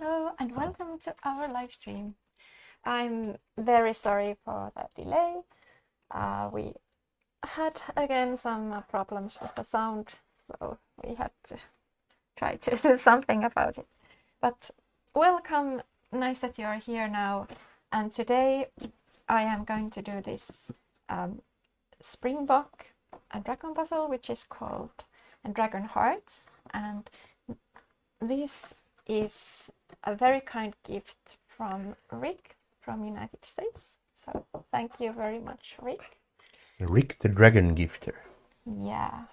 Hello and welcome to our live stream. I'm very sorry for the delay. We had again some problems with the sound, so we had to try to do something about it. But welcome, nice that you are here now. And today I am going to do this Springbok dragon puzzle, which is called Dragon Heart. And this is a very kind gift from Rick from United States. So thank you very much, Rick. Rick the Dragon Gifter. Yeah.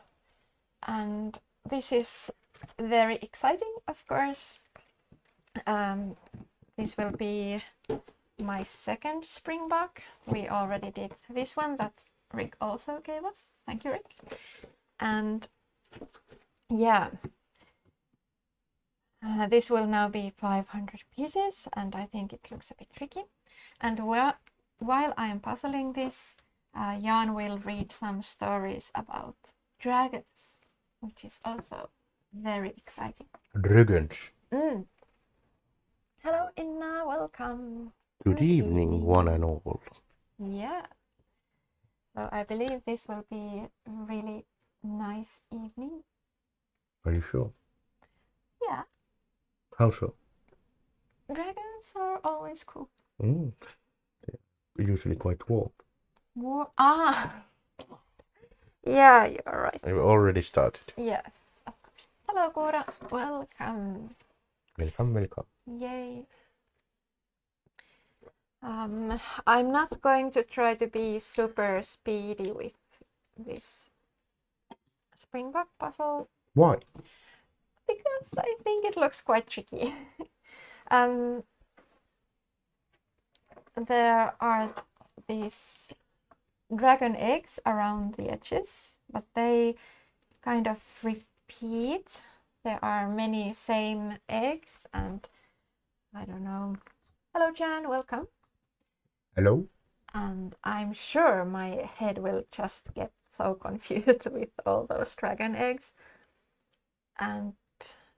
And this is very exciting, of course. This will be my second Springbok. We already did this one that Rick also gave us. Thank you, Rick. And yeah. This will now be 500 pieces, and I think it looks a bit tricky. And while I am puzzling this, Jan will read some stories about dragons, which is also very exciting. Dragons. Hello, Inna, welcome. Good evening, one and all. Yeah. So I believe this will be a really nice evening. Are you sure? Yeah. How so? Dragons are always cool. They're usually quite warm. Yeah, you're right. I've already started. Yes, of course. Hello, Cora. Welcome. Welcome. Yay. I'm not going to try to be super speedy with this Springbok puzzle. Why? Because I think it looks quite tricky. There are these dragon eggs around the edges, but they kind of repeat. There are many same eggs, and I don't know. Hello, Jan, welcome. Hello? And I'm sure my head will just get so confused with all those dragon eggs. And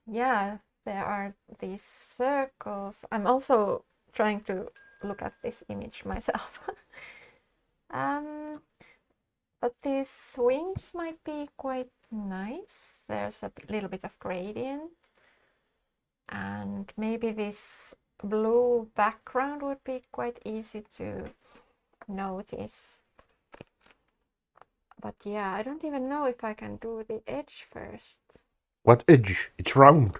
yeah, there are these circles. I'm also trying to look at this image myself. But these wings might be quite nice. There's a little bit of gradient. And maybe this blue background would be quite easy to notice. But yeah, I don't even know if I can do the edge first. What edge? It's round.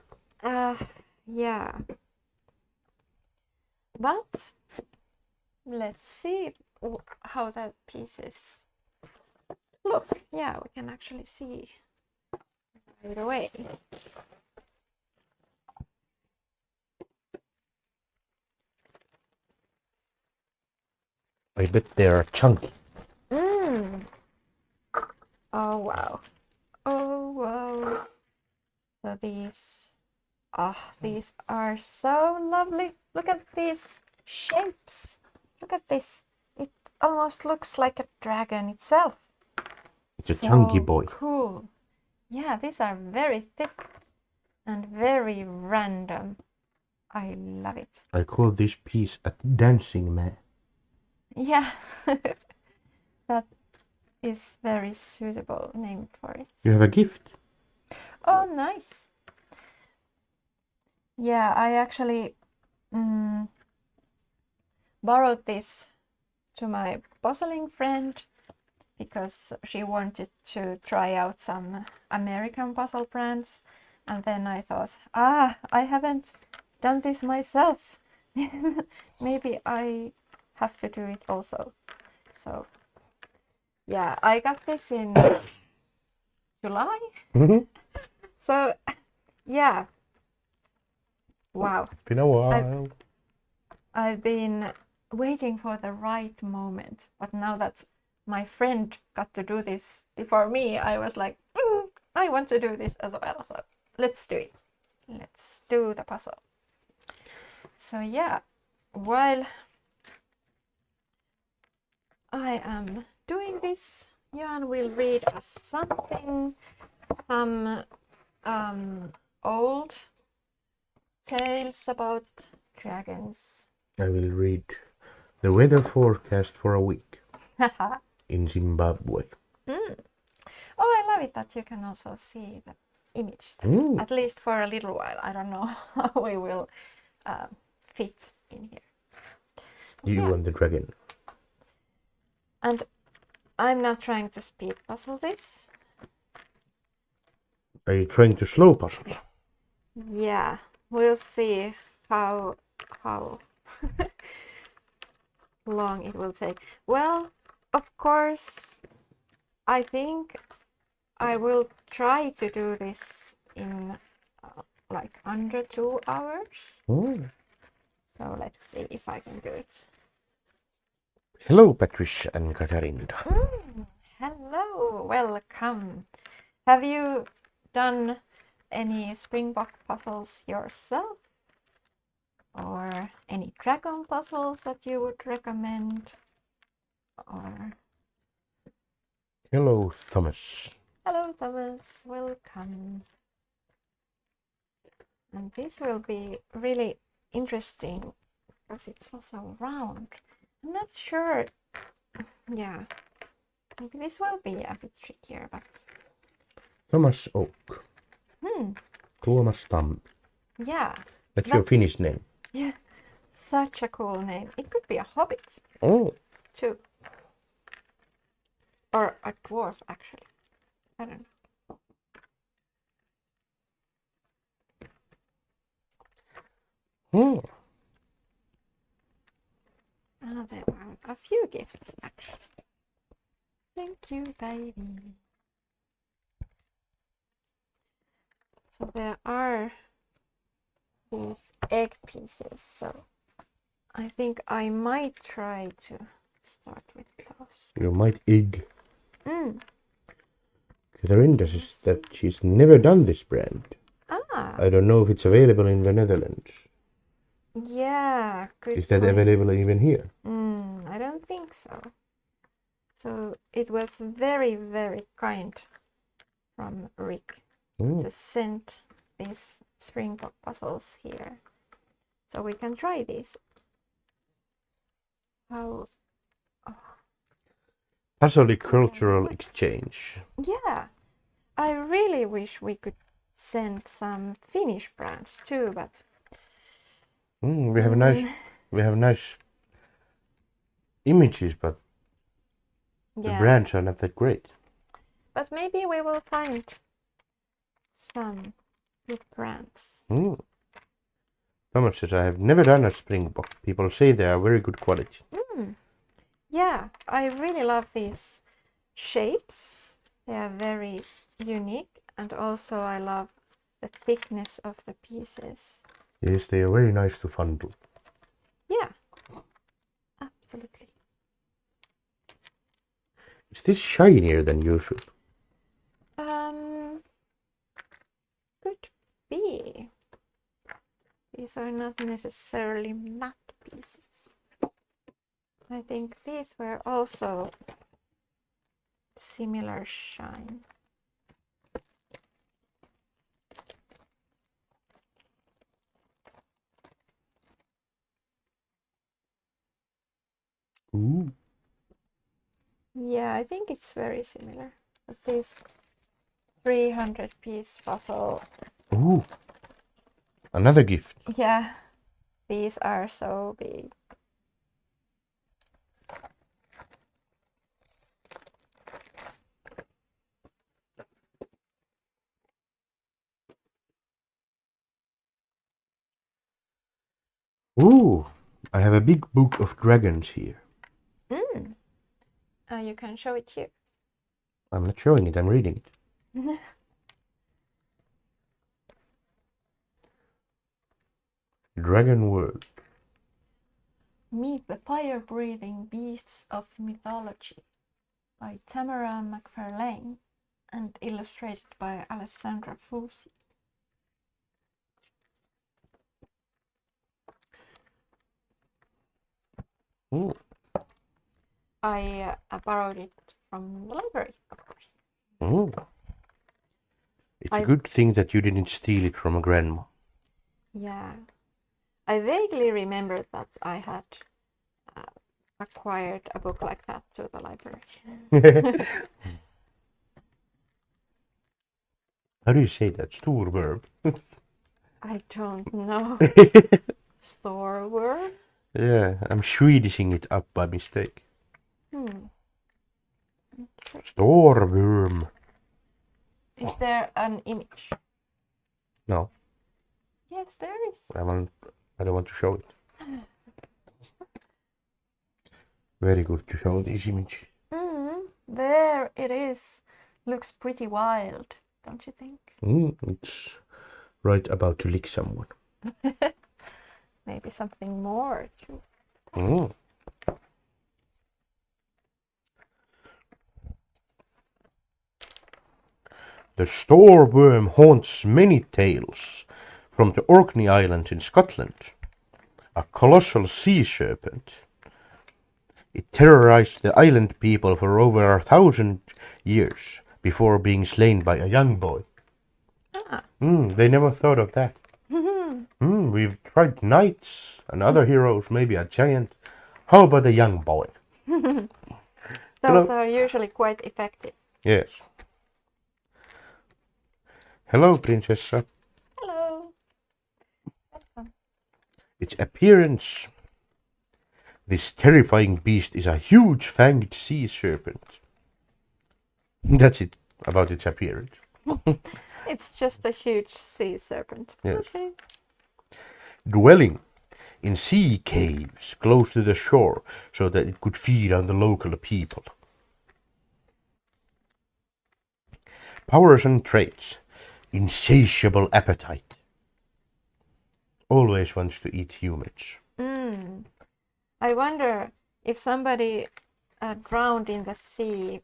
Yeah. But let's see how the pieces look. Yeah, we can actually see right away. I bet they are chunky. Oh wow. Oh wow. So these are so lovely. Look at these shapes. Look at this. It almost looks like a dragon itself. It's a chunky boy. Cool. Yeah, these are very thick and very random. I love it. I call this piece a dancing man. Yeah. That is very suitable name for it. You have a gift? Oh, nice. Yeah, I actually borrowed this to my puzzling friend because she wanted to try out some American puzzle brands. And then I thought, I haven't done this myself. Maybe I have to do it also. So yeah, I got this in July. So yeah. Wow. Been a while. I've been waiting for the right moment, but now that my friend got to do this before me, I was like, I want to do this as well. So let's do it. Let's do the puzzle. So yeah, while I am doing this, Jan will read us something, some old tales about dragons. I will read the weather forecast for a week Oh, in Zimbabwe. I love it that you can also see the image, at least for a little while. I don't know how we will fit in here. But You yeah. and the dragon. And I'm not trying to speed puzzle this. Are you trying to slow puzzle? Yeah, we'll see how long it will take. Well, of course, I think I will try to do this in like under 2 hours. So let's see if I can do it. Hello, Patricia and Katarina. Hello, welcome. Have you done any Springbok puzzles yourself? Or any dragon puzzles that you would recommend? Or Hello, Thomas. hello, Thomas, welcome. And this will be really interesting because it's also round. I'm not sure. Yeah, maybe this will be a bit trickier, but Thomas Oak. Tuomas Tammi. yeah. That's your Finnish name. Yeah, such a cool name. It could be a hobbit Oh, too. Or a dwarf, actually. I don't know. There are a few gifts, actually. Thank you, baby. So there are these egg pieces, so I think I might try to start with those. You might egg. Katarina says that she's never done this brand. I don't know if it's available in the Netherlands. Yeah, good Is that point. available even here? I don't think so. So it was very, very kind from Rick to send these Springbok puzzles here. So we can try these. How? Puzzle cultural exchange. Yeah, I really wish we could send some Finnish brands too, but We have nice images, but the brands are not that great. But maybe we will find some good brands. Thomas says, I have never done a Springbok. People say they are very good quality. Yeah, I really love these shapes. They are very unique, and also I love the thickness of the pieces. Yes, they are very nice to fondle. Yeah, absolutely. Is this shinier than usual? Could be. These are not necessarily matte pieces. I think these were also similar shine. Ooh. Yeah, I think it's very similar. But this 300-piece puzzle. Ooh. Another gift. Yeah, these are so big. Ooh. I have a big book of dragons here. You can show it here. I'm not showing it, I'm reading it. Dragon World. Meet the fire-breathing beasts of mythology by Tamara McFarlane and illustrated by Alessandra Fusi. Ooh. I borrowed it from the library, of course. Ooh. It's a good thing that you didn't steal it from a grandma. Yeah. I vaguely remember that I had acquired a book like that to the library. How do you say that? Storverb. I don't know. Store worm? Yeah, I'm Swedishing it up by mistake. Okay. Storworm. Is there an image? No, Yes, there is. I don't want to show it. Very good to show this image. There it is. Looks pretty wild, don't you think? It's right about to lick someone. Maybe something more too. The storeworm haunts many tales from the Orkney Islands in Scotland. A colossal sea serpent. It terrorized the island people for over 1,000 years before being slain by a young boy. They never thought of that. We've tried knights and other heroes, maybe a giant. How about a young boy? Those are usually quite effective. Yes. Hello, Princessa. Hello. Welcome. Its appearance. This terrifying beast is a huge fanged sea serpent. That's it about its appearance. It's just a huge sea serpent. Yes. Okay. Dwelling in sea caves close to the shore so that it could feed on the local people. Powers and traits. Insatiable appetite. Always wants to eat humans. I wonder if somebody drowned in the sea,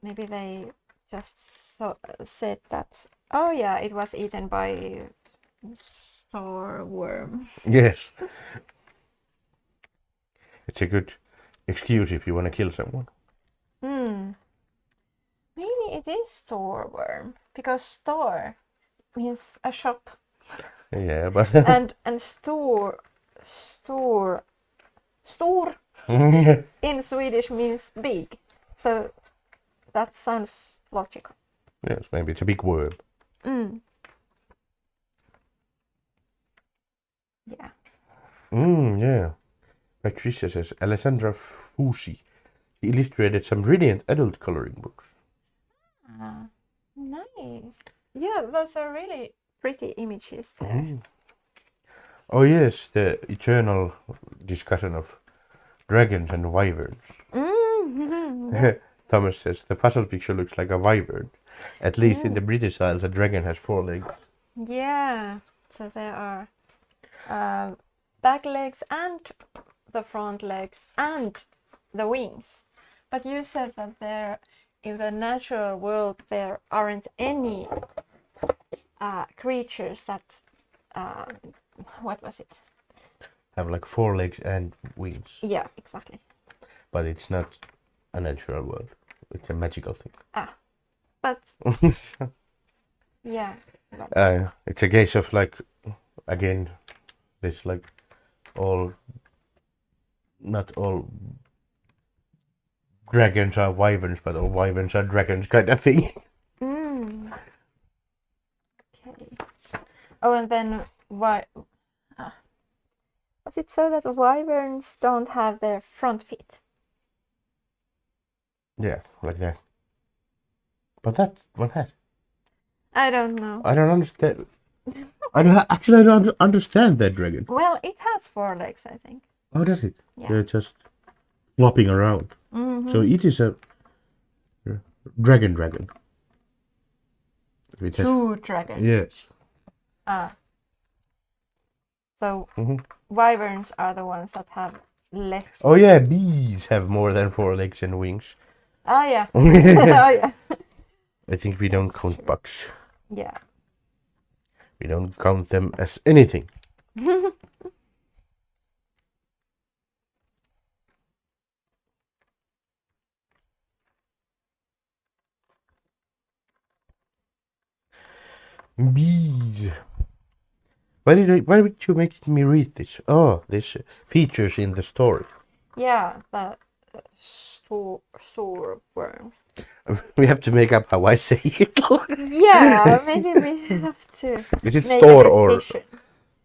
maybe they just said that, oh yeah, it was eaten by store worm. Yes. It's a good excuse if you want to kill someone. Maybe it is store worm, because store means a shop. Yeah, but and store in Swedish means big. So that sounds logical. yes, maybe it's a big worm. Yeah. Yeah. Patricia says Alessandra Fusi illustrated some brilliant adult coloring books. Nice. Yeah, those are really pretty images there. Oh yes, the eternal discussion of dragons and wyverns. Thomas says the puzzle picture looks like a wyvern. At least in the British Isles, a dragon has 4 legs. Yeah, so there are back legs and the front legs and the wings. But you said that there, in the natural world, there aren't any creatures that, what was it? Have like 4 legs and wings. Yeah, exactly. But it's not a natural world. It's a magical thing. But yeah. It's a case of like, again, this like not all dragons are wyverns, but all wyverns are dragons kind of thing. Okay. Oh, and then why? Was it so that wyverns don't have their front feet? Yeah, like that. But that's what that. I don't know. I don't understand. I don't understand that dragon. Well, it has 4 legs, I think. Oh, does it? Yeah. They're just flopping around. So it is a dragon. True dragon. Yes. So wyverns are the ones that have less. Oh yeah, bees have more than 4 legs and wings. Oh yeah. Oh yeah. I think we don't count bugs. Yeah. We don't count them as anything. Bees. Why would you make me read this? Oh, this features in the story. Yeah, the sour worm. We have to make up how I say it. Yeah, maybe we have to Is it make store a or decision.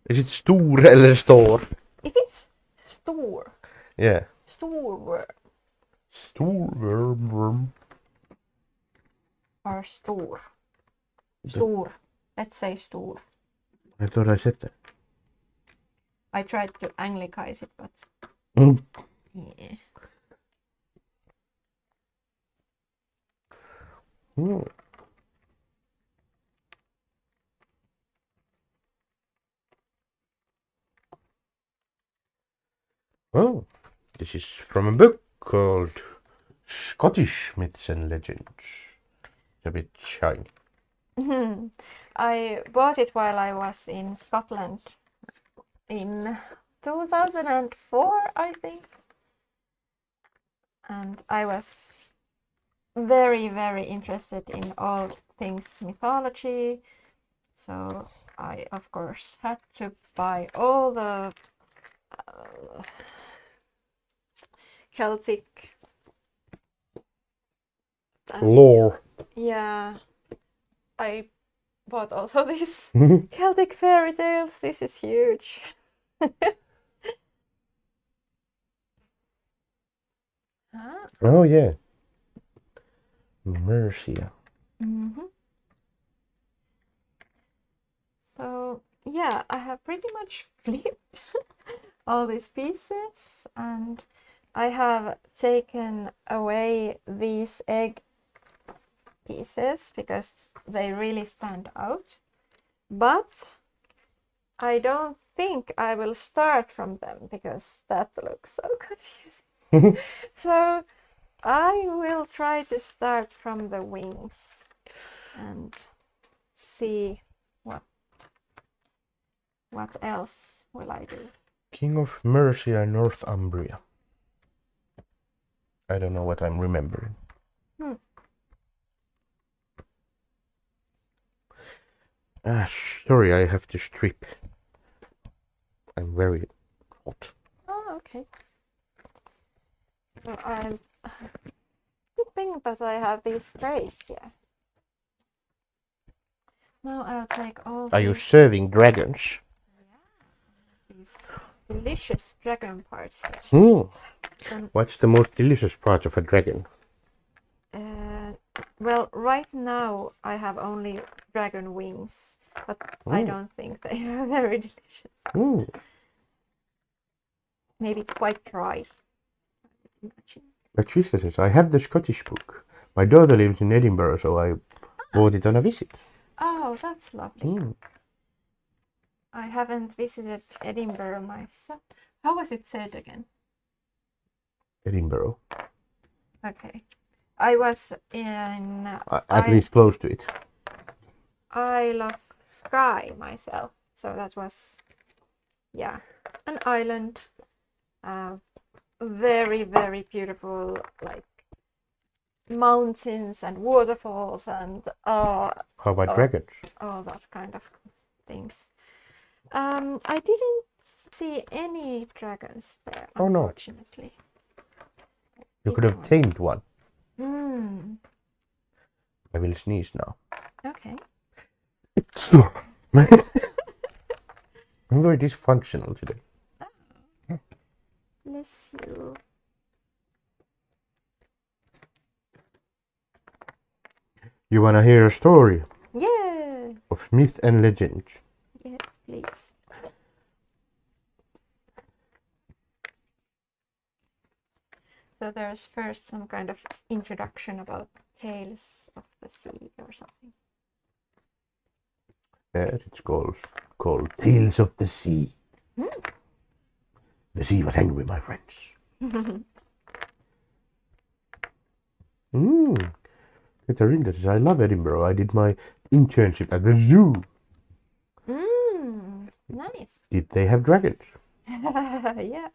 is it stor eller store? If it's stor Yeah. worm Storworm. or stor. Let's say stor. I thought I said that. I tried to anglicize it, but Mm. yeah. Mm. Oh, this is from a book called Scottish Myths and Legends. It's a bit shiny. I bought it while I was in Scotland in 2004, I think. And I was very, very interested in all things mythology. So I, of course, had to buy all the Celtic Lore. Yeah, I bought also these Celtic fairy tales. This is huge. Oh yeah. Mercia. So yeah, I have pretty much flipped all these pieces, and I have taken away these egg pieces because they really stand out. But I don't think I will start from them because that looks so confusing. So I will try to start from the wings and see what else will I do. King of Mercia, Northumbria. I don't know what I'm remembering. Sorry, I have to strip. I'm very hot. Oh, okay. So I'm hoping that I have these trays here. Now I'll take all Are you these serving dragons? delicious dragon parts here. What's the most delicious part of a dragon? Well, right now I have only dragon wings, but I don't think they are very delicious. Maybe quite dry. But she says, I have the Scottish book. My daughter lives in Edinburgh, so I bought it on a visit. Oh, that's lovely. I haven't visited Edinburgh myself. How was it said again? Edinburgh. Okay. I was in... At least close to it. Isle of Skye myself. So that was, yeah, an island. Very, very beautiful, like mountains and waterfalls and How about dragons? all that kind of things. I didn't see any dragons there, unfortunately. You could have tamed one. I will sneeze now. Okay. I'm very dysfunctional today. Bless you. You wanna hear a story? Yeah. Of myth and legend? Yes, please. So there's first some kind of introduction about Tales of the Sea or something. Yes, it's called Tales of the Sea. The sea was angry, my friends. Katarina says, I love Edinburgh. I did my internship at the zoo. Nice. Did they have dragons? Yeah.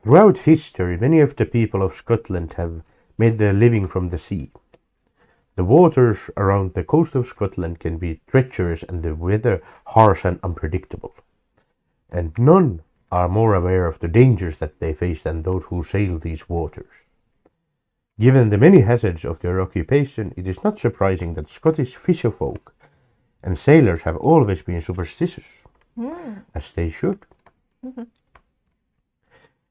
Throughout history, many of the people of Scotland have made their living from the sea. The waters around the coast of Scotland can be treacherous and the weather harsh and unpredictable. And none are more aware of the dangers that they face than those who sail these waters. Given the many hazards of their occupation, it is not surprising that Scottish fisherfolk and sailors have always been superstitious, as they should.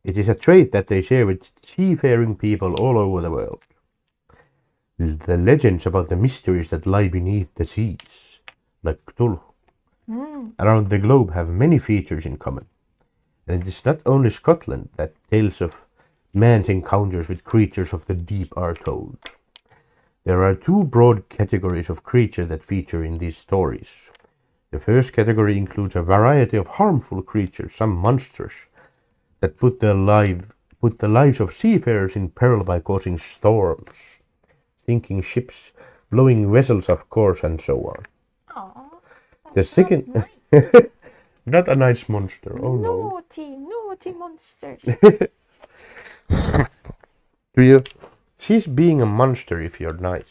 It is a trait that they share with seafaring people all over the world. The legends about the mysteries that lie beneath the seas, like Cthulhu, around the globe have many features in common. And it is not only Scotland that tales of man's encounters with creatures of the deep are told. There are two broad categories of creatures that feature in these stories. The first category includes a variety of harmful creatures, some monsters, that put the lives of seafarers in peril by causing storms, sinking ships, blowing vessels off course, and so on. Aww, The second, nice. not a nice monster. Oh no! Naughty monsters. Do you cease being a monster if you're nice?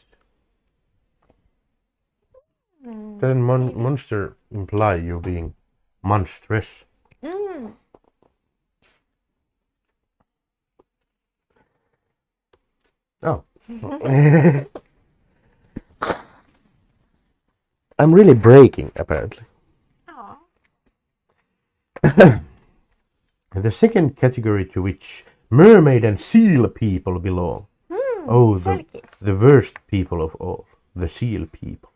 Doesn't monster imply you being monstrous? Oh. I'm really breaking, apparently. The second category to which mermaid and seal people belong. The worst people of all, the seal people.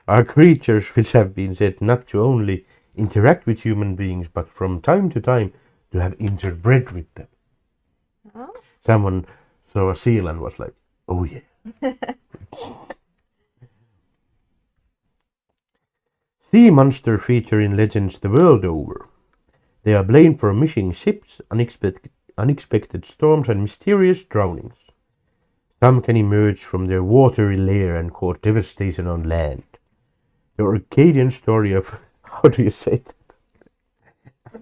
Are creatures which have been said not to only interact with human beings, but from time to time to have interbred with them. Someone saw a seal and was like, oh yeah. Sea monsters feature in legends the world over. They are blamed for missing ships, unexpected storms, and mysterious drownings. Some can emerge from their watery lair and cause devastation on land. The Orcadian story of, how do you say that?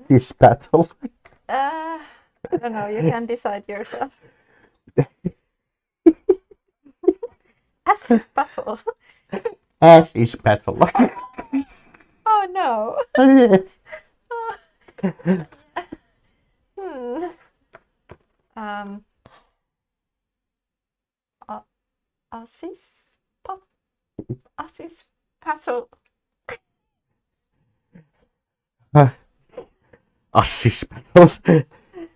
This battle. I don't know, you can decide yourself. As is puzzle. As is battle. Oh no. Yes. Assis puzzle. Assis battles.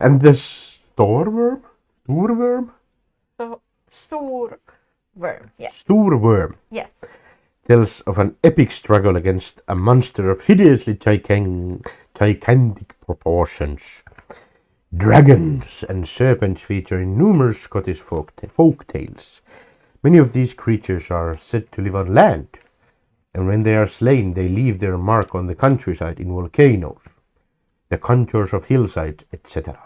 And the storworm? Storworm? Storworm, yes. Storworm. Yes. Tells of an epic struggle against a monster of hideously gigantic proportions. Dragons and serpents feature in numerous Scottish folk tales. Many of these creatures are said to live on land, and when they are slain they leave their mark on the countryside in volcanoes, the contours of hillsides, etc.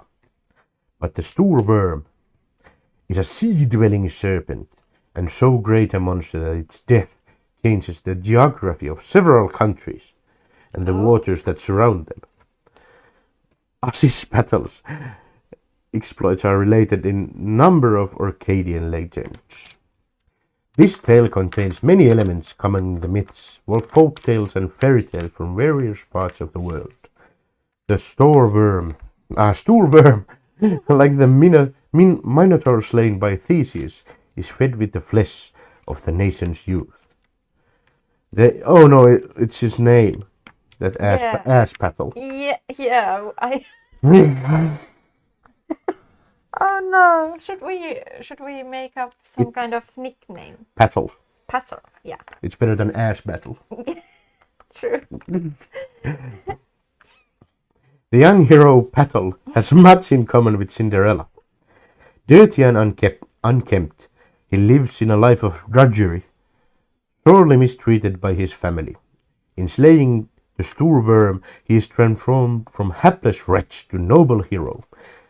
But the Storworm is a sea-dwelling serpent, and so great a monster that its death changes the geography of several countries and the waters that surround them. Assis battles exploits are related in number of Orcadian legends. This tale contains many elements common in the myths, folk tales and fairy tales from various parts of the world. The Storworm, like the Minotaur slain by Theseus, is fed with the flesh of the nation's youth. It's his name. That ass battle. Yeah. Oh no! Should we make up some kind of nickname? Battle. Paddle, yeah. It's better than ass battle. True. The young hero Paddle has much in common with Cinderella. Dirty and unkempt, he lives in a life of drudgery, sorely mistreated by his family. In slaying the Storworm, he is transformed from hapless wretch to noble hero,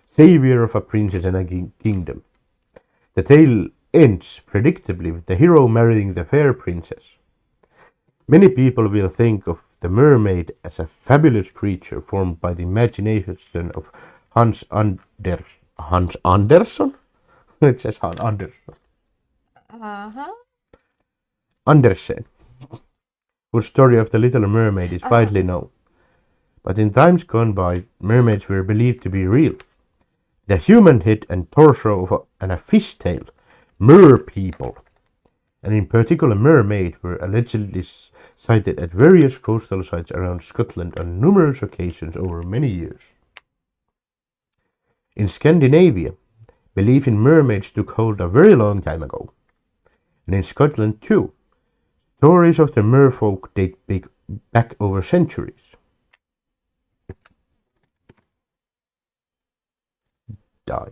savior of a princess and a kingdom. The tale ends predictably with the hero marrying the fair princess. Many people will think of the mermaid as a fabulous creature formed by the imagination of Hans Andersen? It says Hans Andersen. Uh-huh. Andersen, whose story of the Little Mermaid is widely known. But in times gone by, mermaids were believed to be real. The human head and torso and a fish tail, mer people, and in particular mermaid, were allegedly sighted at various coastal sites around Scotland on numerous occasions over many years. In Scandinavia, belief in mermaids took hold a very long time ago. And in Scotland too, stories of the merfolk date back over centuries. Die.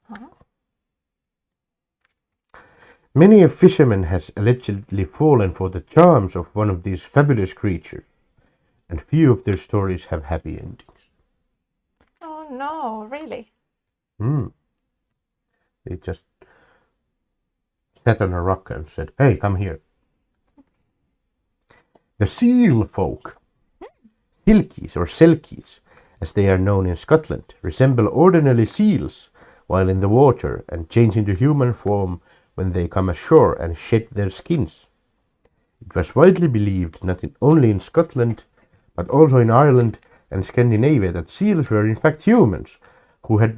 Huh? Many a fisherman has allegedly fallen for the charms of one of these fabulous creatures, and few of their stories have happy endings. Oh no, really? They just sat on a rock and said, "Hey, come here." The seal folk, silkies or selkies, as they are known in Scotland, resemble ordinary seals while in the water and change into human form when they come ashore and shed their skins. It was widely believed not only in Scotland but also in Ireland and Scandinavia that seals were in fact humans who had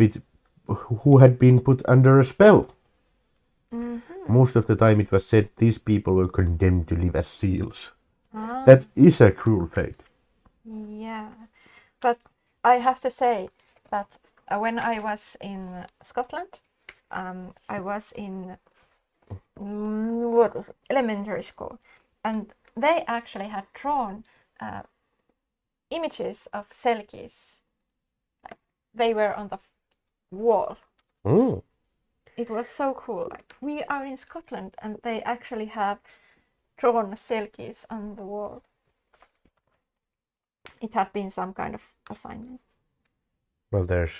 been put under a spell. Most of the time it was said these people were condemned to live as seals. That is a cruel fate. Yeah, but I have to say that when I was in Scotland, I was in elementary school, and they actually had drawn images of selkies. Like, they were on the wall. It was so cool. Like, we are in Scotland, and they actually have drawn selkies on the wall. It had been some kind of assignment. Well, there's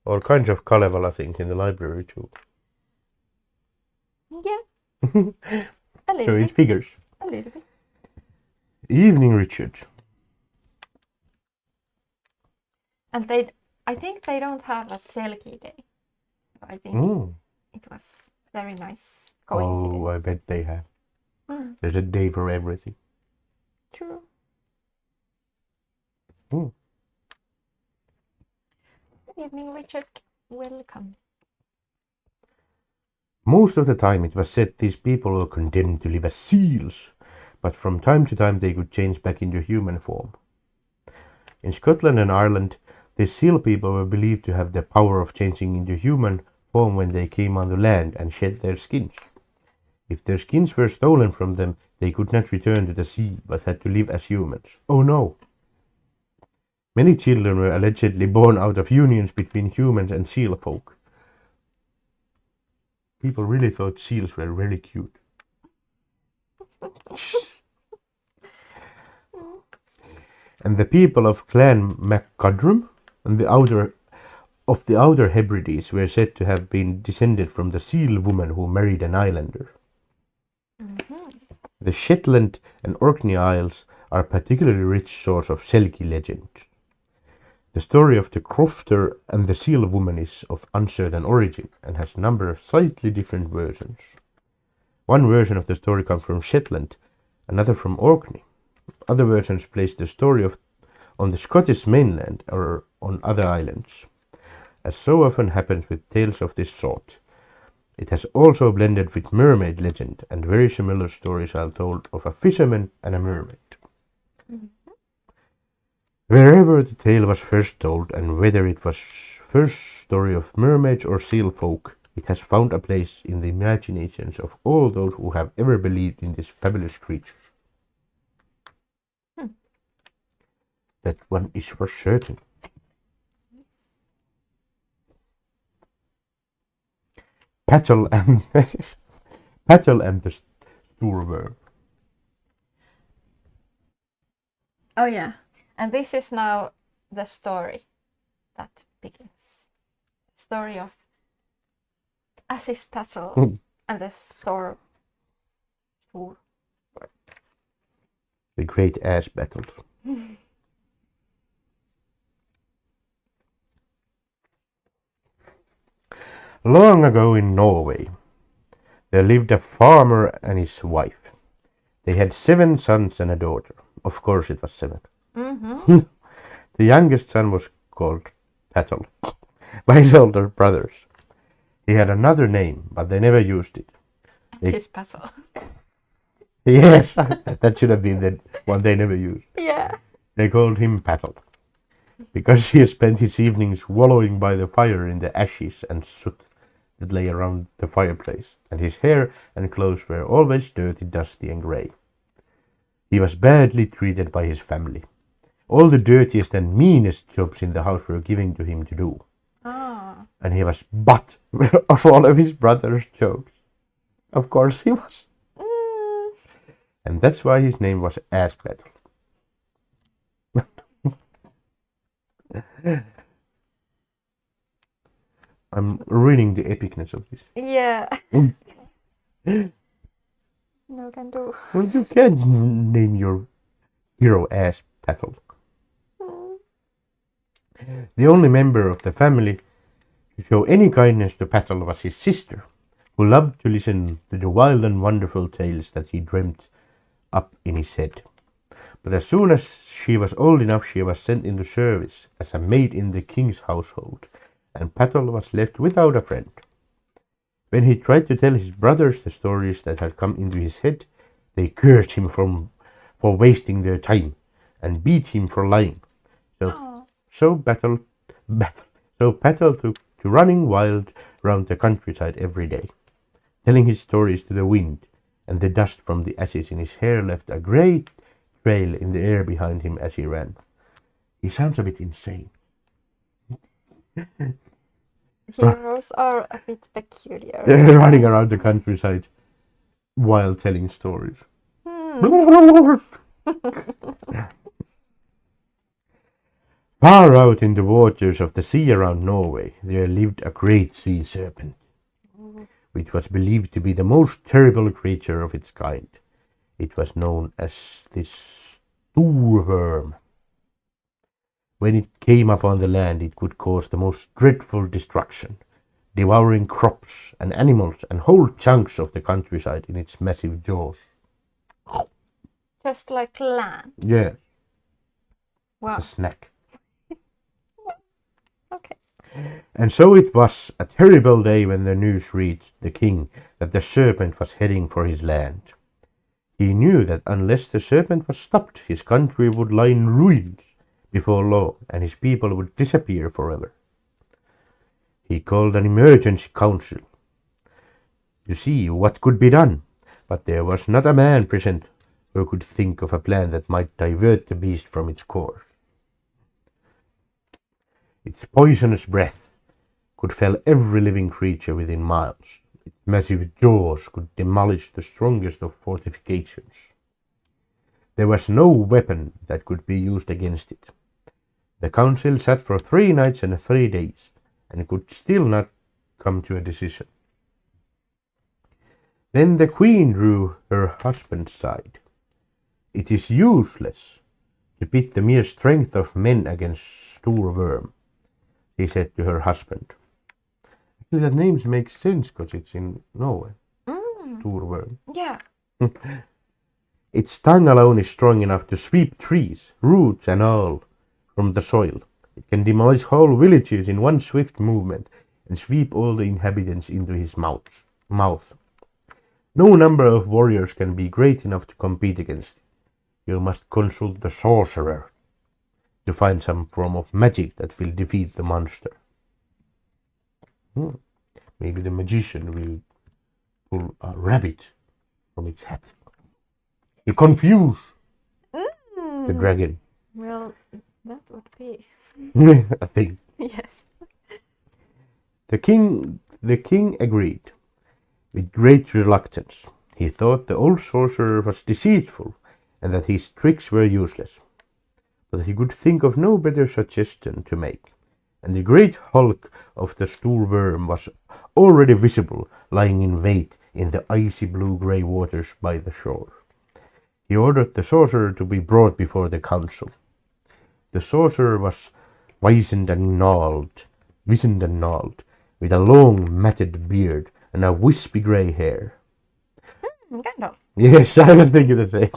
all kinds of Kalevala things in the library too. Yeah. A little So it bit. figures. A little bit. Evening, Richard. And I think they don't have a selkie day. I think it was very nice coincidence. Oh, I bet they have. There's a day for everything. True. Mm. Good evening, Richard. Welcome. Most of the time it was said these people were condemned to live as seals, but from time to time they could change back into human form. In Scotland and Ireland, these seal people were believed to have the power of changing into human form when they came on the land and shed their skins. If their skins were stolen from them, they could not return to the sea, but had to live as humans. Oh no! Many children were allegedly born out of unions between humans and seal folk. People really thought seals were really cute. And the people of Clan MacCudrum and the Outer Hebrides were said to have been descended from the seal woman who married an islander. The Shetland and Orkney Isles are a particularly rich source of Selkie legend. The story of the crofter and the seal woman is of uncertain origin and has a number of slightly different versions. One version of the story comes from Shetland, another from Orkney. Other versions place the story on the Scottish mainland or on other islands. As so often happens with tales of this sort, it has also blended with mermaid legend, and very similar stories are told of a fisherman and a mermaid. Wherever the tale was first told, and whether it was first story of mermaids or seal folk, it has found a place in the imaginations of all those who have ever believed in this fabulous creature. That one is for certain. Petal and the stoorworm. Oh yeah. And this is now the story that begins. Story of Assis Petal and the stoorworm. The great ass battle. Long ago in Norway, there lived a farmer and his wife. They had 7 sons and a daughter. Of course it was 7. Mm-hmm. The youngest son was called Petal by his older brothers. He had another name, but they never used it. His puzzle. Yes, that should have been the one they never used. Yeah. They called him Petal, because he spent his evenings wallowing by the fire in the ashes and soot that lay around the fireplace, and his hair and clothes were always dirty, dusty, and grey. He was badly treated by his family. All the dirtiest and meanest jobs in the house were given to him to do. Ah. And he was butt of all of his brother's jokes. Of course he was. Mm. And that's why his name was Ass Petal. I'm ruining the epicness of this. Yeah. No can do. Well, you can name your hero Ass Petal. Mm. The only member of the family to show any kindness to Petal was his sister, who loved to listen to the wild and wonderful tales that he dreamt up in his head. But as soon as she was old enough, she was sent into service as a maid in the king's household, and Petal was left without a friend. When he tried to tell his brothers the stories that had come into his head, they cursed him for wasting their time and beat him for lying. So Petal took to running wild round the countryside every day, telling his stories to the wind, and the dust from the ashes in his hair left a great trail in the air behind him as he ran. He sounds a bit insane. Heroes are a bit peculiar. Running around the countryside while telling stories. Far out in the waters of the sea around Norway, there lived a great sea serpent, which was believed to be the most terrible creature of its kind. It was known as the Storworm. When it came upon the land, it could cause the most dreadful destruction, devouring crops and animals and whole chunks of the countryside in its massive jaws. Just like land. Yeah, Wow. it's a snack. Okay. And so it was a terrible day when the news reached the king that the serpent was heading for his land. He knew that unless the serpent was stopped, his country would lie in ruins before long, and his people would disappear forever. He called an emergency council to see what could be done, but there was not a man present who could think of a plan that might divert the beast from its course. Its poisonous breath could fell every living creature within miles. Its massive jaws could demolish the strongest of fortifications. There was no weapon that could be used against it. The council sat for 3 nights and 3 days, and could still not come to a decision. Then the queen drew her husband's side. It is useless to pit the mere strength of men against Storworm, he said to her husband. Actually, that name makes sense because it's in Norway. Storworm. Yeah. Its tongue alone is strong enough to sweep trees, roots and all from the soil. It can demolish whole villages in one swift movement and sweep all the inhabitants into his mouth. No number of warriors can be great enough to compete against it. You must consult the sorcerer to find some form of magic that will defeat the monster. Maybe the magician will pull a rabbit from its hat. You confuse the dragon. Well, that would be. I think. Yes. The king agreed with great reluctance. He thought the old sorcerer was deceitful and that his tricks were useless. But he could think of no better suggestion to make, and the great hulk of the Storworm was already visible, lying in wait in the icy blue-grey waters by the shore. He ordered the sorcerer to be brought before the council. The sorcerer was wizened and gnarled, with a long matted beard and a wispy grey hair. Gandalf. Yes, I was thinking the same.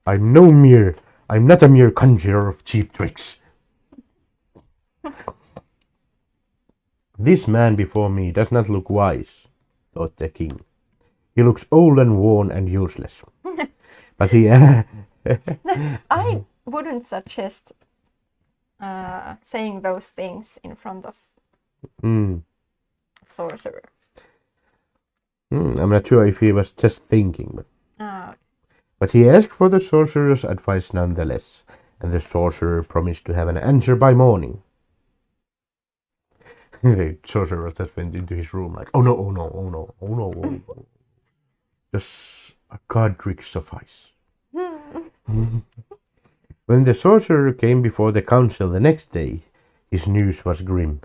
I'm not a mere conjurer of cheap tricks. This man before me does not look wise, thought the king. He looks old and worn and useless. But he... I wouldn't suggest saying those things in front of sorcerer. I'm not sure if he was just thinking, Ah, but he asked for the sorcerer's advice nonetheless, and the sorcerer promised to have an answer by morning. The sorcerer just went into his room like, oh no, oh no, oh no, oh no, oh no. Just a card trick suffice. When the sorcerer came before the council the next day, his news was grim.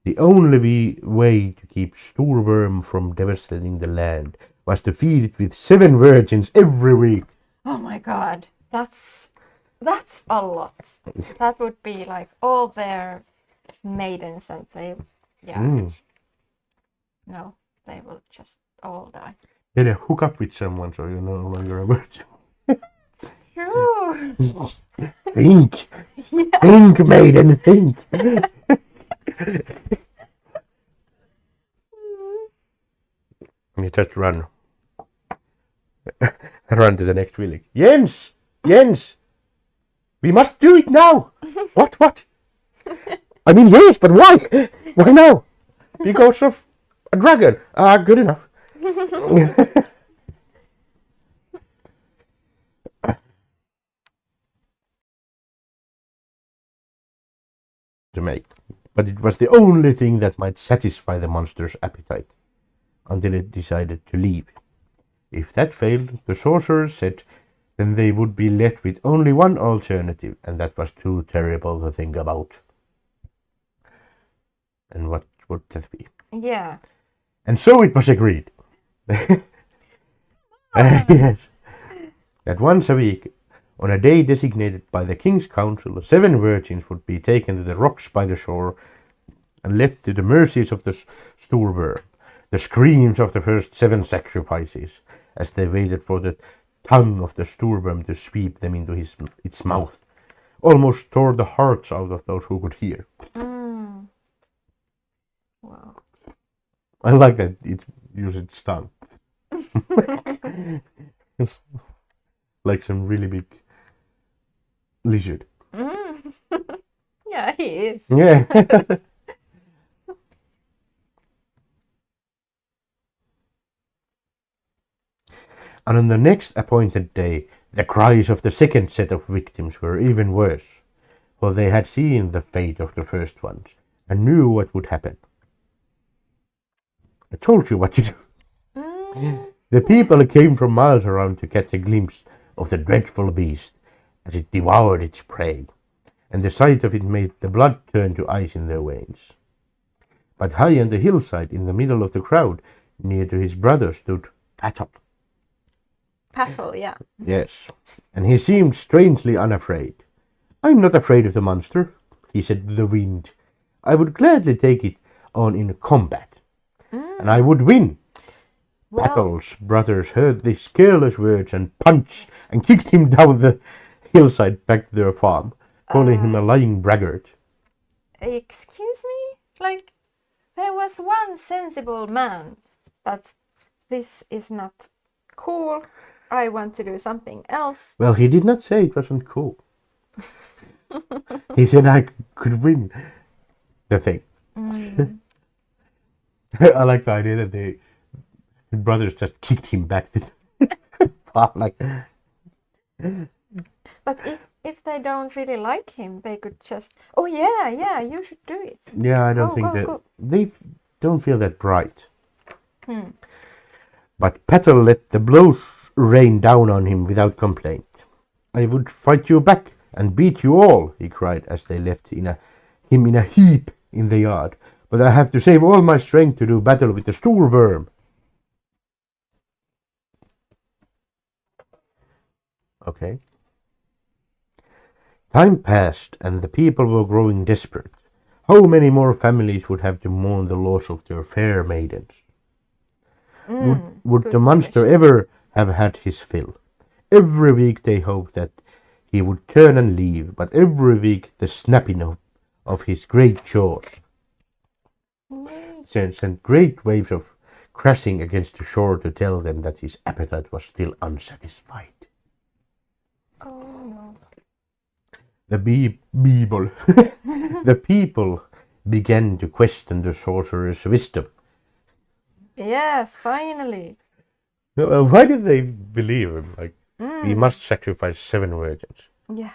The only way to keep Storworm from devastating the land was to feed it with 7 virgins every week. oh my god, that's a lot. That would be like all their maidens, and they, no, they will just all die. Then hook up with someone so you're no longer a virgin. True. Think! Think, maiden, think! You just run. Run to the next village. Jens! Jens! We must do it now! What? I mean, yes, but why? Why now? Because of a dragon. Good enough. To make. But it was the only thing that might satisfy the monster's appetite, until it decided to leave. If that failed, the sorcerer said, then they would be left with only one alternative, and that was too terrible to think about. And what would that be? Yeah. And so it was agreed. Yes. That once a week, on a day designated by the king's council, 7 virgins would be taken to the rocks by the shore and left to the mercies of the Storworm. The screams of the first 7 sacrifices, as they waited for the tongue of the Storworm to sweep them into its mouth, almost tore the hearts out of those who could hear. Wow. I like that it used its tongue. Like some really big lizard. Yeah, he is. Yeah. And on the next appointed day, the cries of the second set of victims were even worse, for they had seen the fate of the first ones and knew what would happen. I told you what to do. The people came from miles around to catch a glimpse of the dreadful beast as it devoured its prey, and the sight of it made the blood turn to ice in their veins. But high on the hillside, in the middle of the crowd, near to his brother, stood Patel. Patel, yeah. Yes, and he seemed strangely unafraid. I'm not afraid of the monster, he said to the wind. I would gladly take it on in combat, and I would win. Well, Patel's brothers heard these careless words and punched and kicked him down the hillside back to their farm, calling him a lying braggart. excuse me? Like, there was one sensible man that this is not cool. I want to do something else. Well, he did not say it wasn't cool. He said I could win the thing. I like the idea that his brothers just kicked him back to the farm. Like, But if they don't really like him, they could just, oh yeah, you should do it. yeah, I don't think go, that go. they don't feel that bright. But Patel let the blows rain down on him without complaint. I would fight you back and beat you all, he cried as they left him in a heap in the yard. But I have to save all my strength to do battle with the Storworm. Okay. Time passed, and the people were growing desperate. How many more families would have to mourn the loss of their fair maidens? Would good the monster question. ever have had his fill? Every week they hoped that he would turn and leave, but every week the snapping of his great jaws sent great waves of crashing against the shore to tell them that his appetite was still unsatisfied. Oh no. The people, the people began to question the sorcerer's wisdom. Yes, finally. Why did they believe him? Like, we must sacrifice 7 virgins. Yeah.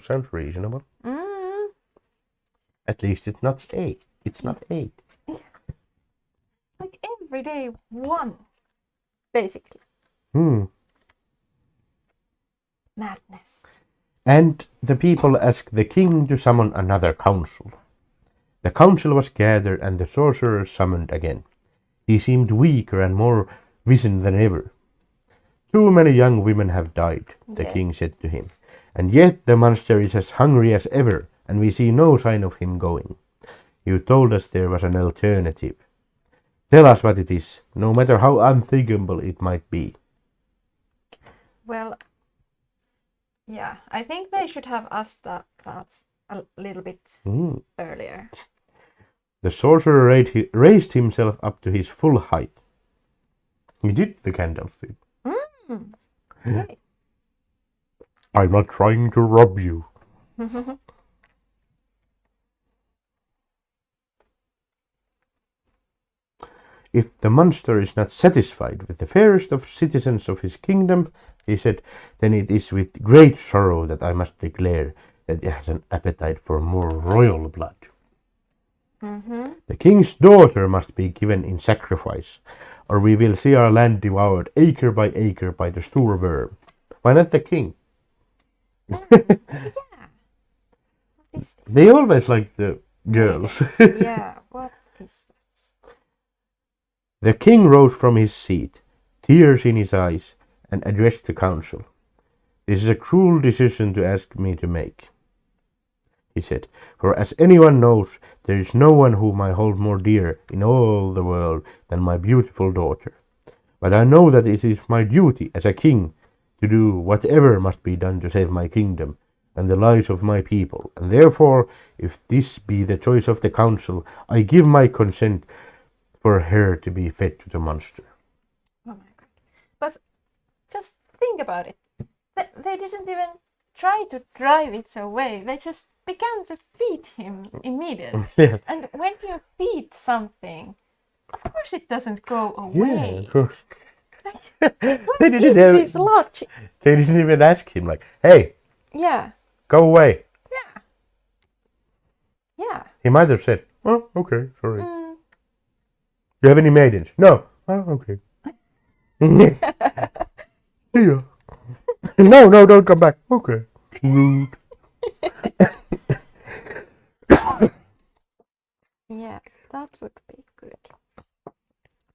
Sounds reasonable. Mm. At least it's not 8. It's not 8. Like every day, one. Basically. Madness. And the people asked the king to summon another council. The council was gathered and the sorcerer summoned again. He seemed weaker and more wizened than ever. Too many young women have died, the king said to him, and yet the monster is as hungry as ever, and we see no sign of him going. You told us there was an alternative. Tell us what it is, no matter how unthinkable it might be. Well, yeah, I think they should have asked that a little bit earlier. The sorcerer raised himself up to his full height. He did the Gandalf thing. Right. I'm not trying to rob you. If the monster is not satisfied with the fairest of citizens of his kingdom, he said, then it is with great sorrow that I must declare that it has an appetite for more royal blood. The king's daughter must be given in sacrifice, or we will see our land devoured acre by the Storworm. Why not the king? Yeah. What is this? They always like the girls. Yeah, what is that? The king rose from his seat, tears in his eyes, and addressed the council. This is a cruel decision to ask me to make, he said, for as anyone knows, there is no one whom I hold more dear in all the world than my beautiful daughter. But I know that it is my duty as a king to do whatever must be done to save my kingdom and the lives of my people, and therefore, if this be the choice of the council, I give my consent for her to be fed to the monster. Oh my god. But just think about it. They didn't even try to drive it away. They just began to feed him immediately. Yeah. And when you feed something, of course it doesn't go Yeah, away. of course. What They is didn't have- this logic? They didn't even ask him, like, hey, Yeah. go away. Yeah. Yeah. He might have said, oh, okay, sorry. You have any maidens? No. Oh, okay. Yeah. No, don't come back. Okay. Rude. Yeah, that would be good.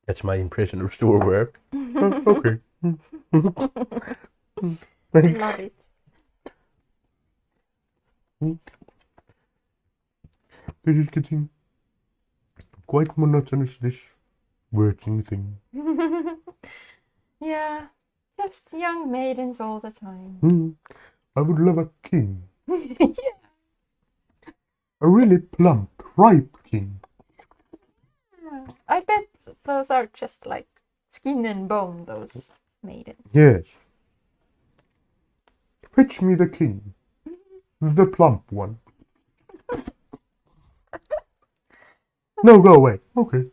That's my impression of Storworm. Oh, okay. Love it. This is getting quite monotonous, this virgin thing. Yeah, just young maidens all the time. I would love a king. Yeah. A really plump, ripe king. I bet those are just like skin and bone, those maidens. Yes. Fetch me the king. The plump one. No, go away. Okay.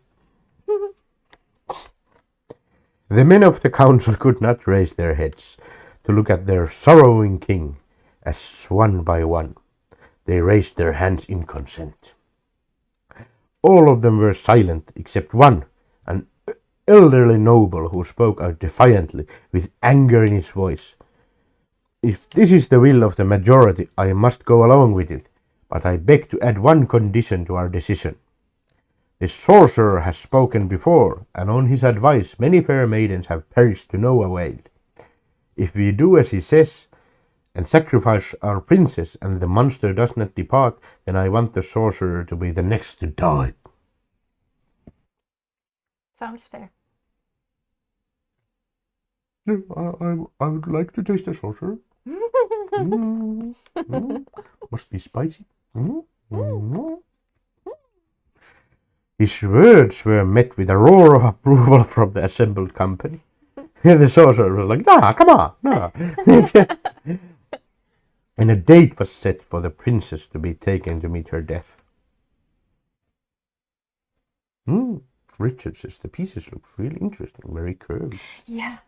The men of the council could not raise their heads to look at their sorrowing king, as one by one they raised their hands in consent. All of them were silent except one, an elderly noble who spoke out defiantly with anger in his voice. If this is the will of the majority, I must go along with it, but I beg to add one condition to our decision. The sorcerer has spoken before, and on his advice many fair maidens have perished to no avail. If we do as he says, and sacrifice our princess and the monster does not depart, then I want the sorcerer to be the next to die. Sounds fair. I would like to taste the sorcerer. Must be spicy. His words were met with a roar of approval from the assembled company. And the sorcerer was like, nah, come on, nah. And a date was set for the princess to be taken to meet her death. Richard says the pieces look really interesting, very curvy. Yeah.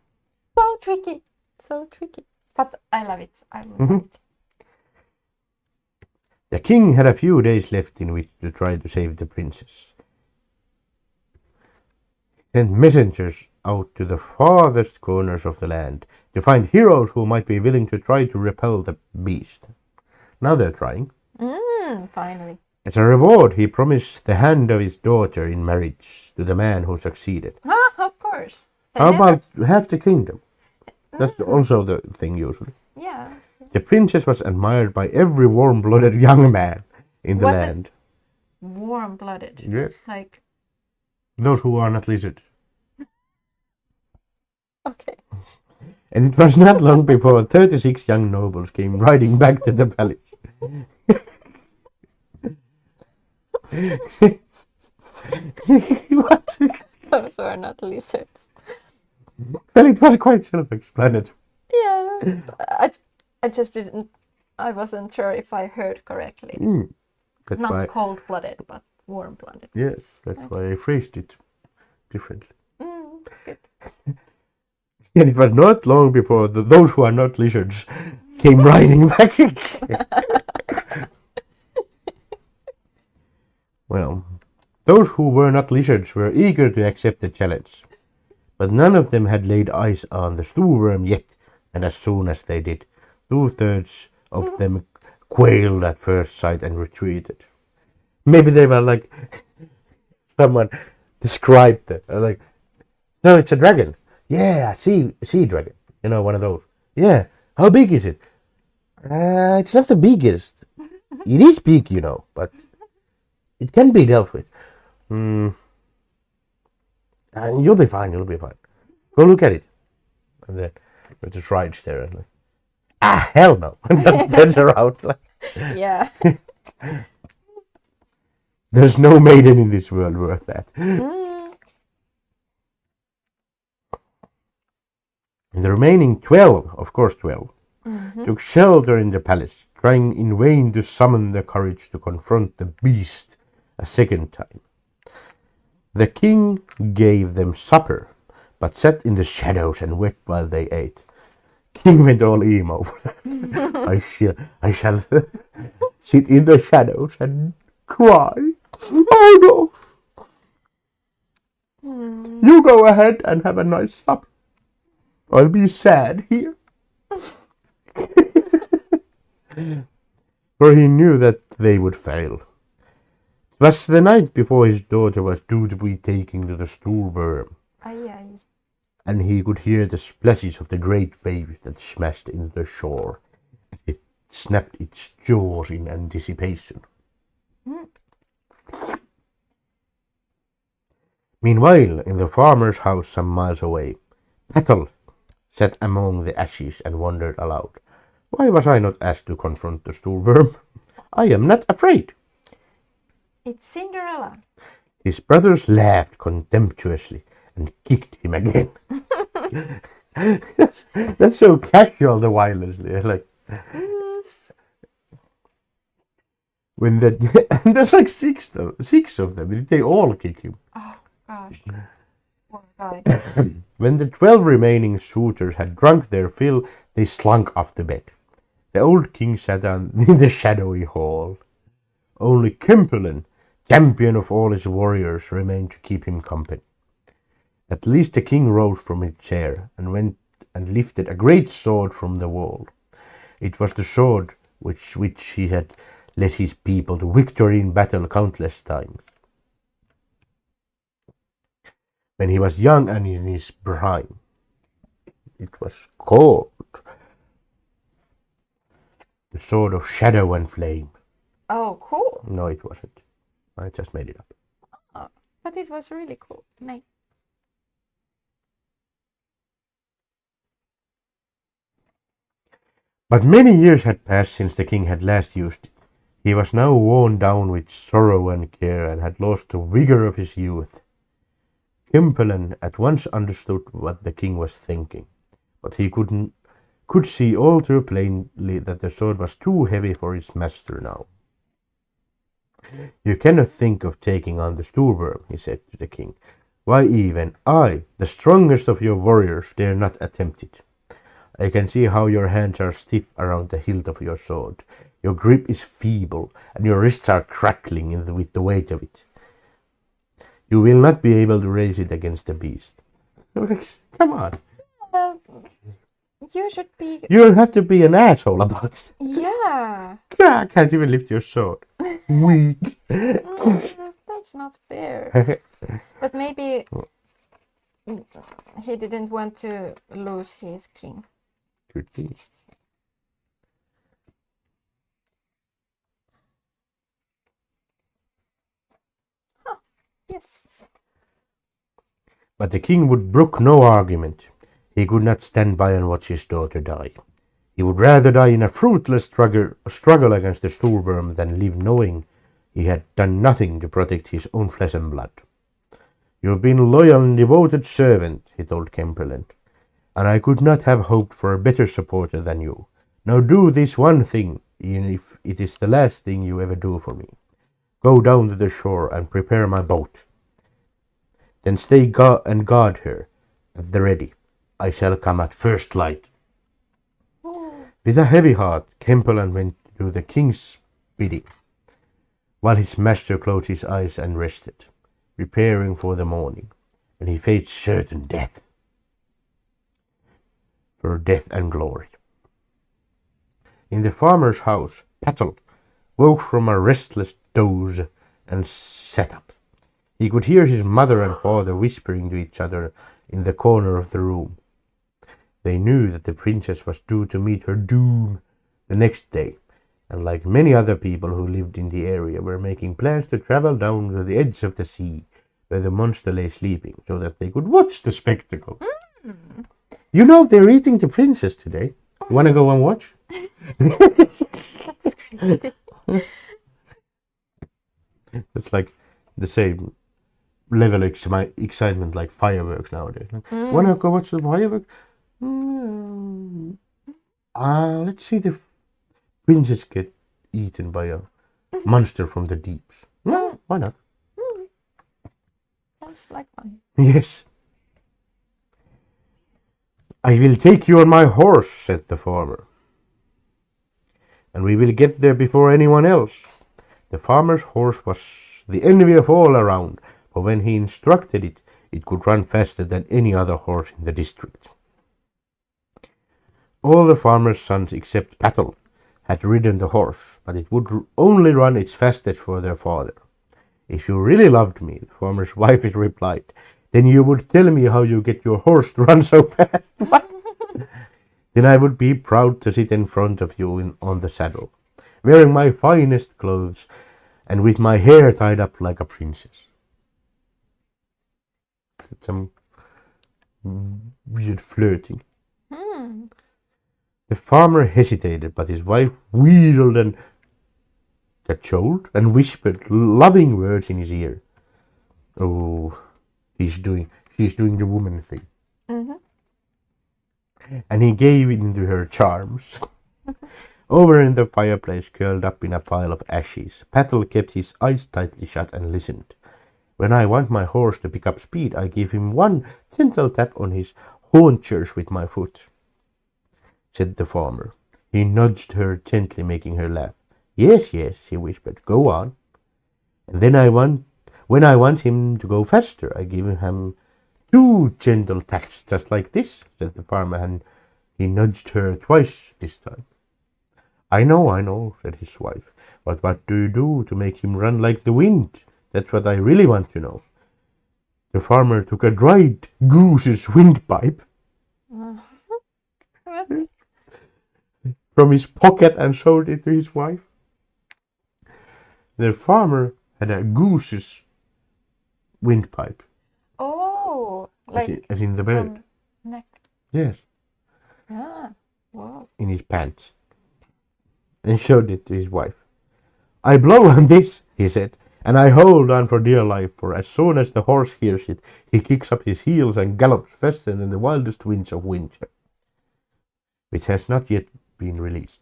So tricky. So tricky. But I love it. I love it. The king had a few days left in which to try to save the princess. He sent messengers out to the farthest corners of the land to find heroes who might be willing to try to repel the beast. Now they're trying. Finally. As a reward, he promised the hand of his daughter in marriage to the man who succeeded. Ah, of course. How about half the kingdom? That's also the thing usually. Yeah. The princess was admired by every warm-blooded young man in the land. Warm-blooded. Yes. Like. Those who are not lizards. Okay. And it was not long before 36 young nobles came riding back to the palace. What? Those are not lizards. Well, it was quite self-explanatory. Yeah. I just didn't. I wasn't sure if I heard correctly. That's Not why, cold-blooded, but warm-blooded. yes, that's why I phrased it differently. Good. And it was not long before those who are not lizards came riding back. Well, those who were not lizards were eager to accept the challenge, but none of them had laid eyes on the stoolworm yet, and as soon as they did, 2/3 of them quailed at first sight and retreated. Maybe they were like, someone described it, like, no, it's a dragon. Yeah, sea dragon. You know, one of those. Yeah, how big is it? It's not the biggest. It is big, you know, but it can be dealt with. And you'll be fine, you'll be fine. Go look at it. And then with the rides there and like, hell no. And then turns around like, Yeah. there's no maiden in this world worth that. And the remaining 12, of course 12, took shelter in the palace, trying in vain to summon the courage to confront the beast a second time. The king gave them supper, but sat in the shadows and wept while they ate. King went all emo. I shall sit in the shadows and cry. Oh no! You go ahead and have a nice supper. I'll be sad here. For he knew that they would fail. It was the night before his daughter was due to be taken to the stoolworm, and he could hear the splashes of the great wave that smashed into the shore. It snapped its jaws in anticipation. Meanwhile, in the farmer's house some miles away, Petal sat among the ashes and wondered aloud. Why was I not asked to confront the stoolworm? I am not afraid. It's Cinderella. His brothers laughed contemptuously and kicked him again. that's so casual, the violence. Like, when and there's like six of them. They all kick him. Oh gosh. Poor guy. When the 12 remaining suitors had drunk their fill, they slunk off to bed. The old king sat down in the shadowy hall. Only Kimperlin, champion of all his warriors, remained to keep him company. At least the king rose from his chair and went and lifted a great sword from the wall. It was the sword which he had led his people to victory in battle countless times. When he was young and in his prime, it was called sword of shadow and flame. Oh, cool. No, it wasn't. I just made it up. Oh, but it was really cool. Nice. But many years had passed since the king had last used it. He was now worn down with sorrow and care, and had lost the vigor of his youth. Kempelen at once understood what the king was thinking, but he could see all too plainly that the sword was too heavy for his master now. You cannot think of taking on the Storworm, he said to the king. Why, even I, the strongest of your warriors, dare not attempt it. I can see how your hands are stiff around the hilt of your sword. Your grip is feeble, and your wrists are crackling with the weight of it. You will not be able to raise it against the beast. Come on. You should be... You don't have to be an asshole about it. Yeah. I can't even lift your sword. Weak. That's not fair. But maybe he didn't want to lose his king. Could be. Yes. But the king would brook no argument. He could not stand by and watch his daughter die. He would rather die in a fruitless struggle against the Storworm than live knowing he had done nothing to protect his own flesh and blood. You have been a loyal and devoted servant, he told Kempelen, and I could not have hoped for a better supporter than you. Now do this one thing, even if it is the last thing you ever do for me. Go down to the shore and prepare my boat. Then stay and guard her at the ready. I shall come at first light. With a heavy heart, Kempelen went to do the king's bidding, while his master closed his eyes and rested, preparing for the morning, and he faced certain death, for death and glory. In the farmer's house, Patel woke from a restless doze and sat up. He could hear his mother and father whispering to each other in the corner of the room. They knew that the princess was due to meet her doom the next day, and like many other people who lived in the area, were making plans to travel down to the edge of the sea, where the monster lay sleeping, so that they could watch the spectacle. You know, they're eating the princess today. You want to go and watch? That's crazy. It's like the same level of excitement like fireworks nowadays. Like, want to go watch the fireworks? Let's see the princess get eaten by a monster from the deeps. No, why not? Sounds like fun. Yes. I will take you on my horse, said the farmer, and we will get there before anyone else. The farmer's horse was the envy of all around, for when he instructed it, it could run faster than any other horse in the district. All the farmer's sons except Patel had ridden the horse, but it would only run its fastest for their father. If you really loved me, the farmer's wife replied, then you would tell me how you get your horse to run so fast. What? Then I would be proud to sit in front of you on the saddle, wearing my finest clothes and with my hair tied up like a princess. Some weird flirting. The farmer hesitated, but his wife wheedled and cajoled and whispered loving words in his ear. Oh, she's doing the woman thing. And he gave in to her charms. Over in the fireplace, curled up in a pile of ashes, Patel kept his eyes tightly shut and listened. When I want my horse to pick up speed, I give him one gentle tap on his haunchers with my foot, said the farmer. He nudged her gently, making her laugh. Yes, yes, she whispered. Go on. And then when I want him to go faster, I give him two gentle taps, just like this, said the farmer, and he nudged her twice this time. I know, said his wife. But what do you do to make him run like the wind? That's what I really want to know. The farmer took a dried goose's windpipe from his pocket and showed it to his wife. The farmer had a goose's windpipe. Oh, like as in the bird. from neck. Yes, Ah, wow. in his pants. And showed it to his wife. I blow on this, he said, and I hold on for dear life, for as soon as the horse hears it, he kicks up his heels and gallops faster than the wildest winds of winter, which has not yet been released.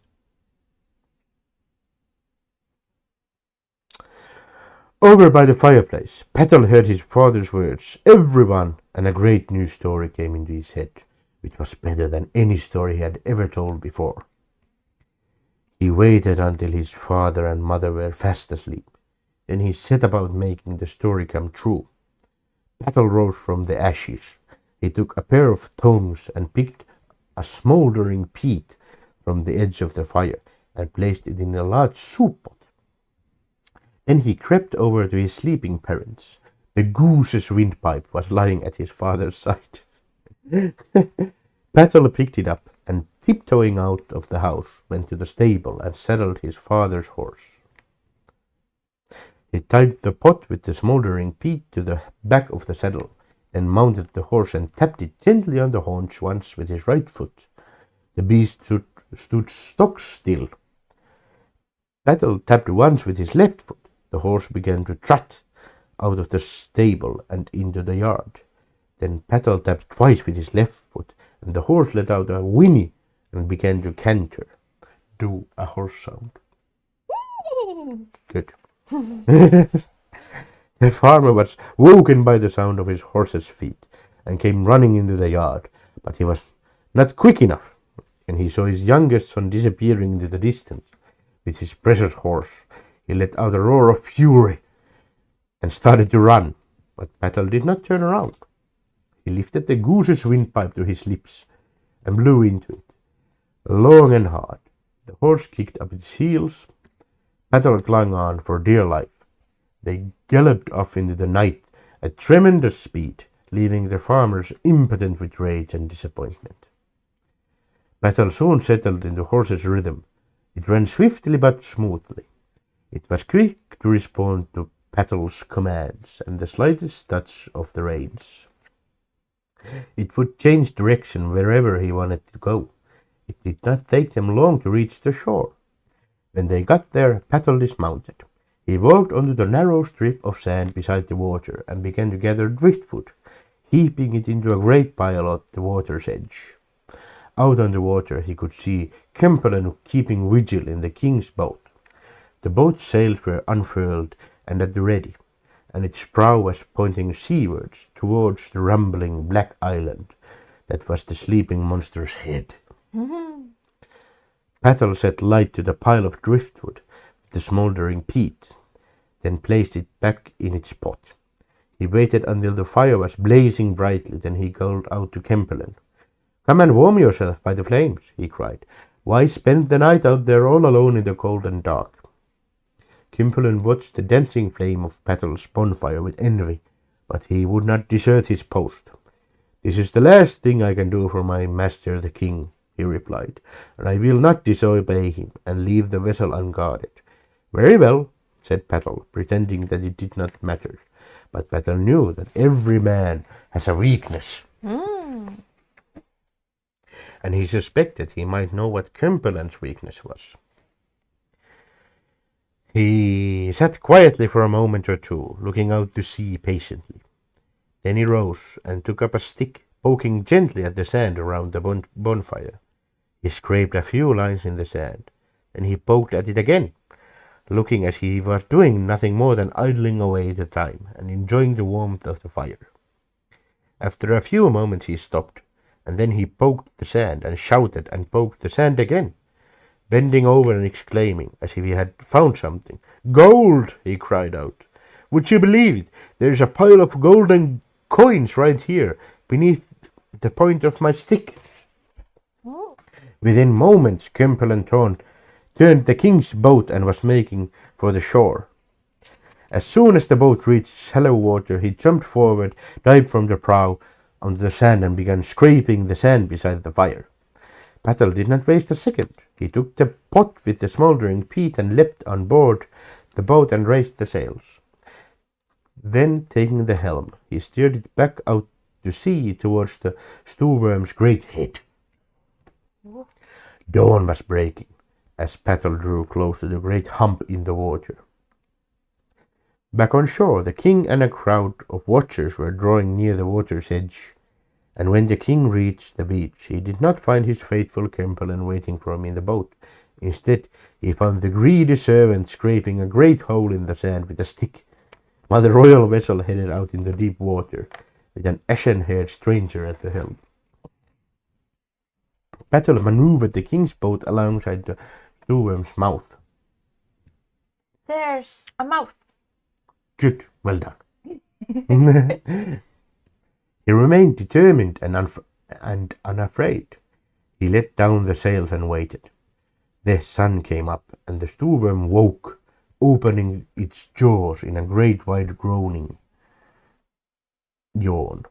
Over by the fireplace, Petal heard his father's words. Everyone, and a great new story came into his head, which was better than any story he had ever told before. He waited until his father and mother were fast asleep. Then he set about making the story come true. Petal rose from the ashes. He took a pair of tongs and picked a smouldering peat from the edge of the fire and placed it in a large soup pot. Then he crept over to his sleeping parents. The goose's windpipe was lying at his father's side. Petal picked it up and, tiptoeing out of the house, went to the stable and saddled his father's horse. He tied the pot with the smouldering peat to the back of the saddle, then mounted the horse and tapped it gently on the haunch once with his right foot. The beast stood stock still. Petal tapped once with his left foot. The horse began to trot out of the stable and into the yard. Then Petal tapped twice with his left foot, and the horse let out a whinny and began to canter. Do a horse sound. Good. The farmer was woken by the sound of his horse's feet and came running into the yard, but he was not quick enough, and he saw his youngest son disappearing into the distance with his precious horse. He let out a roar of fury and started to run, but Petal did not turn around. He lifted the goose's windpipe to his lips and blew into it, long and hard. The horse kicked up its heels. Petal clung on for dear life. They galloped off into the night at tremendous speed, leaving the farmers impotent with rage and disappointment. Petal soon settled into horse's rhythm. It ran swiftly but smoothly. It was quick to respond to Petal's commands and the slightest touch of the reins. It would change direction wherever he wanted to go. It did not take them long to reach the shore. When they got there, Petal dismounted. He walked onto the narrow strip of sand beside the water and began to gather driftwood, heaping it into a great pile at the water's edge. Out on the water he could see Kempelen keeping vigil in the king's boat. The boat's sails were unfurled and at the ready, and its prow was pointing seawards towards the rumbling black island that was the sleeping monster's head. Petal set light to the pile of driftwood with the smouldering peat, then placed it back in its pot. He waited until the fire was blazing brightly, then he called out to Kempelen. Come and warm yourself by the flames, he cried. Why spend the night out there all alone in the cold and dark? Kempelen watched the dancing flame of Petal's bonfire with envy, but he would not desert his post. This is the last thing I can do for my master the king, he replied, and I will not disobey him and leave the vessel unguarded. Very well, said Petal, pretending that it did not matter. But Petal knew that every man has a weakness. And he suspected he might know what Kempelen's weakness was. He sat quietly for a moment or two, looking out to sea patiently. Then he rose and took up a stick, poking gently at the sand around the bonfire. He scraped a few lines in the sand, and he poked at it again, looking as he was doing nothing more than idling away the time and enjoying the warmth of the fire. After a few moments he stopped, and then he poked the sand and shouted and poked the sand again, bending over and exclaiming as if he had found something. Gold! He cried out. Would you believe it? There's a pile of golden coins right here, beneath the point of my stick. Within moments, Kempelen turned the king's boat and was making for the shore. As soon as the boat reached shallow water, he jumped forward, dived from the prow onto the sand and began scraping the sand beside the fire. Petal did not waste a second. He took the pot with the smouldering peat and leapt on board the boat and raised the sails. Then, taking the helm, he steered it back out to sea towards the Stewworm's great head. Dawn was breaking as Petal drew close to the great hump in the water. Back on shore, the king and a crowd of watchers were drawing near the water's edge, and when the king reached the beach, he did not find his faithful Kempelen waiting for him in the boat. Instead, he found the greedy servant scraping a great hole in the sand with a stick, while the royal vessel headed out in the deep water, with an ashen-haired stranger at the helm. Petal maneuvered the king's boat alongside the Stewworm's mouth. There's a mouth. Good, well done. He remained determined and unafraid. He let down the sails and waited. The sun came up, and the Stewworm woke, opening its jaws in a great wide groaning yawn.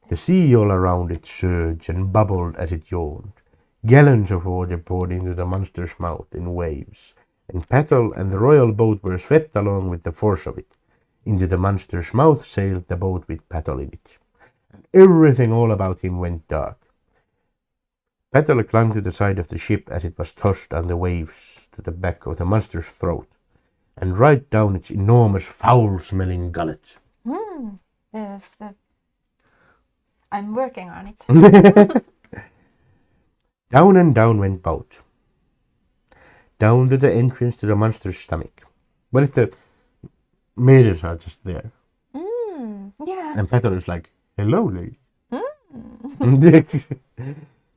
The sea all around it surged and bubbled as it yawned. Gallons of water poured into the monster's mouth in waves, and Petal and the royal boat were swept along with the force of it. Into the monster's mouth sailed the boat with Petal in it, and everything all about him went dark. Petal clung to the side of the ship as it was tossed on the waves to the back of the monster's throat, and right down its enormous foul-smelling gullet. There's the... I'm working on it. Down and down went boat, down to the entrance to the monster's stomach. What if the maidens are just there? Yeah. And Petal is like, hello, lady.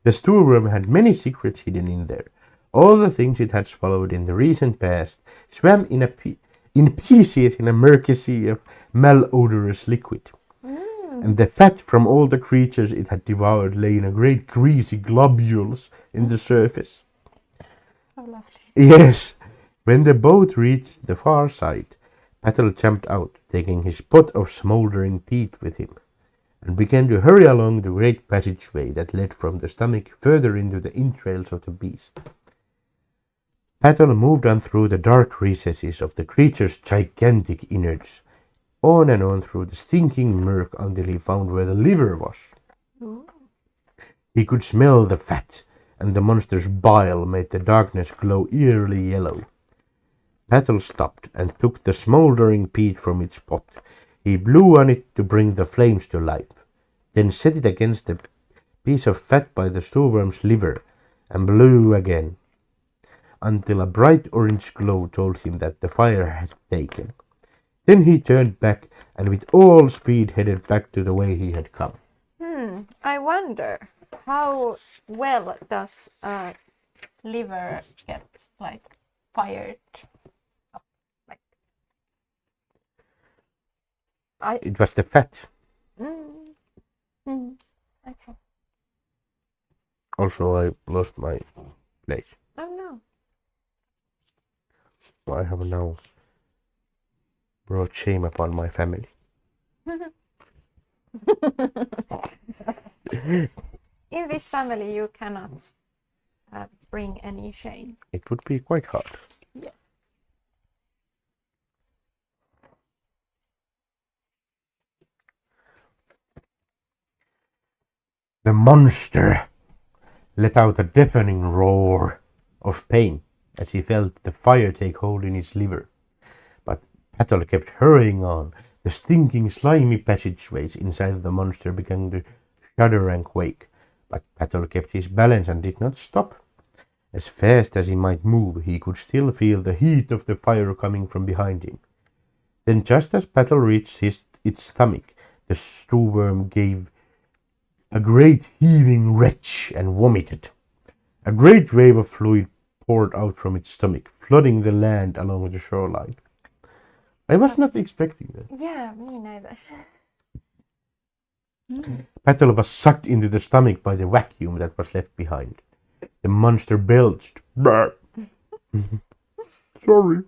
The Stewworm had many secrets hidden in there. All the things it had swallowed in the recent past swam in pieces in a murky sea of malodorous liquid. And the fat from all the creatures it had devoured lay in a great greasy globules in the surface. How lovely. Yes, when the boat reached the far side, Petal jumped out, taking his pot of smouldering peat with him, and began to hurry along the great passageway that led from the stomach further into the entrails of the beast. Petal moved on through the dark recesses of the creature's gigantic innards, on and on through the stinking murk until he found where the liver was. He could smell the fat, and the monster's bile made the darkness glow eerily yellow. Petal stopped and took the smouldering peat from its pot. He blew on it to bring the flames to life, then set it against the piece of fat by the Stewworm's liver, and blew again, until a bright orange glow told him that the fire had taken. Then he turned back, and with all speed headed back to the way he had come. I wonder, how well does a liver get, fired up? It was the fat. Okay. Also, I lost my place. Oh I have now brought shame upon my family. In this family, you cannot bring any shame. It would be quite hard. Yes. The monster let out a deafening roar of pain as he felt the fire take hold in his liver. But Petal kept hurrying on. The stinking, slimy passageways inside the monster began to shudder and quake. But Petal kept his balance and did not stop. As fast as he might move, he could still feel the heat of the fire coming from behind him. Then, just as Petal reached its stomach, the Stewworm gave a great heaving retch and vomited. A great wave of fluid poured out from its stomach, flooding the land along the shoreline. I was not expecting that. Yeah, me neither. Petal was sucked into the stomach by the vacuum that was left behind. The monster belched. Sorry.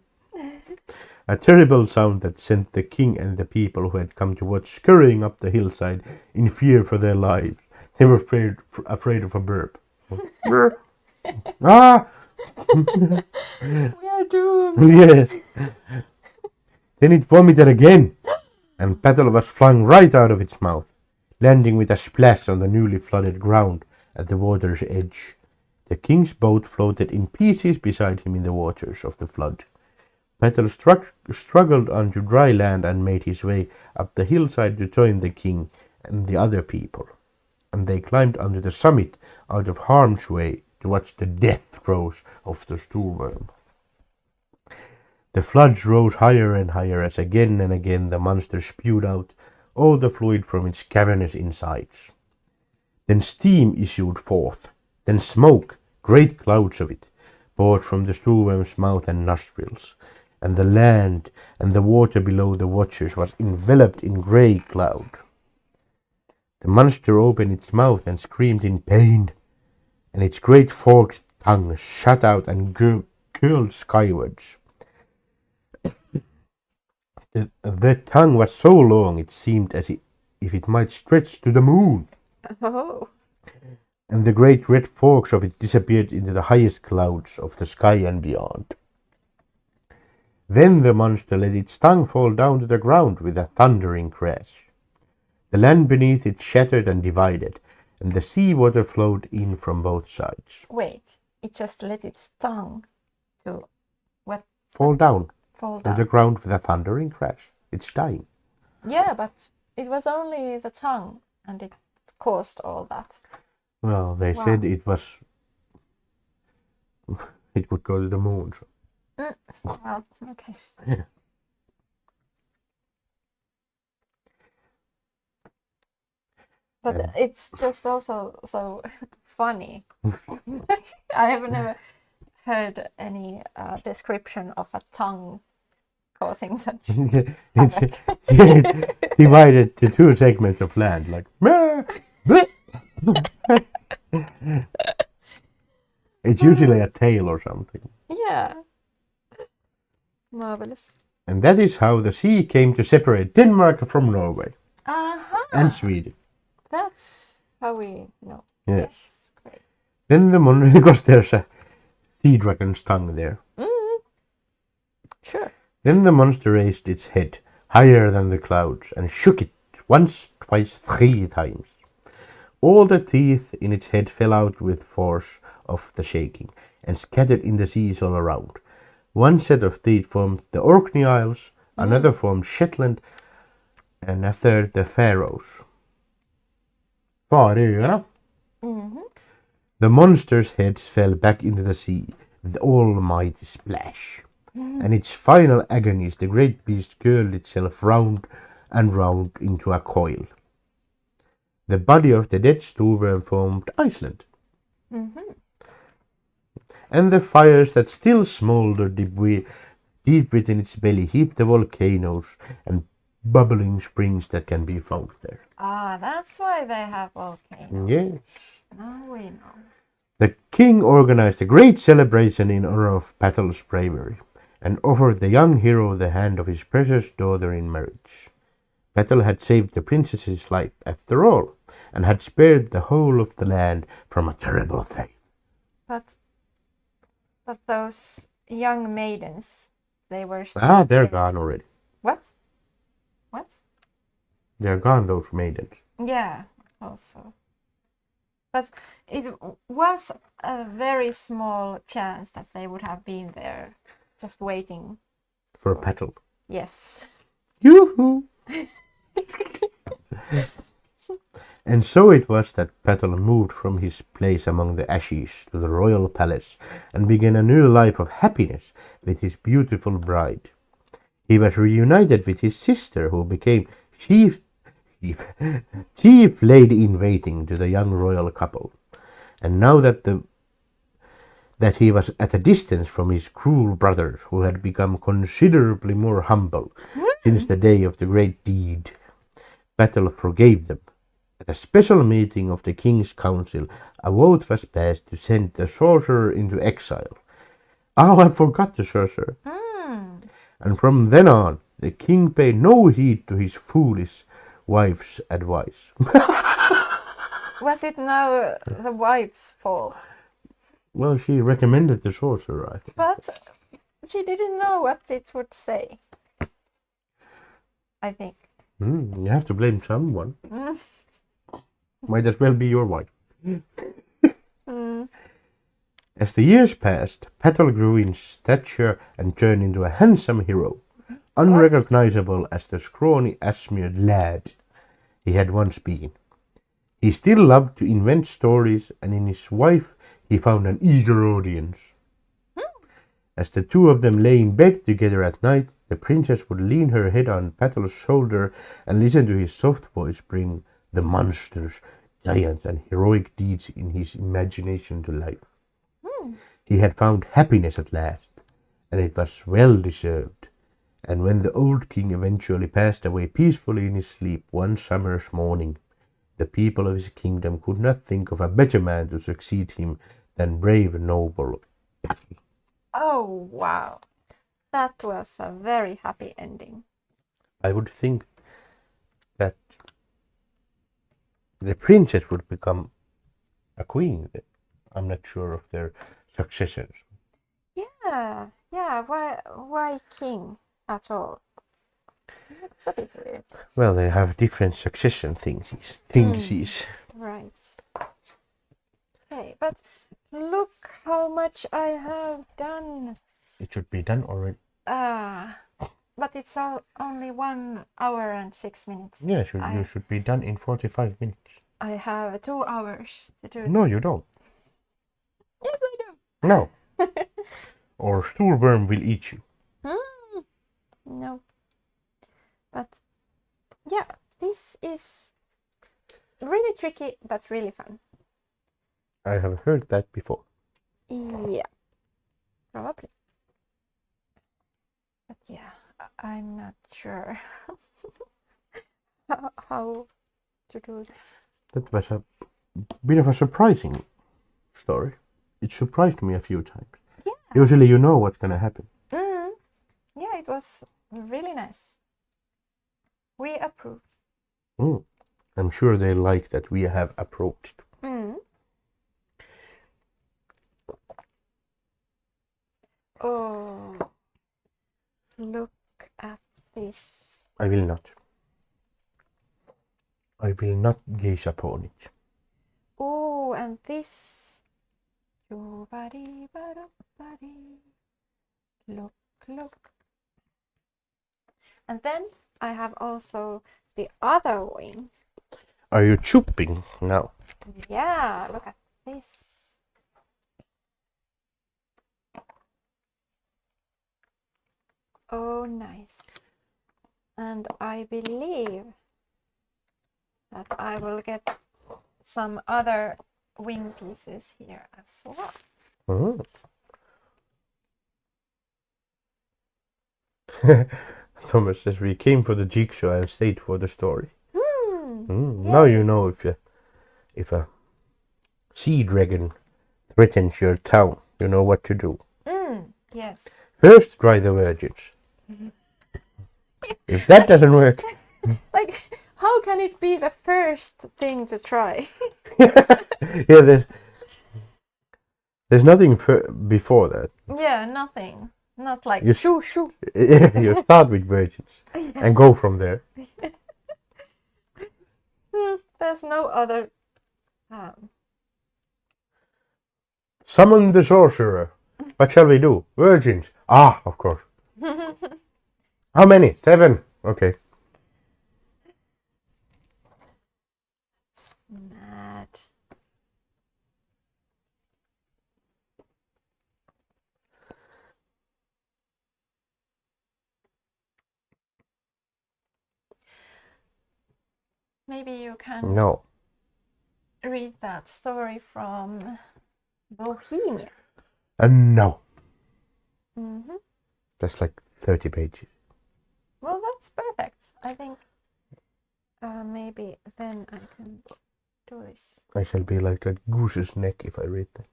A terrible sound that sent the king and the people who had come to watch scurrying up the hillside in fear for their lives. They were afraid of a burp. Ah! We are doomed. Yes. Then it vomited again, and Petal was flung right out of its mouth, landing with a splash on the newly flooded ground at the water's edge. The king's boat floated in pieces beside him in the waters of the flood. Petal struggled onto dry land and made his way up the hillside to join the king and the other people. And they climbed onto the summit out of harm's way to watch the death throes of the Stoorworm. The floods rose higher and higher as again and again the monster spewed out all the fluid from its cavernous insides. Then steam issued forth, then smoke, great clouds of it, poured from the Stoorworm's mouth and nostrils, and the land and the water below the watchers was enveloped in grey cloud. The monster opened its mouth and screamed in pain, and its great forked tongue shot out and curled skywards. The tongue was so long it seemed as if it might stretch to the moon. Oh. And the great red forks of it disappeared into the highest clouds of the sky and beyond. Then the monster let its tongue fall down to the ground with a thundering crash. The land beneath it shattered and divided, and the sea water flowed in from both sides. Wait, it just let its tongue to what? Fall down Fall to down. the ground with a thundering crash. It's dying. Yeah, but it was only the tongue, and it caused all that. Well, they said it was... it would go to the moon. So. Well, okay. Yeah. But it's just also so funny. I have never heard any description of a tongue causing such It's divided to two segments of land, like... It's usually a tail or something. Yeah. Marvelous. And that is how the sea came to separate Denmark from Norway and Sweden. That's how we know. Yes. Great. Then the monster, because there's a sea dragon's tongue there. Sure. Then the monster raised its head higher than the clouds and shook it once, twice, 3 times. All the teeth in its head fell out with force of the shaking and scattered in the seas all around. One set of teeth formed the Orkney Isles, another formed Shetland, and a third the Faroes. Färöarna. The monster's head fell back into the sea with almighty splash. And its final agonies, the great beast curled itself round and round into a coil. The body of the dead Stoorworm formed Iceland. And the fires that still smouldered deep within its belly heat the volcanoes and bubbling springs that can be found there. Ah, that's why they have volcanoes. Yes. Now we know. The king organized a great celebration in honor of Petal's bravery and offered the young hero the hand of his precious daughter in marriage. Petal had saved the princess's life after all, and had spared the whole of the land from a terrible fate. But those young maidens, they were still They're dead. gone already. What? What? They're gone, those maidens. Yeah, also. But it was a very small chance that they would have been there, just waiting. For Petal. Yes. Yoo-hoo! And so it was that Petal moved from his place among the ashes to the royal palace and began a new life of happiness with his beautiful bride. He was reunited with his sister, who became chief lady-in-waiting to the young royal couple. And now that he was at a distance from his cruel brothers, who had become considerably more humble since the day of the great deed, Petal forgave them. At a special meeting of the king's council, a vote was passed to send the sorcerer into exile. Oh, I forgot the sorcerer. And from then on, the king paid no heed to his foolish wife's advice. Was it now the wife's fault? Well, she recommended the sorcerer, I think. But she didn't know what it would say. I think. You have to blame someone. Might as well be your wife. As the years passed, Petal grew in stature and turned into a handsome hero, unrecognizable as the scrawny, asmeared lad he had once been. He still loved to invent stories, and in his wife he found an eager audience. As the two of them lay in bed together at night, the princess would lean her head on Petal's shoulder and listen to his soft voice bring the monsters, giants, and heroic deeds in his imagination to life. He had found happiness at last, and it was well deserved. And when the old king eventually passed away peacefully in his sleep one summer's morning, the people of his kingdom could not think of a better man to succeed him than brave and noble Petal. Oh, wow. That was a very happy ending. I would think that the princess would become a queen. I'm not sure of their successors. Yeah. Why king at all? That's a bit weird. Well, they have different succession thingsies. Right. Okay, but look how much I have done. It should be done already. But it's only 1 hour and 6 minutes. Yeah, you should be done in 45 minutes. I have 2 hours to do No, this. you don't. Yes, I do. No. Or stoolworm will eat you. No. But yeah, this is really tricky but really fun. I have heard that before. Yeah, probably. But yeah, I'm not sure how to do this. That was a bit of a surprising story. It surprised me a few times. Yeah. Usually you know what's gonna happen. Yeah, it was really nice. We approve. I'm sure they like that we have approached. Oh, look at this. I will not. I will not gaze upon it. Oh, and this. Look. And then I have also the other wing. Are you chopping now? Yeah, look at this. Oh, nice. And I believe that I will get some other wing pieces here as well. Thomas says we came for the jigsaw and stayed for the story. Now you know if a sea dragon threatens your town, you know what to do. Yes. First, try the virgins. If that doesn't work, Like, how can it be the first thing to try? yeah, there's nothing before that. Yeah, nothing. Not like You shoo. You start with virgins and go from there. There's no other. Summon the sorcerer. What shall we do? Virgins. Ah, of course. How many? 7. Okay. It's mad. Maybe you can No. read that story from Bohemia. No. Mm-hmm. That's like 30 pages. Well, that's perfect. I think maybe then I can do this. I shall be like that goose's neck if I read that.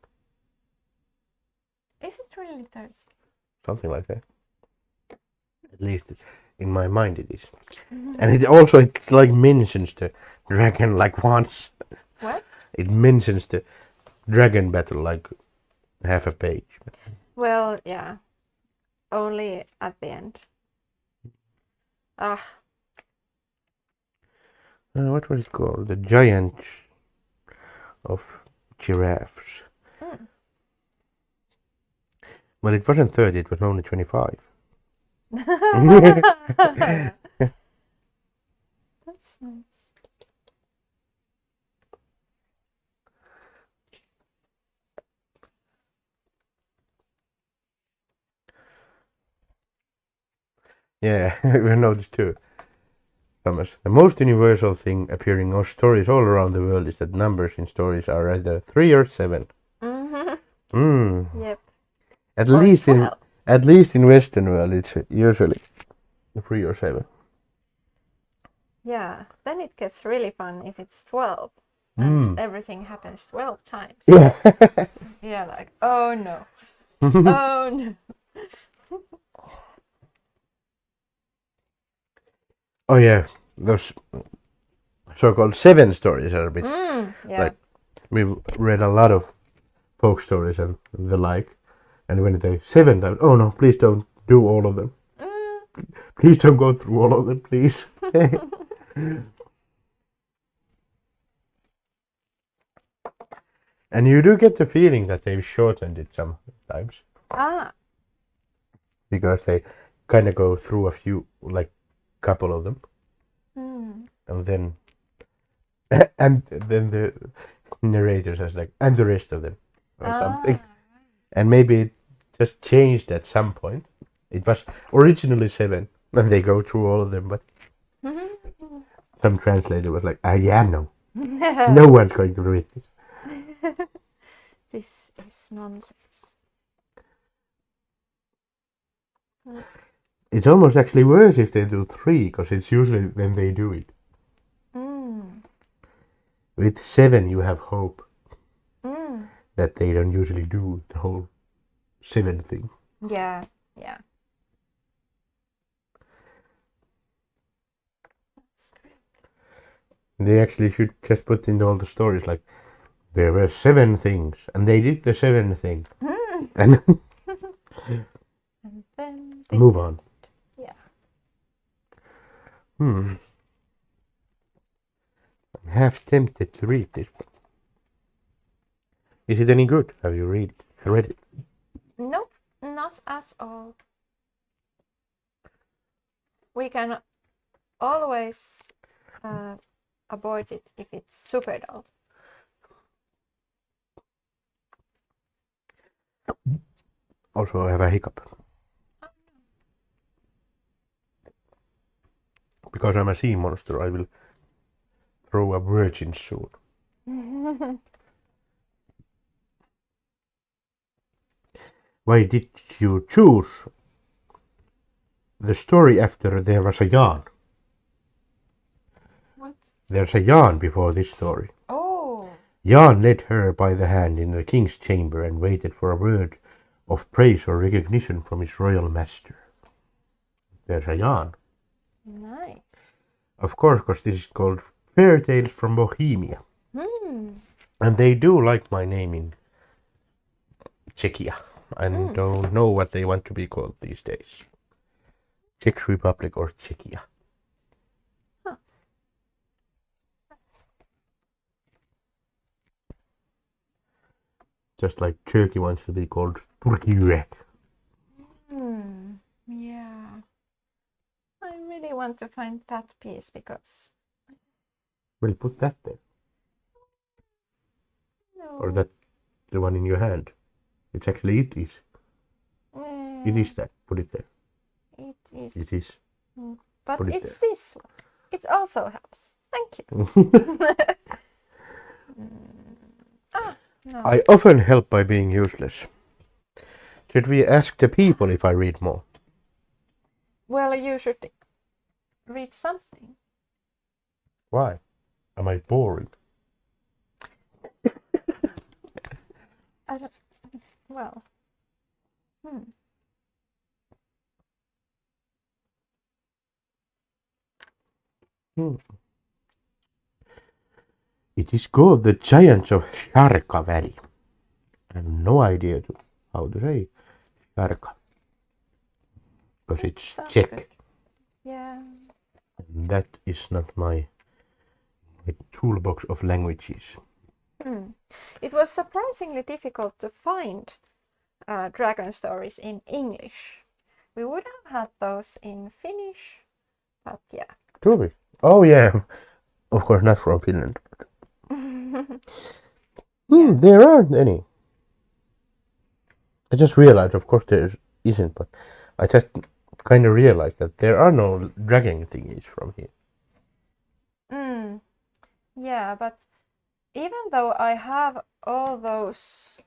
Is it really 30? Something like that. At least in my mind it is. And it also like mentions the dragon like once. What? It mentions the dragon battle like half a page. Well, yeah. Only at the end. Ah, What was it called? The Giant of Giraffes. mm. Well, it wasn't 30, it was only 25. That's nice. Yeah, we noticed too. Thomas, the most universal thing appearing in stories all around the world is that numbers in stories are either 3 or 7. Yep. At Or least 12. at least in Western world, it's usually 3 or 7. Yeah. Then it gets really fun if it's 12 and everything happens 12 times. Yeah. Yeah, like, oh no. Oh no. Oh yeah, those so-called 7 stories are a bit Yeah. like we've read a lot of folk stories and the like, and when they 7 times, oh no, please don't do all of them. Please don't go through all of them, please. And you do get the feeling that they've shortened it sometimes Ah. because they kind of go through a few, like, couple of them, and then the narrator says like, and the rest of them, or something, and maybe it just changed at some point. It was originally 7, and they go through all of them, but some translator was like, yeah, no, no one's going to read this. This is nonsense. It's almost actually worse if they do 3, because it's usually when they do it. With 7, you have hope that they don't usually do the whole 7 thing. Yeah, yeah. That's great. They actually should just put in all the stories like, there were 7 things, and they did the 7th thing. And And then move on. Yeah. I'm half tempted to read this one. Is it any good? Have you read it? Nope, not at all. We can always abort it if it's super dull. Also, I have a hiccup. Because I'm a sea monster, I will throw a virgin soon. Why did you choose the story after there was a yarn? What? There's a yarn before this story. Oh. Yarn led her by the hand in the king's chamber and waited for a word of praise or recognition from his royal master. There's a yarn. Nice. Of course, because this is called Fairy Tales from Bohemia. And they do like my name in Czechia. I don't know what they want to be called these days. Czech Republic or Czechia. Huh. Just like Turkey wants to be called Turkey. Yeah. I really want to find that piece because... Well, put that there. No. Or that, the one in your hand. It's actually it is. It is that. Put it there. It is. It is. But Put it it's there. this one. It also helps. Thank you. No. I often help by being useless. Should we ask the people if I read more? Well, you should read something. Why? Am I boring? I don't... Well... It It is called the Giants of Sharka Valley. I have no idea how to say Sharka. Because it's Sounds Czech. good. Yeah. And that is not my toolbox of languages. It was surprisingly difficult to find dragon stories in English. We would have had those in Finnish, but yeah. Truly? Oh yeah. Of course not from Finland. There aren't any. I just realized, of course there isn't, but I just kind of realized that there are no dragon thingies from here. Yeah, but even though I have all those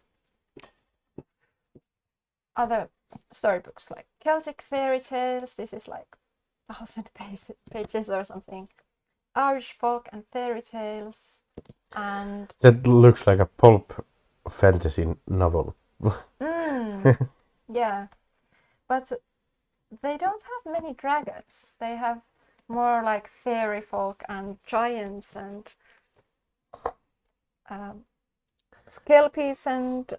other storybooks like Celtic fairy tales, this is like 1,000 pages or something, Irish folk and fairy tales, and That looks like a pulp fantasy novel. yeah, but they don't have many dragons. They have more like fairy folk and giants and skelpies and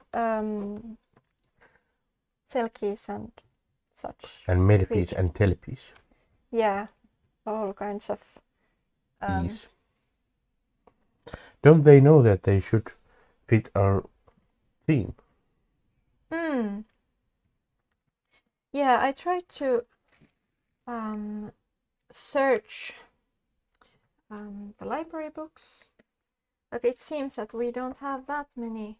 selkies and such. And millipedes creatures. and telepedes. Yeah, all kinds of. Bees. Don't they know that they should fit our theme? Yeah, I tried to search the library books, but it seems that we don't have that many,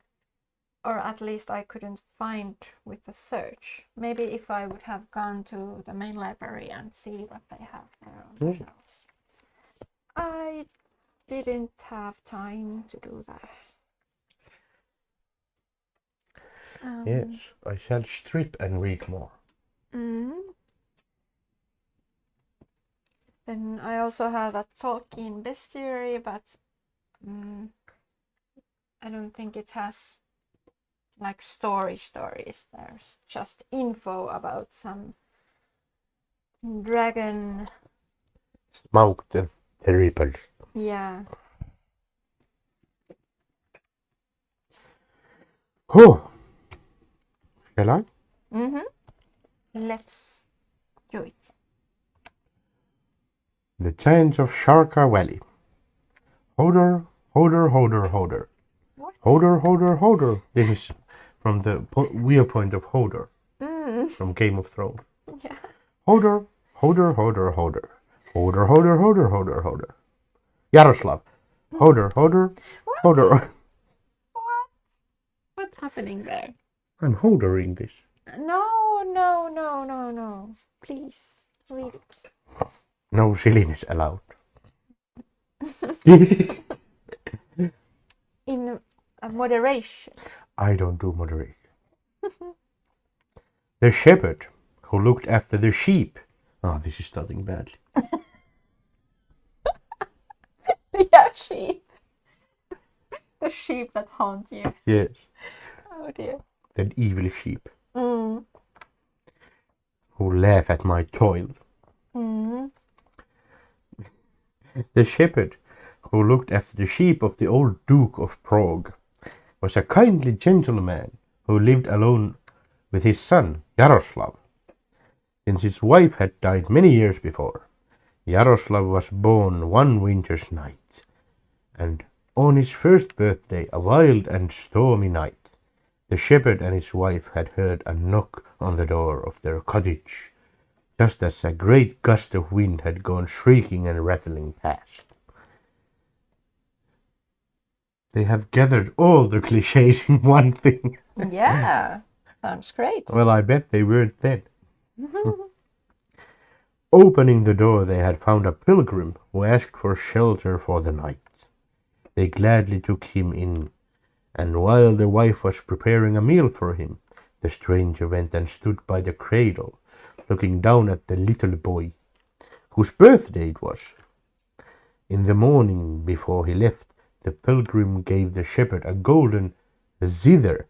or at least I couldn't find with the search. Maybe if I would have gone to the main library and see what they have there on the shelves. I didn't have time to do that. Yes, I shall strip and read more. Then I also have that Tolkien bestiary, but I don't think it has like stories. There's just info about some dragon. Smaug the Terrible. Yeah. Oh, shall I? Let's do it. The Giants of Sharka Valley. Hodor, Hodor, Hodor, Hodor. What? Hodor, Hodor, Hodor. This is from the viewpoint of Hodor from Game of Thrones. Yeah. Hodor, Hodor, Hodor, Hodor. Hodor, Hodor, Hodor, Hodor, Hodor. Yaroslav. Hodor, Hodor, Hodor. What's happening there? I'm Hodoring this. No. Please read it. No silliness allowed. In moderation. I don't do moderation. The shepherd who looked after the sheep. Oh, this is starting badly. Yeah, sheep. The sheep that haunt you. Yes, Oh dear. that evil sheep. Who laugh at my toil. The shepherd who looked after the sheep of the old Duke of Prague was a kindly gentleman who lived alone with his son, Yaroslav. Since his wife had died many years before, Yaroslav was born one winter's night, and on his first birthday, a wild and stormy night, the shepherd and his wife had heard a knock on the door of their cottage, just as a great gust of wind had gone shrieking and rattling past. They have gathered all the cliches in one thing. Yeah, sounds great. Well, I bet they weren't then. Opening the door, they had found a pilgrim who asked for shelter for the night. They gladly took him in, and while the wife was preparing a meal for him, the stranger went and stood by the cradle, looking down at the little boy, whose birthday it was. In the morning, before he left, the pilgrim gave the shepherd a golden zither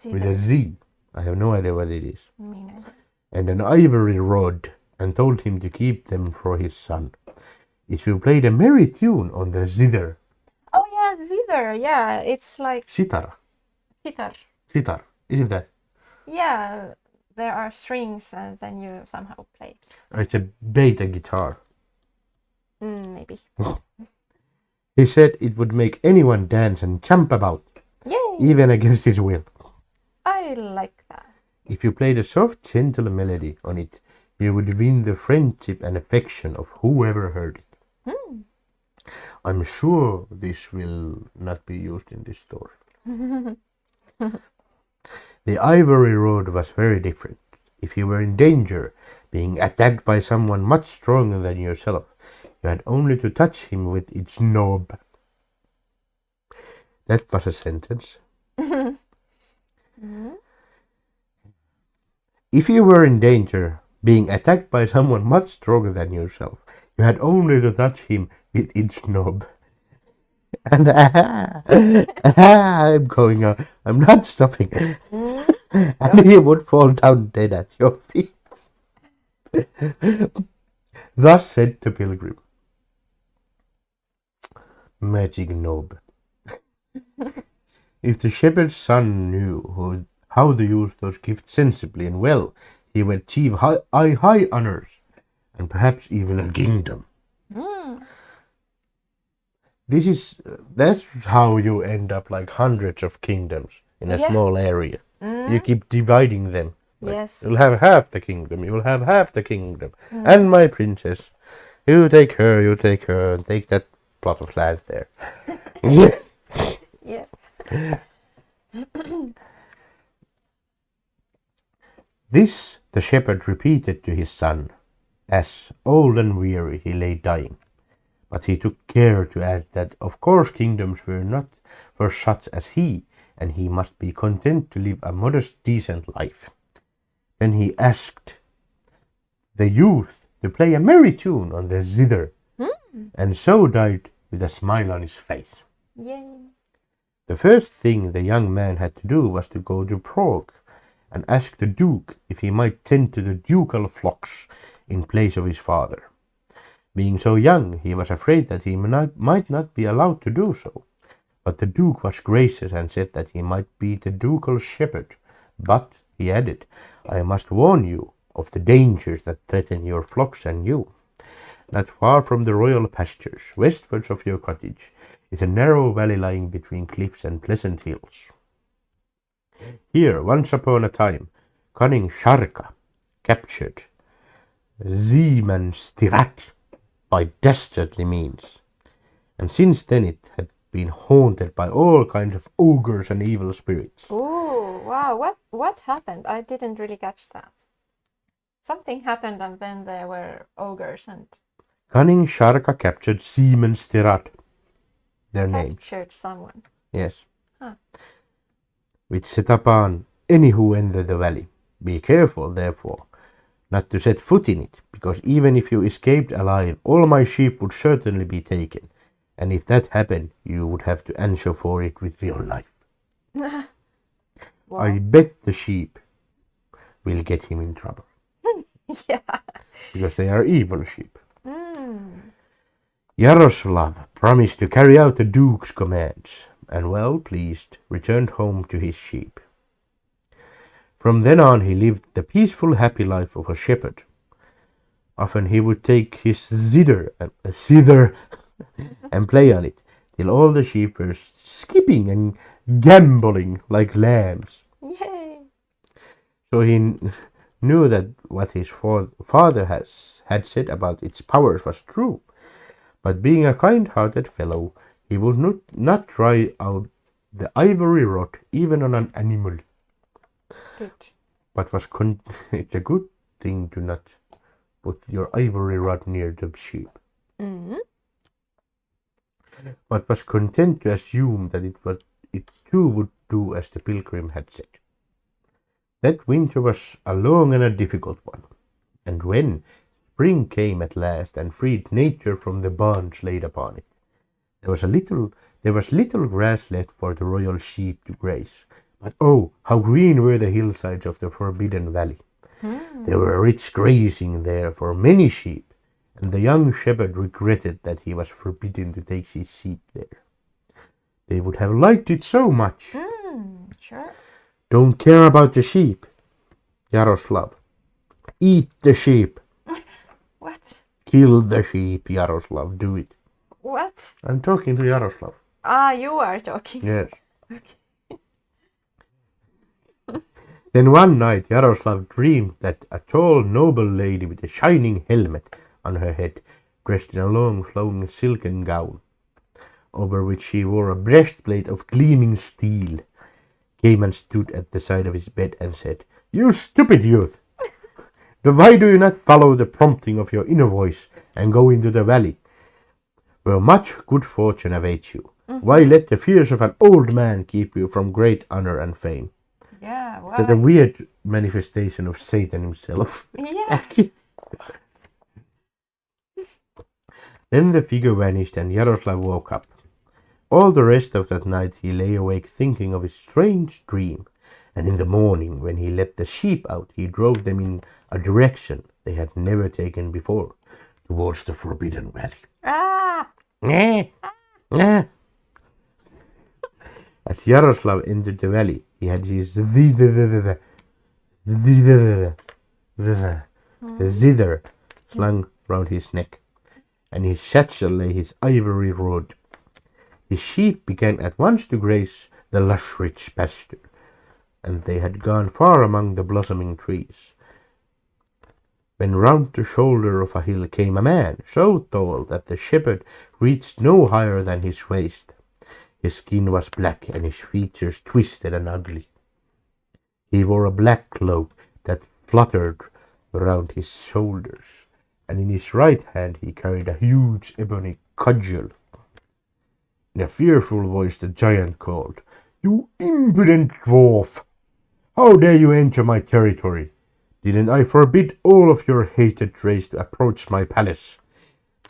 with a Z. I have no idea what it is. Me neither. And an ivory rod, and told him to keep them for his son. If you played a merry tune on the zither, zither, yeah, it's like Sitar. sitar. Sitar. Isn't that? Yeah, there are strings and then you somehow play it. It's a beta guitar. Maybe. He said it would make anyone dance and jump about, Yay! even against his will. I like that. If you played a soft, gentle melody on it, you would win the friendship and affection of whoever heard it. I'm sure this will not be used in this story. The ivory rod was very different. If you were in danger, being attacked by someone much stronger than yourself, you had only to touch him with its knob. That was a sentence. If you were in danger, being attacked by someone much stronger than yourself, you had only to touch him with its knob. And I'm going on. I'm not stopping. And he would fall down dead at your feet. Thus said the pilgrim. Magic knob. If the shepherd's son knew how to use those gifts sensibly and well, he would achieve high honors, and perhaps even a kingdom. That's how you end up like hundreds of kingdoms in a small area. You keep dividing them. Like, Yes. you'll have half the kingdom. You will have half the kingdom. And my princess, you take her, and take that plot of land there. Yeah. This the shepherd repeated to his son, as old and weary he lay dying. But he took care to add that of course kingdoms were not for such as he, and he must be content to live a modest, decent life. Then he asked the youth to play a merry tune on the zither, and so died with a smile on his face. Yay. The first thing the young man had to do was to go to Prague and ask the duke if he might tend to the ducal flocks in place of his father. Being so young, he was afraid that he might not be allowed to do so. But the duke was gracious and said that he might be the ducal shepherd. But, he added, I must warn you of the dangers that threaten your flocks and you. Not far from the royal pastures, westwards of your cottage, is a narrow valley lying between cliffs and pleasant hills. Here, once upon a time, cunning Sharka captured Zeeman by dastardly means, and since then it had been haunted by all kinds of ogres and evil spirits. Ooh, wow. What happened? I didn't really catch that. Something happened and then there were ogres and Cunning Sharka captured Zeeman their names. captured someone. Yes. Huh. Which set upon any who enter the valley. Be careful, therefore, not to set foot in it, because even if you escaped alive, all my sheep would certainly be taken, and if that happened, you would have to answer for it with your life. Wow. I bet the sheep will get him in trouble, Yeah. because they are evil sheep. Yaroslav promised to carry out the duke's commands, and well pleased, returned home to his sheep. From then on he lived the peaceful, happy life of a shepherd. Often he would take his zither and play on it, till all the sheep were skipping and gambolling like lambs. Yay. So he knew that what his father had said about its powers was true. But being a kind-hearted fellow, he would not try out the ivory rod even on an animal. Good. But it's a good thing to not put your ivory rod near the sheep. But was content to assume that it too would do as the pilgrim had said. That winter was a long and a difficult one, and when spring came at last and freed nature from the bonds laid upon it, there was little grass left for the royal sheep to graze. But oh, how green were the hillsides of the forbidden valley! There were rich grazing there for many sheep, and the young shepherd regretted that he was forbidden to take his sheep there. They would have liked it so much. Sure. Don't care about the sheep, Yaroslav. Eat the sheep. What? Kill the sheep, Yaroslav. Do it. What? I'm talking to Yaroslav. Ah, you are talking. Yes. Then one night Yaroslav dreamed that a tall noble lady with a shining helmet on her head, dressed in a long flowing silken gown, over which she wore a breastplate of gleaming steel, came and stood at the side of his bed and said, "You stupid youth! Why do you not follow the prompting of your inner voice and go into the valley, where much good fortune awaits you? Why let the fears of an old man keep you from great honor and fame?" Yeah, why? That's a weird manifestation of Satan himself. Yeah. Then the figure vanished and Yaroslav woke up. All the rest of that night he lay awake thinking of his strange dream, and in the morning when he let the sheep out he drove them in a direction they had never taken before, towards the Forbidden Valley. Ah! As Yaroslav entered the valley, he had his zither slung round his neck, and his satchel lay his ivory rod. His sheep began at once to graze the lush rich pasture, and they had gone far among the blossoming trees, when round the shoulder of a hill came a man, so tall that the shepherd reached no higher than his waist. His skin was black, and his features twisted and ugly. He wore a black cloak that fluttered around his shoulders, and in his right hand he carried a huge ebony cudgel. In a fearful voice the giant called, "You impudent dwarf! How dare you enter my territory? Didn't I forbid all of your hated race to approach my palace?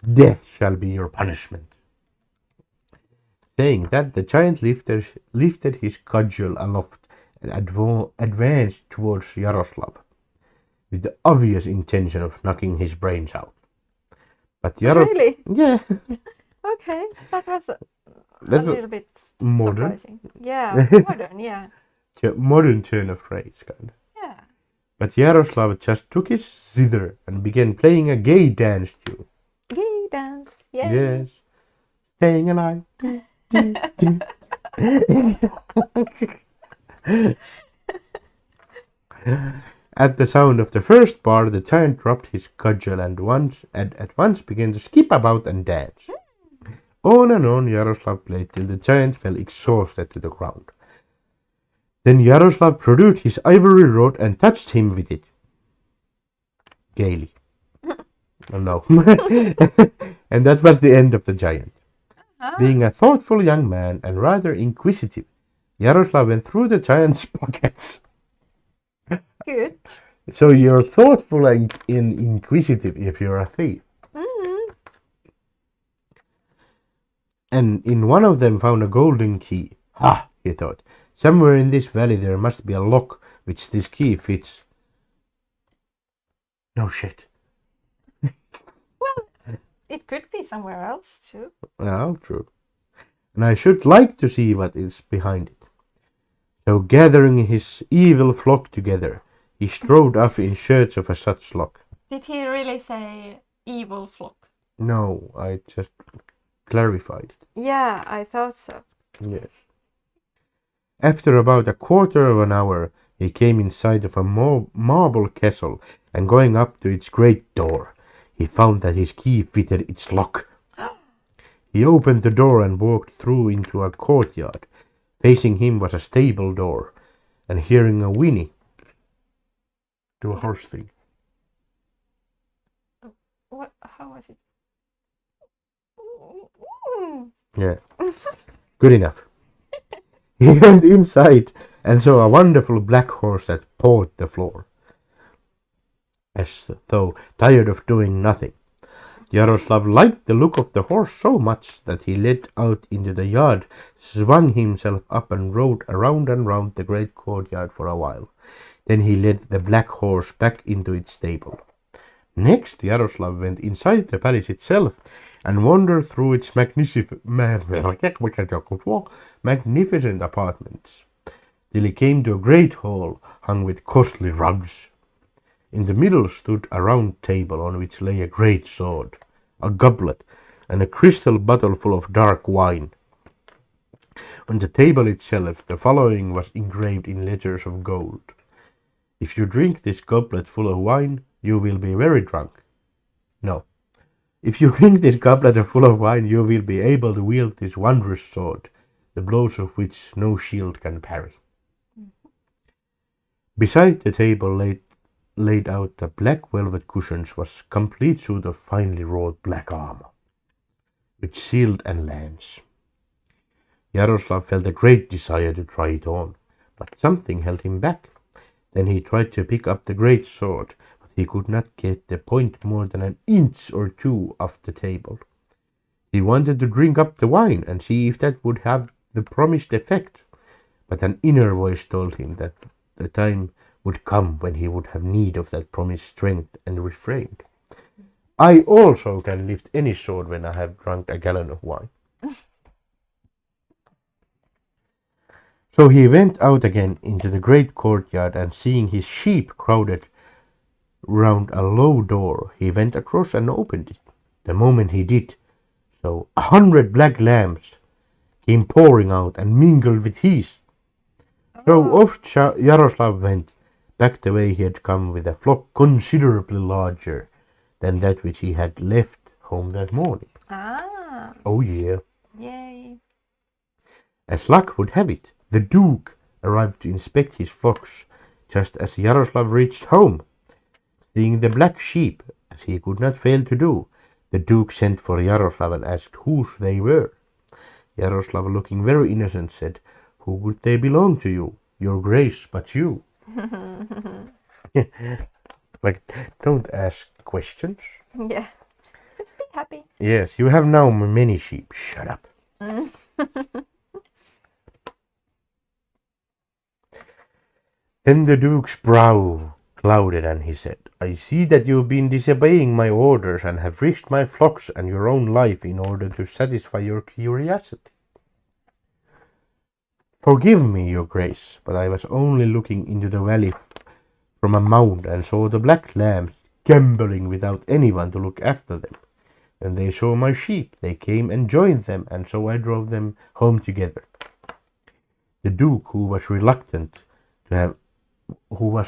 Death shall be your punishment." Saying that, the giant lifted his cudgel aloft and advanced towards Yaroslav, with the obvious intention of knocking his brains out. But Yaroslav... Really? Yeah. Okay, that was a That was little bit modern. surprising. Yeah, modern, yeah. Modern turn of phrase, kind of. Yeah. But Yaroslav just took his zither and began playing a gay dance tune. Gay dance, yay. Yes. Staying alive. At the sound of the first bar, the giant dropped his cudgel and at once began to skip about and dance. On and on Yaroslav played till the giant fell exhausted to the ground. Then Yaroslav produced his ivory rod and touched him with it. Gaily. Oh, no. And that was the end of the giant. Being a thoughtful young man and rather inquisitive, Yaroslav went through the giant's pockets. Good. So you're thoughtful and inquisitive if you're a thief. Mm-hmm. And in one of them found a golden key. Ha, he thought. Somewhere in this valley there must be a lock which this key fits. No shit. Well, it could be somewhere else too. Oh, true. And I should like to see what is behind it. So gathering his evil flock together, he strode off in search of such lock. Did he really say evil flock? No, I just clarified it. Yeah, I thought so. Yes. After about a quarter of an hour, he came in sight of a marble castle, and going up to its great door, he found that his key fitted its lock. He opened the door and walked through into a courtyard. Facing him was a stable door, and hearing a whinny, do a horse thing. What? How was it? Yeah. Good enough. He went inside and saw a wonderful black horse that pawed the floor, as though tired of doing nothing. Yaroslav liked the look of the horse so much that he led out into the yard, swung himself up and rode around and round the great courtyard for a while. Then he led the black horse back into its stable. Next, Yaroslav went inside the palace itself and wandered through its magnificent apartments, till he came to a great hall hung with costly rugs. In the middle stood a round table on which lay a great sword, a goblet, and a crystal bottle full of dark wine. On the table itself the following was engraved in letters of gold. If you drink this goblet full of wine, you will be very drunk. No. If you drink this goblet full of wine, you will be able to wield this wondrous sword, the blows of which no shield can parry. Beside the table laid out the black velvet cushions was a complete suit of finely wrought black armor, with shield and lance. Yaroslav felt a great desire to try it on, but something held him back. Then he tried to pick up the great sword, but he could not get the point more than an inch or two off the table. He wanted to drink up the wine and see if that would have the promised effect, but an inner voice told him that the time would come when he would have need of that promised strength and refrained. I also can lift any sword when I have drunk a gallon of wine. So he went out again into the great courtyard, and seeing his sheep crowded round a low door, he went across and opened it. The moment he did so, 100 black lambs came pouring out and mingled with his. So off Yaroslav went back the way he had come, with a flock considerably larger than that which he had left home that morning. Ah. Oh yeah. Yay. As luck would have it, the Duke arrived to inspect his flocks just as Yaroslav reached home. Seeing the black sheep, as he could not fail to do, the Duke sent for Yaroslav and asked whose they were. Yaroslav, looking very innocent, said, "Who would they belong to you, your grace, but you?" Like, don't ask questions. Yeah. Just be happy. Yes, you have now many sheep. Shut up. Then the Duke's brow clouded, and he said, "I see that you've been disobeying my orders and have risked my flocks and your own life in order to satisfy your curiosity. Forgive me, your grace, but I was only looking into the valley from a mound and saw the black lambs gambolling without anyone to look after them. When they saw my sheep, they came and joined them, and so I drove them home together." The Duke, who was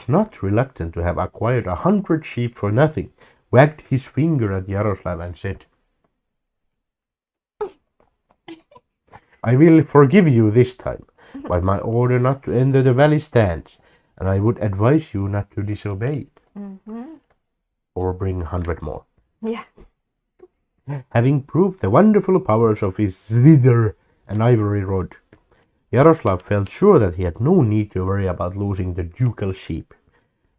not reluctant to have acquired 100 sheep for nothing, wagged his finger at Yaroslav and said, "I will forgive you this time, but my order not to enter the valley stands, and I would advise you not to disobey it, or bring 100 more." Yeah. Having proved the wonderful powers of his zither and ivory rod, Yaroslav felt sure that he had no need to worry about losing the ducal sheep,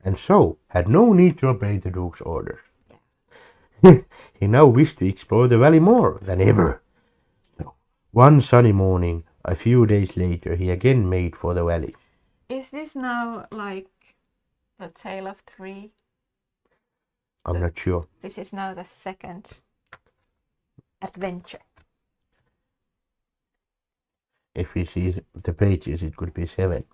and so had no need to obey the Duke's orders. He now wished to explore the valley more than ever. So, one sunny morning, a few days later, he again made for the valley. Is this now like the Tale of Three? I'm not sure. This is now the second adventure. If we see the pages, it could be 7.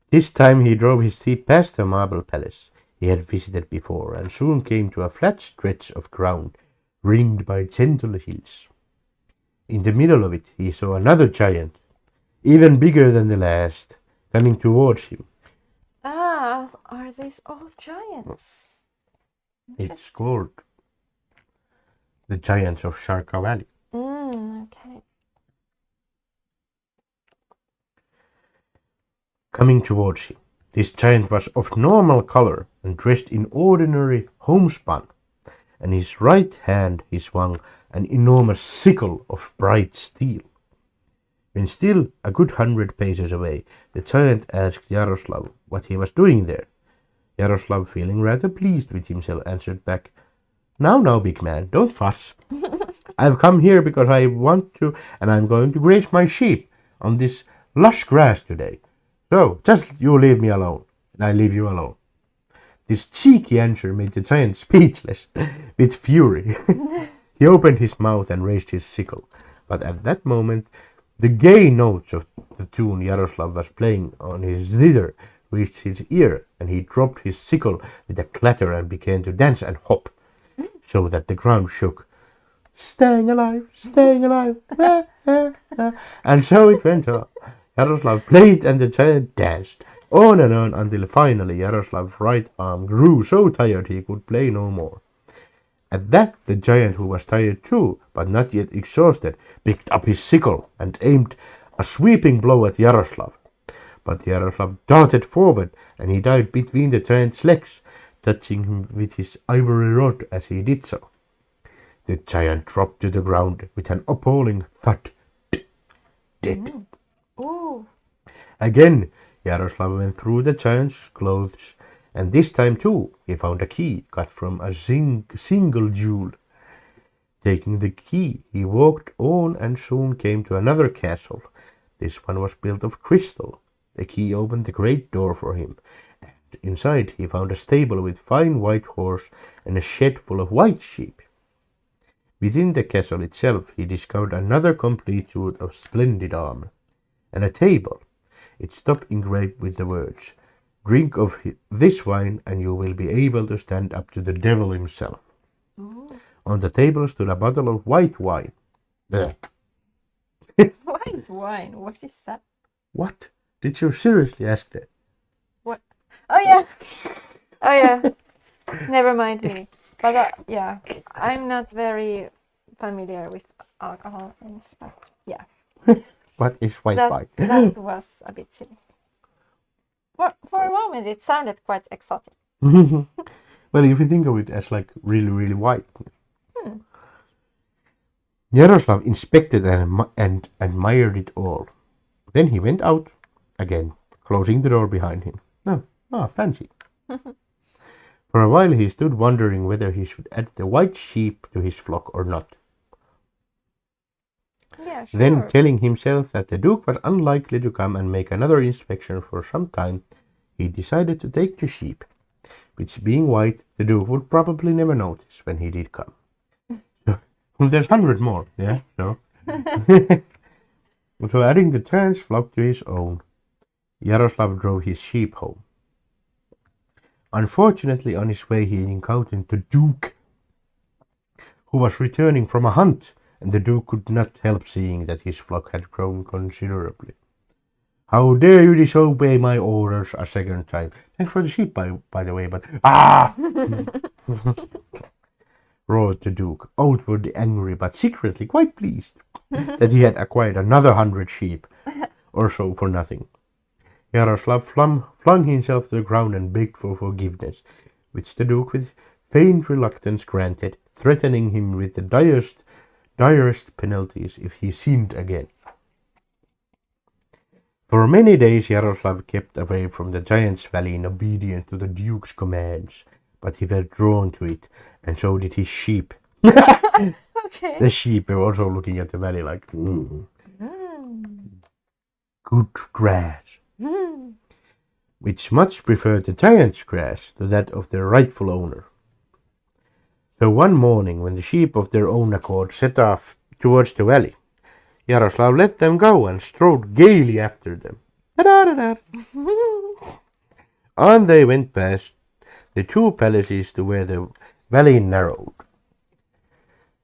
This time he drove his sheep past the marble palace he had visited before, and soon came to a flat stretch of ground ringed by gentle hills. In the middle of it he saw another giant, even bigger than the last, coming towards him. Ah, are these all giants? It's called the Giants of Sharka Valley. Okay. Coming towards him, this giant was of normal color and dressed in ordinary homespun, and in his right hand he swung an enormous sickle of bright steel. When still a good 100 paces away, the giant asked Yaroslav what he was doing there. Yaroslav, feeling rather pleased with himself, answered back, Now, big man, don't fuss. I've come here because I want to, and I'm going to graze my sheep on this lush grass today. So, just you leave me alone, and I leave you alone." This cheeky answer made the giant speechless with fury. He opened his mouth and raised his sickle, but at that moment the gay notes of the tune Yaroslav was playing on his zither reached his ear, and he dropped his sickle with a clatter and began to dance and hop, so that the ground shook. Staying alive, ah, ah, ah. And so it went on. Yaroslav played and the giant danced, on and on, until finally Yaroslav's right arm grew so tired he could play no more. At that the giant, who was tired too, but not yet exhausted, picked up his sickle and aimed a sweeping blow at Yaroslav. But Yaroslav darted forward, and he dived between the giant's legs, touching him with his ivory rod as he did so. The giant dropped to the ground with an appalling thud. Dead. Ooh. Again, Yaroslav went through the giant's clothes, and this time too he found a key cut from a single jewel. Taking the key, he walked on and soon came to another castle. This one was built of crystal. The key opened the great door for him, and inside he found a stable with fine white horse and a shed full of white sheep. Within the castle itself he discovered another complete suit of splendid armor, and a table, its top engraved with the words, "Drink of this wine and you will be able to stand up to the devil himself." Ooh. On the table stood a bottle of white wine. White wine, what is that? What? Did you seriously ask that? What? Oh yeah. Never mind me. But yeah, I'm not very familiar with alcohol things, but yeah. What is white wine? That was a bit silly. For a moment, it sounded quite exotic. Well, if you think of it as like really, really white. Yaroslav inspected and admired it all. Then he went out again, closing the door behind him. Fancy. For a while he stood wondering whether he should add the white sheep to his flock or not. Yeah, sure. Then, telling himself that the Duke was unlikely to come and make another inspection for some time, he decided to take the sheep, which, being white, the Duke would probably never notice when he did come. So, there's 100 more, yeah? So, so adding the giant's flock to his own, Yaroslav drove his sheep home. Unfortunately, on his way he encountered the Duke, who was returning from a hunt, and the Duke could not help seeing that his flock had grown considerably. "How dare you disobey my orders a second time?" Thanks for the sheep, by the way, but... roared the Duke, outwardly angry, but secretly quite pleased that he had acquired another 100 sheep or so for nothing. Yaroslav flung himself to the ground and begged for forgiveness, which the Duke with faint reluctance granted, threatening him with the direst penalties if he sinned again. For many days Yaroslav kept away from the Giant's Valley in obedience to the Duke's commands, but he felt drawn to it, and so did his sheep. Okay. The sheep were also looking at the valley like, good grass, which much preferred the giant's grass to that of their rightful owner. So one morning, when the sheep of their own accord set off towards the valley, Yaroslav let them go and strode gaily after them. On they went past the two palaces to where the valley narrowed.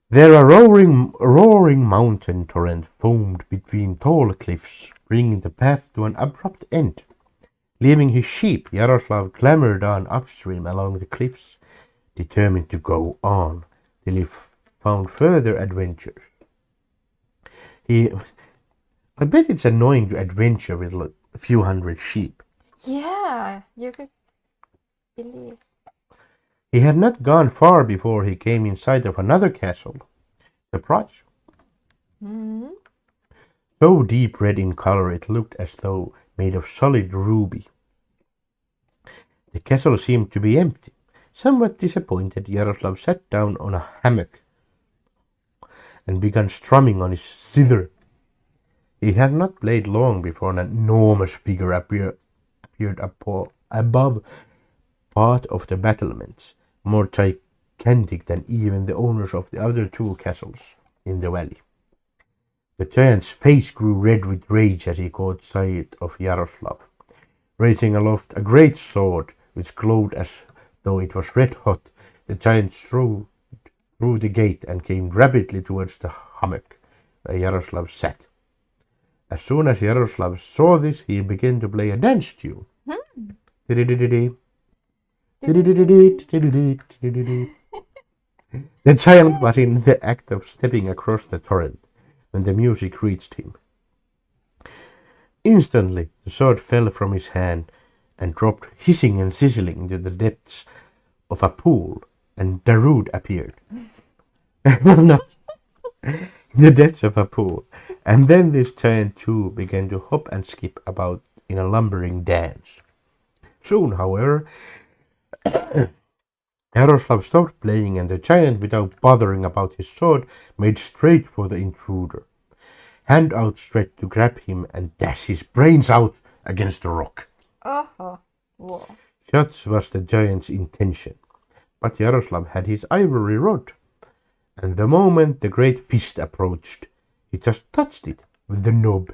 There a roaring mountain torrent foamed between tall cliffs, bringing the path to an abrupt end. Leaving his sheep, Yaroslav clambered on upstream along the cliffs, determined to go on till he found further adventures. I bet it's annoying to adventure with like a few hundred sheep. Yeah, you could believe. He had not gone far before he came in sight of another castle. Surprise! So deep red in color it looked as though made of solid ruby. The castle seemed to be empty. Somewhat disappointed, Yaroslav sat down on a hammock and began strumming on his zither. He had not played long before an enormous figure appeared above part of the battlements, more gigantic than even the owners of the other two castles in the valley. The giant's face grew red with rage as he caught sight of Yaroslav, raising aloft a great sword which glowed as though it was red hot. The giant strode through the gate and came rapidly towards the hammock where Yaroslav sat. As soon as Yaroslav saw this, he began to play a dance tune. The giant was in the act of stepping across the torrent when the music reached him. Instantly, the sword fell from his hand and dropped hissing and sizzling into the depths of a pool, and Darude appeared. No, in the depths of a pool. And then this giant too began to hop and skip about in a lumbering dance. Soon, however, Yaroslav stopped playing, and the giant, without bothering about his sword, made straight for the intruder, hand outstretched to grab him and dash his brains out against the rock. Whoa. Such was the giant's intention. But Yaroslav had his ivory rod, and the moment the great fist approached, he just touched it with the knob,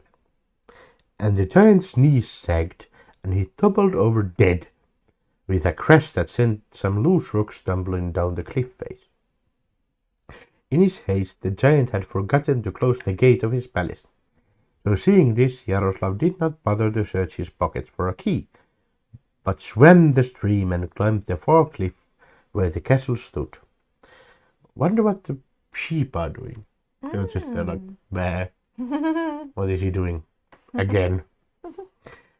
and the giant's knees sagged, and he toppled over dead, with a crash that sent some loose rocks tumbling down the cliff face. In his haste, the giant had forgotten to close the gate of his palace. So seeing this, Yaroslav did not bother to search his pockets for a key, but swam the stream and climbed the far cliff where the castle stood. Wonder what the sheep are doing. They're just like, bah. What is he doing? Again.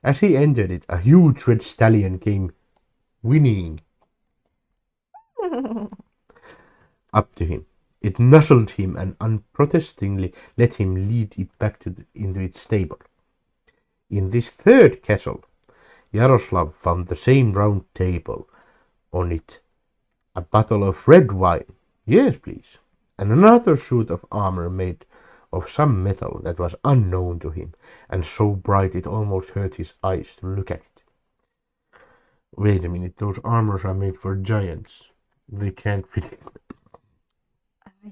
As he entered it, a huge red stallion came whinnying up to him. It nuzzled him and unprotestingly let him lead it back into its stable. In this third castle, Yaroslav found the same round table. On it, a bottle of red wine. Yes, please. And another suit of armor made of some metal that was unknown to him, and so bright it almost hurt his eyes to look at it. Wait a minute, those armors are made for giants. They can't fit it.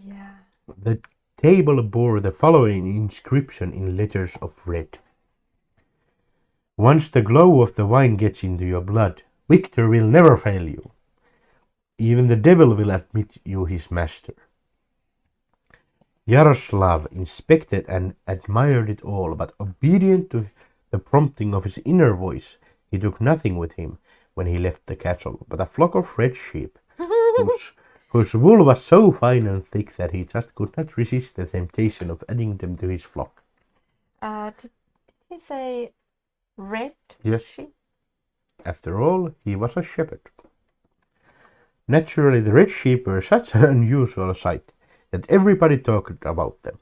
Yeah. The table bore the following inscription in letters of red. Once the glow of the wine gets into your blood, victor will never fail you. Even the devil will admit you his master. Yaroslav inspected and admired it all, but obedient to the prompting of his inner voice, he took nothing with him when he left the castle but a flock of red sheep, whose wool was so fine and thick that he just could not resist the temptation of adding them to his flock. Did he say red Yes. sheep? After all, he was a shepherd. Naturally, the red sheep were such an unusual sight that everybody talked about them,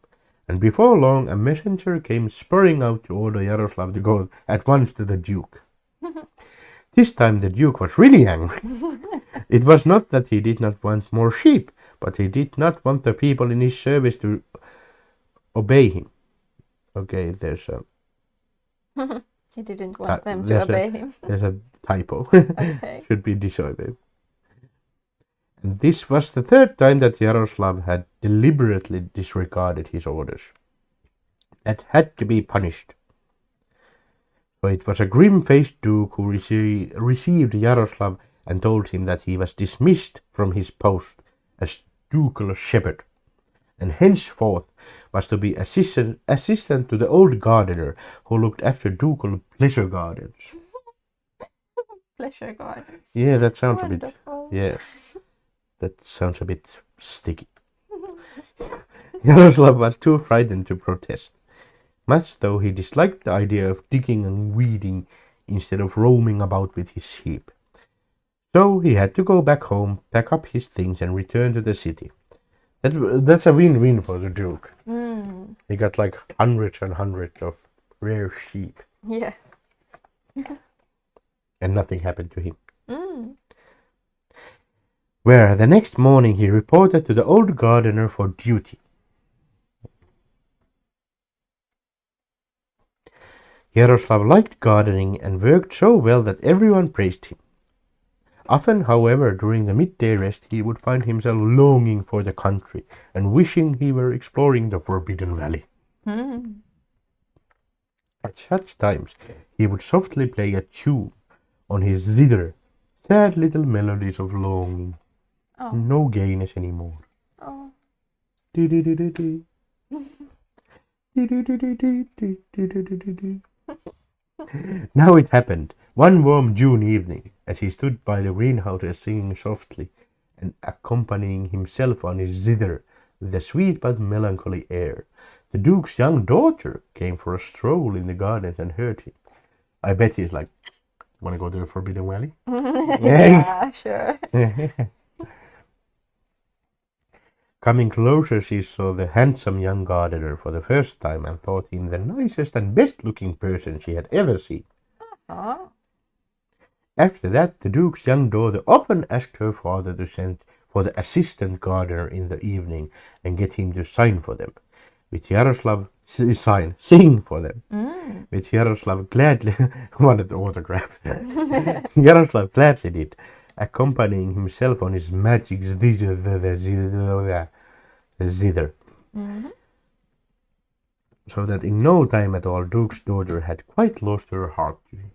and before long a messenger came spurring out to order Yaroslav to go at once to the Duke. This time the Duke was really angry. It was not that he did not want more sheep, but he did not want the people in his service to obey him. Okay, there's a... He didn't want them to obey him. There's a typo. Okay. Should be disobey. And this was the third time that Yaroslav had deliberately disregarded his orders. That had to be punished. So it was a grim-faced duke who received Yaroslav and told him that he was dismissed from his post as ducal shepherd, and henceforth was to be assistant to the old gardener who looked after ducal pleasure gardens. Pleasure gardens. Yeah, that sounds Wonderful. a bit... Yes, that sounds a bit sticky. Yaroslav was too frightened to protest, much though he disliked the idea of digging and weeding instead of roaming about with his sheep. So he had to go back home, pack up his things, and return to the city. That's a win-win for the Duke. He got like hundreds and hundreds of rare sheep, Yeah. and nothing happened to him. Where the next morning he reported to the old gardener for duty. Yaroslav liked gardening and worked so well that everyone praised him. Often, however, during the midday rest, he would find himself longing for the country and wishing he were exploring the Forbidden Valley. At such times, he would softly play a tune on his zither, sad little melodies of longing. Oh. No gayness anymore. Oh. Do-do-do-do-do. Now it happened, one warm June evening, as he stood by the greenhouses singing softly and accompanying himself on his zither with a sweet but melancholy air, the Duke's young daughter came for a stroll in the gardens and heard him. I bet he's like, wanna go to the Forbidden Valley? Yeah, sure. Coming closer, she saw the handsome young gardener for the first time and thought him the nicest and best-looking person she had ever seen. Oh. After that, the Duke's young daughter often asked her father to send for the assistant gardener in the evening and get him to sign for them, which Yaroslav sing for them, which Yaroslav gladly wanted the autograph. Yaroslav gladly did, accompanying himself on his magic zither. So that in no time at all, Duke's daughter had quite lost her heart to him.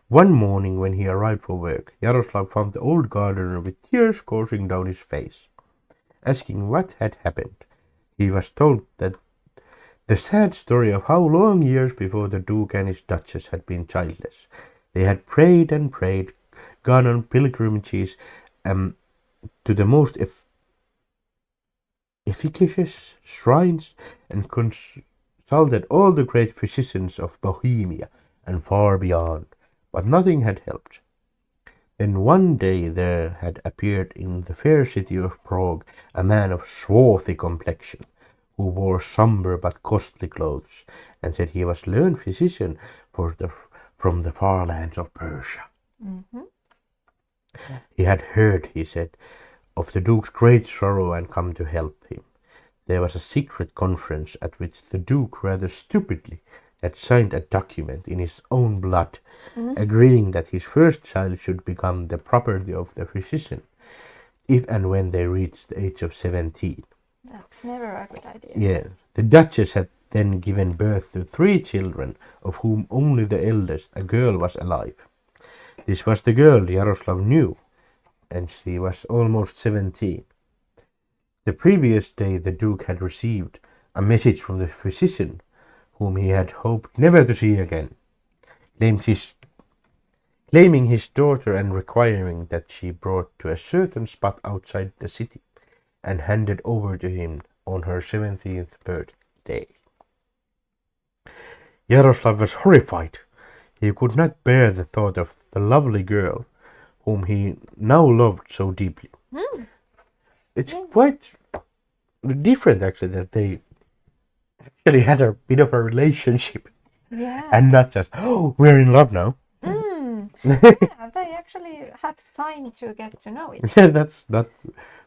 One morning when he arrived for work, Yaroslav found the old gardener with tears coursing down his face. Asking what had happened, he was told that the sad story of how long years before the Duke and his Duchess had been childless. They had prayed and prayed, gone on pilgrimages to the most efficacious shrines, and consulted all the great physicians of Bohemia and far beyond, but nothing had helped. Then one day there had appeared in the fair city of Prague a man of swarthy complexion, who wore sombre but costly clothes, and said he was learned physician from the far lands of Persia. He had heard, he said, of the Duke's great sorrow and come to help him. There was a secret conference at which the Duke rather stupidly had signed a document in his own blood, agreeing that his first child should become the property of the physician, if and when they reached the age of 17. That's never a good idea. Yeah, the Duchess had then given birth to 3 children, of whom only the eldest, a girl, was alive. This was the girl Yaroslav knew, and she was almost 17. The previous day the Duke had received a message from the physician, whom he had hoped never to see again, claiming his daughter and requiring that she brought to a certain spot outside the city and handed over to him on her 17th birthday. Yaroslav was horrified. He could not bear the thought of the lovely girl whom he now loved so deeply. It's quite different, actually, that they actually had a bit of a relationship. Yeah. And not just, oh, we're in love now. Yeah, they actually had time to get to know it. Yeah, that's not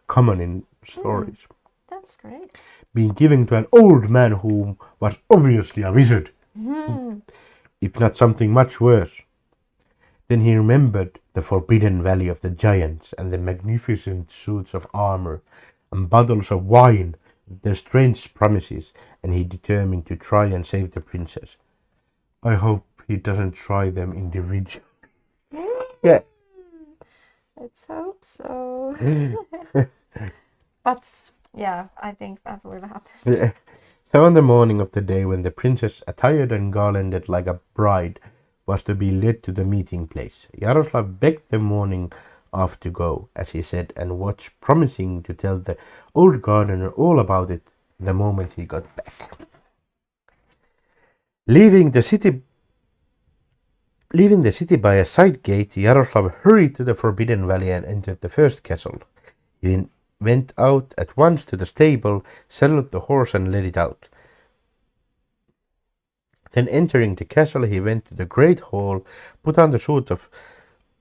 common in stories. That's great. Being given to an old man who was obviously a wizard, if not something much worse. Then he remembered the forbidden valley of the giants and the magnificent suits of armor and bottles of wine with their strange promises, and he determined to try and save the princess. I hope he doesn't try them individually. Yeah. Let's hope so. But yeah, I think that will happen. So on the morning of the day when the princess, attired and garlanded like a bride, was to be led to the meeting place, Yaroslav begged the morning off to go, as he said, and watched, promising to tell the old gardener all about it the moment he got back. Leaving the city by a side gate, Yaroslav hurried to the Forbidden Valley and entered the first castle. He went out at once to the stable, saddled the horse and led it out. Then entering the castle, he went to the great hall, put on the suit of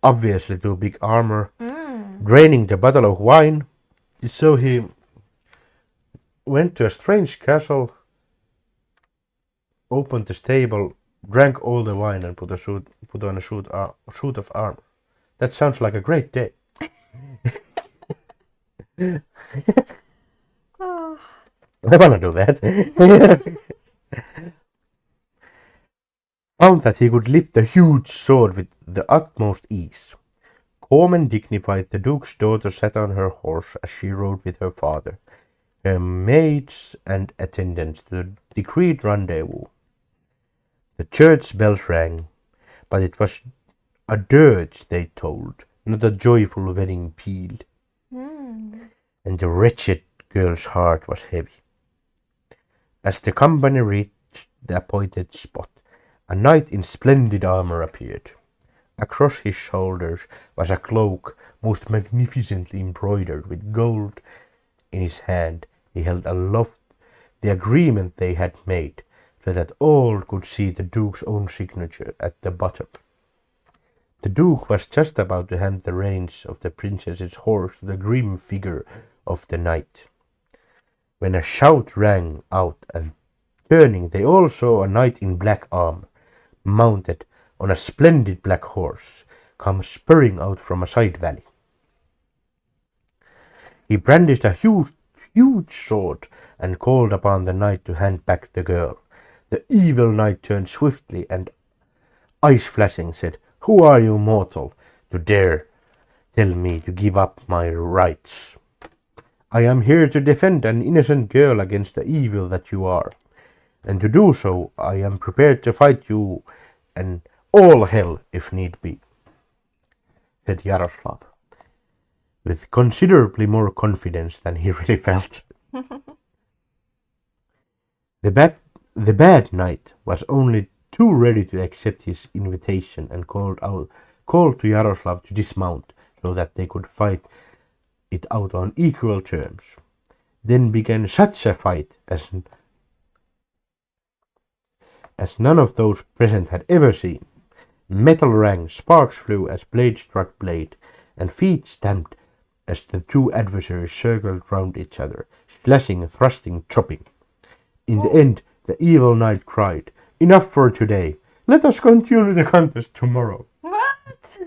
obviously too big armor, draining the bottle of wine. So he went to a strange castle, opened the stable, drank all the wine and put on a suit of armor. That sounds like a great day. Oh. I wanna do that. Found that he could lift the huge sword with the utmost ease. Calm and dignified, the Duke's daughter sat on her horse as she rode with her father, her maids and attendants to the decreed rendezvous. The church bells rang, but it was a dirge, they told, not a joyful wedding peal. And the wretched girl's heart was heavy. As the company reached the appointed spot, a knight in splendid armor appeared. Across his shoulders was a cloak most magnificently embroidered with gold. In his hand he held aloft the agreement they had made, so that all could see the Duke's own signature at the bottom. The Duke was just about to hand the reins of the princess's horse to the grim figure of the knight, when a shout rang out, and turning they all saw a knight in black armor, mounted on a splendid black horse, come spurring out from a side valley. He brandished a huge sword and called upon the knight to hand back the girl. The evil knight turned swiftly and, eyes flashing, said, "Who are you, mortal, to dare tell me to give up my rights? I am here to defend an innocent girl against the evil that you are, and to do so I am prepared to fight you and all hell if need be," said Yaroslav, with considerably more confidence than he really felt. The bad knight was only too ready to accept his invitation and called to Yaroslav to dismount so that they could fight it out on equal terms. Then began such a fight as none of those present had ever seen. Metal rang, sparks flew as blade struck blade, and feet stamped as the two adversaries circled round each other, slashing, thrusting, chopping. In the end, the evil knight cried, "Enough for today. Let us continue the contest tomorrow." What?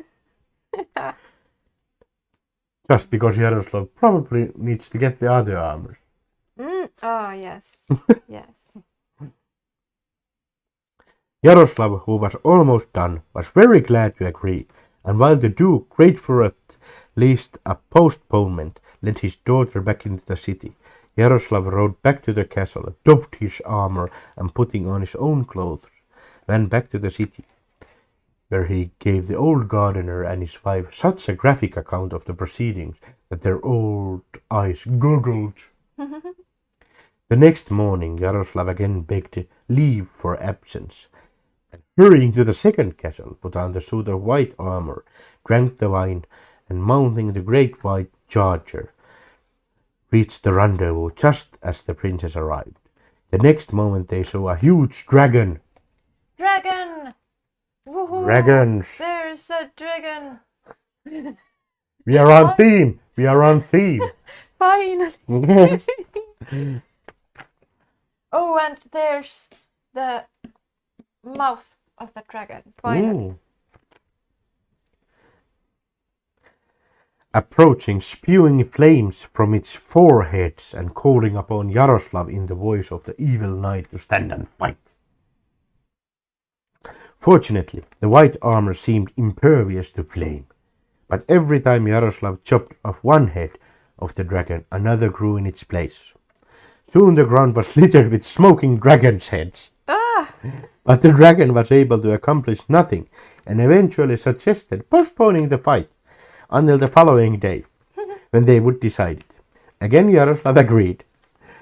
Just because Yaroslav probably needs to get the other armor. Oh, yes. Yes. Yaroslav, who was almost done, was very glad to agree, and while the Duke, grateful at least a postponement, led his daughter back into the city, Yaroslav rode back to the castle, doffed his armor, and putting on his own clothes, ran back to the city, where he gave the old gardener and his wife such a graphic account of the proceedings that their old eyes goggled. The next morning Yaroslav again begged leave for absence, and hurrying to the second castle, put on the suit of white armor, drank the wine, and mounting the great white charger, reached the rendezvous just as the princess arrived. The next moment they saw a huge dragon. Dragon! Woohoo! Dragons! There's a dragon! We are on theme! We are on theme! Finally! Yes. Oh, and there's the mouth of the dragon. Finally. Approaching, spewing flames from its foreheads and calling upon Yaroslav in the voice of the evil knight to stand and fight. Fortunately, the white armor seemed impervious to flame, but every time Yaroslav chopped off one head of the dragon, another grew in its place. Soon the ground was littered with smoking dragons' heads. But the dragon was able to accomplish nothing and eventually suggested postponing the fight until the following day, when they would decide it. Again Yaroslav agreed,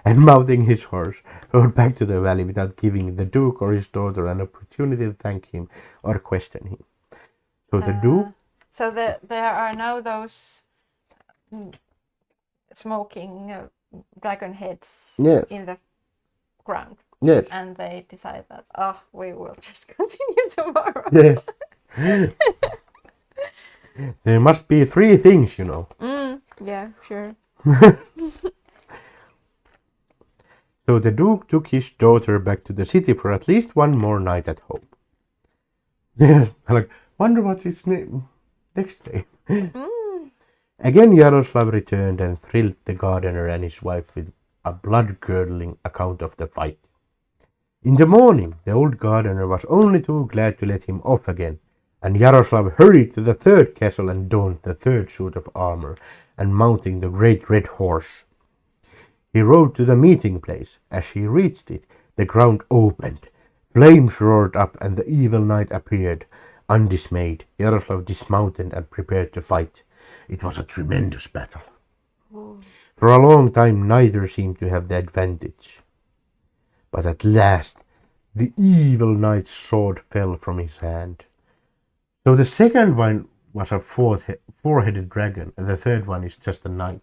and mounting his horse, rode back to the valley without giving the Duke or his daughter an opportunity to thank him or question him. So the Duke... So there are now those smoking dragon heads in the ground. Yes. And they decide that, we will just continue tomorrow. Yes. There must be three things, you know. Yeah, sure. So the Duke took his daughter back to the city for at least one more night at home. Yeah, like, wonder what its name. Next day. Mm. Again Yaroslav returned and thrilled the gardener and his wife with a blood-curdling account of the fight. In the morning the old gardener was only too glad to let him off again, and Yaroslav hurried to the third castle and donned the third suit of armor, and mounting the great red horse, he rode to the meeting place. As he reached it, the ground opened, flames roared up, and the evil knight appeared. Undismayed, Yaroslav dismounted and prepared to fight. It was a tremendous battle. For a long time neither seemed to have the advantage. But at last the evil knight's sword fell from his hand. So the second one was a four-headed dragon, and the third one is just a knight.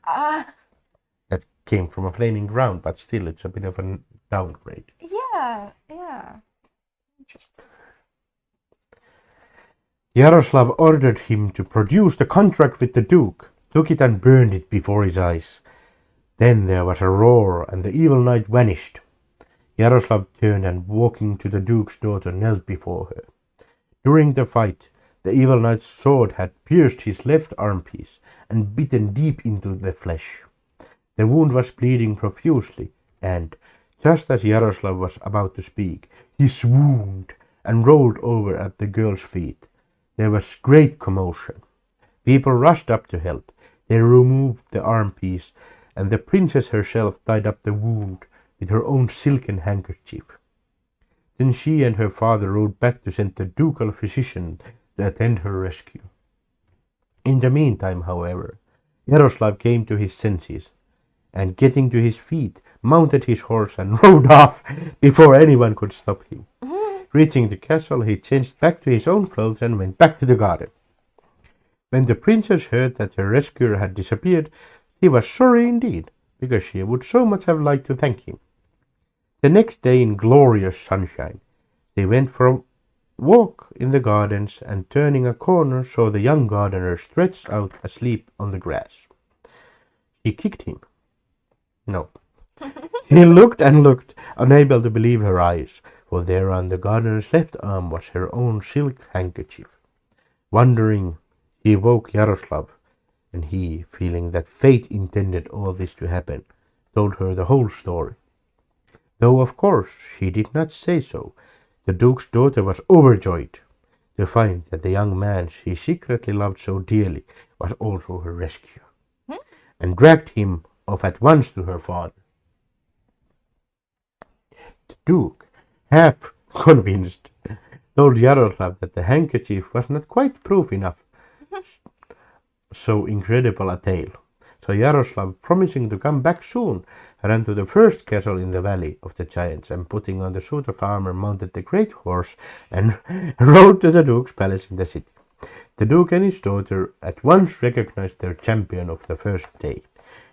That came from a flaming ground, but still it's a bit of a downgrade. Yeah. Interesting. Yaroslav ordered him to produce the contract with the duke, took it and burned it before his eyes. Then there was a roar, and the evil knight vanished. Yaroslav turned and, walking to the duke's daughter, knelt before her. During the fight, the evil knight's sword had pierced his left armpiece and bitten deep into the flesh. The wound was bleeding profusely, and, just as Yaroslav was about to speak, he swooned and rolled over at the girl's feet. There was great commotion. People rushed up to help. They removed the armpiece, and the princess herself tied up the wound with her own silken handkerchief. Then she and her father rode back to send the ducal physician to attend her rescue. In the meantime, however, Yaroslav came to his senses, and getting to his feet, mounted his horse and rode off before anyone could stop him. Reaching the castle, he changed back to his own clothes and went back to the garden. When the princess heard that her rescuer had disappeared, she was sorry indeed, because she would so much have liked to thank him. The next day, in glorious sunshine, they went for a walk in the gardens, and turning a corner saw the young gardener stretched out asleep on the grass. She kicked him. No. He looked and looked, unable to believe her eyes, for there on the gardener's left arm was her own silk handkerchief. Wondering, he woke Yaroslav, and he, feeling that fate intended all this to happen, told her the whole story. Though, of course, she did not say so, the duke's daughter was overjoyed to find that the young man she secretly loved so dearly was also her rescuer, and dragged him off at once to her father. The duke, half convinced, told Yaroslav that the handkerchief was not quite proof enough so incredible a tale. So Yaroslav, promising to come back soon, ran to the first castle in the valley of the giants, and putting on the suit of armor, mounted the great horse and rode to the duke's palace in the city. The duke and his daughter at once recognized their champion of the first day,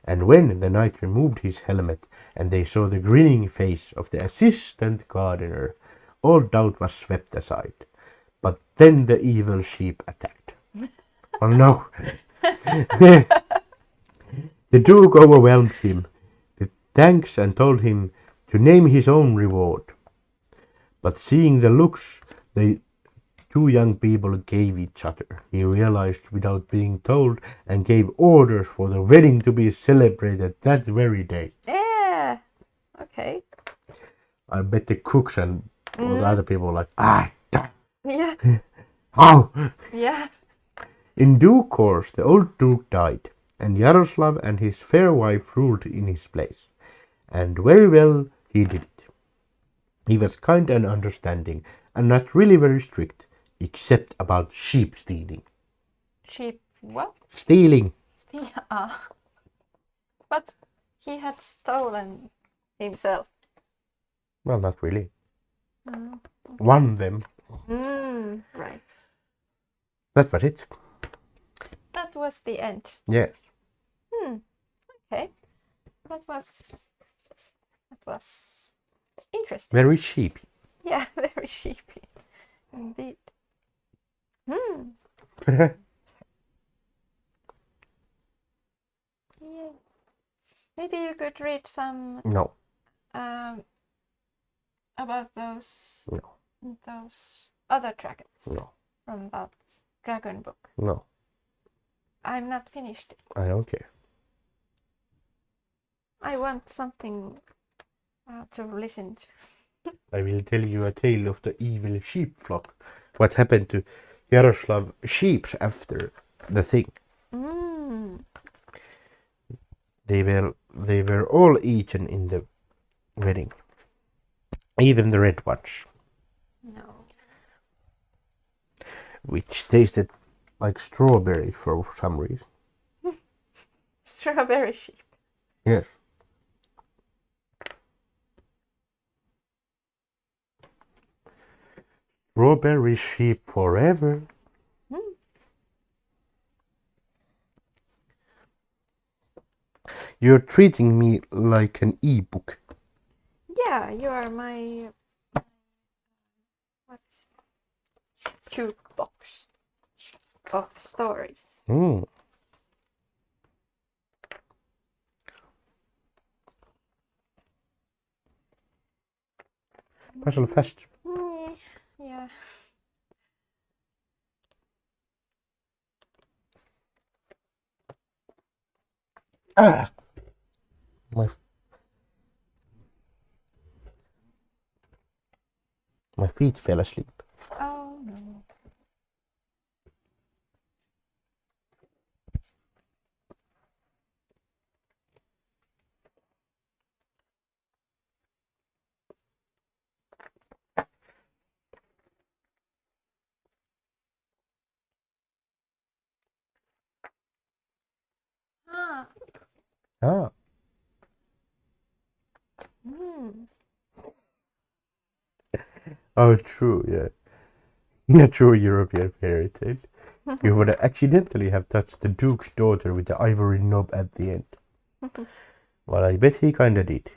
and when the knight removed his helmet and they saw the grinning face of the assistant gardener, all doubt was swept aside. But then the evil sheep attacked. Oh no! The duke overwhelmed him with thanks and told him to name his own reward. But seeing the looks the two young people gave each other, he realized without being told and gave orders for the wedding to be celebrated that very day. Yeah. Okay. I bet the cooks and all the other people were like, damn. Yeah. How? Yeah. In due course, the old duke died, and Yaroslav and his fair wife ruled in his place. And very well he did it. He was kind and understanding, and not really very strict, except about sheep stealing. Sheep what? Stealing. But he had stolen himself. Well, not really. One of them. Right. That was it. That was the end. Yes. Okay. That was interesting. Very sheepy. Yeah, very sheepy. Indeed. Yeah. Maybe you could read some No. about those No. those other dragons No. from that dragon book? No, I'm not finished it. I don't care. I want something to listen to. I will tell you a tale of the evil sheep flock. What happened to Yaroslav sheep after the thing? They were all eaten in the wedding, even the red ones. No. Which tasted like strawberry for some reason. Strawberry sheep. Yes. Strawberry sheep forever. You're treating me like an e-book. Yeah, you are my jukebox of stories. Puzzle fast. Yeah. Ah! My feet fell asleep. Oh no. Ah. Oh, true, yeah. A true European fairy tale. You would accidentally have touched the Duke's daughter with the ivory knob at the end. Well, I bet he kinda did.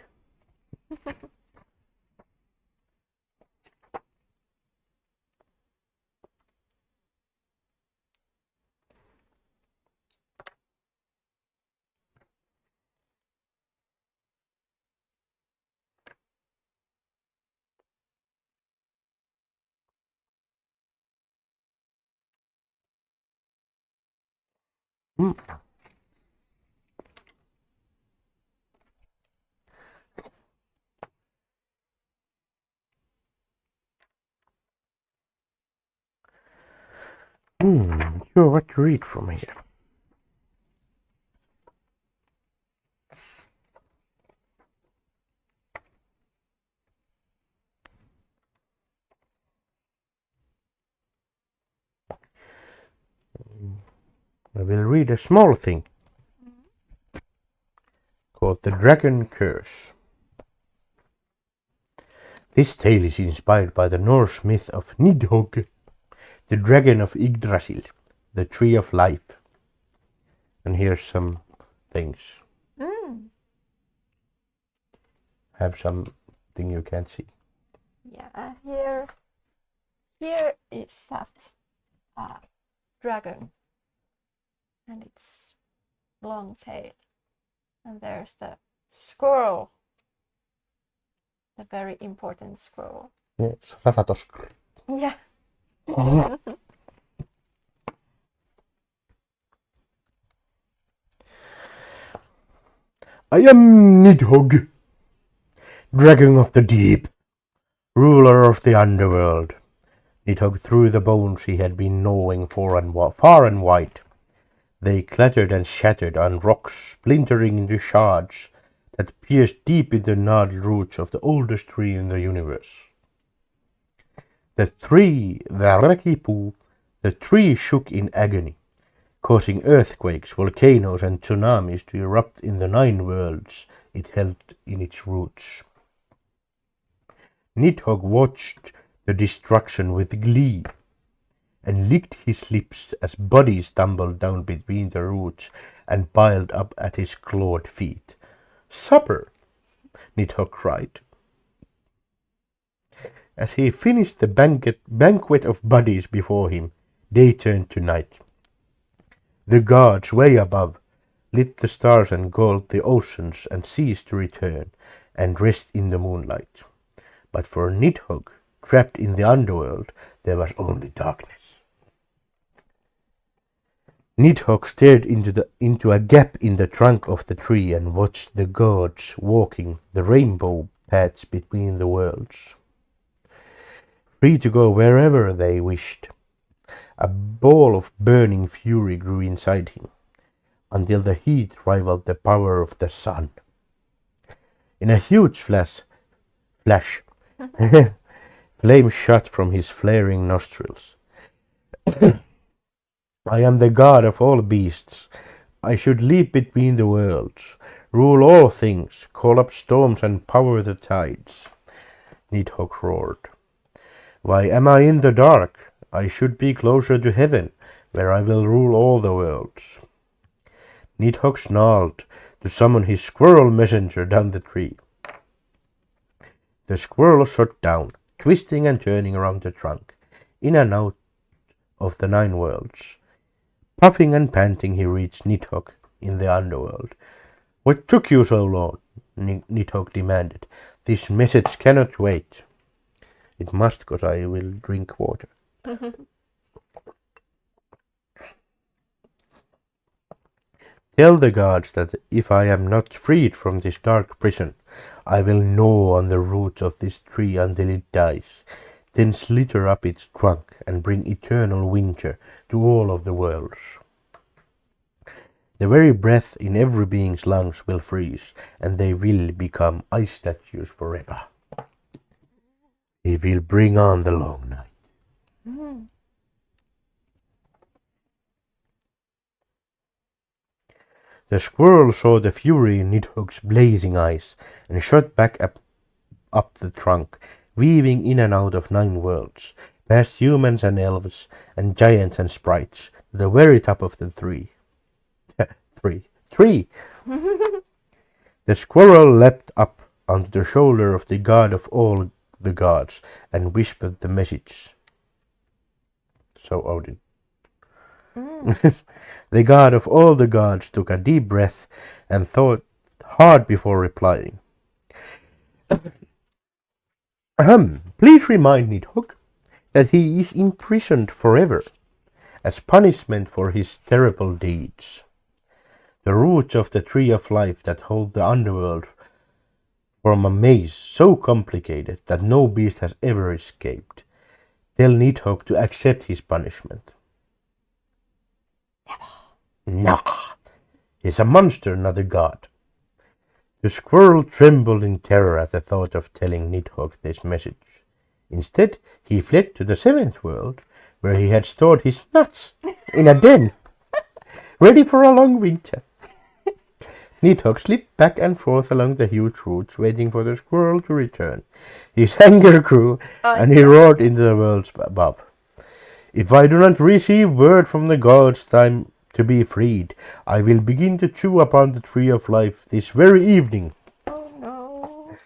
Sure, what to read from here? I will read a small thing called The Dragon Curse. This tale is inspired by the Norse myth of Nidhogg, the dragon of Yggdrasil, the tree of life. And here's some things. Have something you can't see. Yeah, here is that dragon, and its long tail, and there's the squirrel, the very important squirrel. Yes, Rafatosk. Yeah. I am Nidhogg, dragon of the deep, ruler of the underworld. Nidhogg threw the bones he had been gnawing far and wide. They clattered and shattered on rocks, splintering into shards that pierced deep into the gnarled roots of the oldest tree in the universe. The tree shook in agony, causing earthquakes, volcanoes, and tsunamis to erupt in the 9 worlds it held in its roots. Nidhogg watched the destruction with glee and licked his lips as bodies tumbled down between the roots and piled up at his clawed feet. "Supper!" Nidhogg cried. As he finished the banquet of bodies before him, day turned to night. The gods way above lit the stars and called the oceans and seas to return and rest in the moonlight. But for Nidhogg, trapped in the underworld, there was only darkness. Nidhogg stared into a gap in the trunk of the tree and watched the gods walking the rainbow paths between the worlds, free to go wherever they wished. A ball of burning fury grew inside him, until the heat rivaled the power of the sun. In a huge flash, flame shot from his flaring nostrils. I am the god of all beasts. I should leap between the worlds, rule all things, call up storms and power the tides. Nidhogg roared. Why am I in the dark? I should be closer to heaven, where I will rule all the worlds. Nidhogg snarled to summon his squirrel messenger down the tree. The squirrel shot down, twisting and turning around the trunk, in and out of the 9 worlds. Puffing and panting, he reached Nidhogg in the underworld. What took you so long? Nidhogg demanded. This message cannot wait. It must, because I will drink water. Tell the gods that if I am not freed from this dark prison, I will gnaw on the roots of this tree until it dies, then slither up its trunk and bring eternal winter to all of the worlds. The very breath in every being's lungs will freeze, and they will become ice statues forever. He will bring on the long night. The squirrel saw the fury in Nidhogg's blazing eyes and shot back up the trunk, weaving in and out of 9 worlds, past humans and elves and giants and sprites, to the very top of the tree. Tree! The squirrel leapt up onto the shoulder of the god of all the gods and whispered the message. So Odin. The god of all the gods took a deep breath and thought hard before replying. Please remind Nidhogg that he is imprisoned forever, as punishment for his terrible deeds. The roots of the tree of life that hold the underworld form a maze so complicated that no beast has ever escaped. Tell Nidhogg to accept his punishment. No, he's a monster, not a god. The squirrel trembled in terror at the thought of telling Nidhogg this message. Instead, he fled to the 7th world, where he had stored his nuts in a den, ready for a long winter. Nidhogg slipped back and forth along the huge roots, waiting for the squirrel to return. His anger grew, and he roared into the worlds above. If I do not receive word from the gods time to be freed, I will begin to chew upon the tree of life this very evening. Oh no.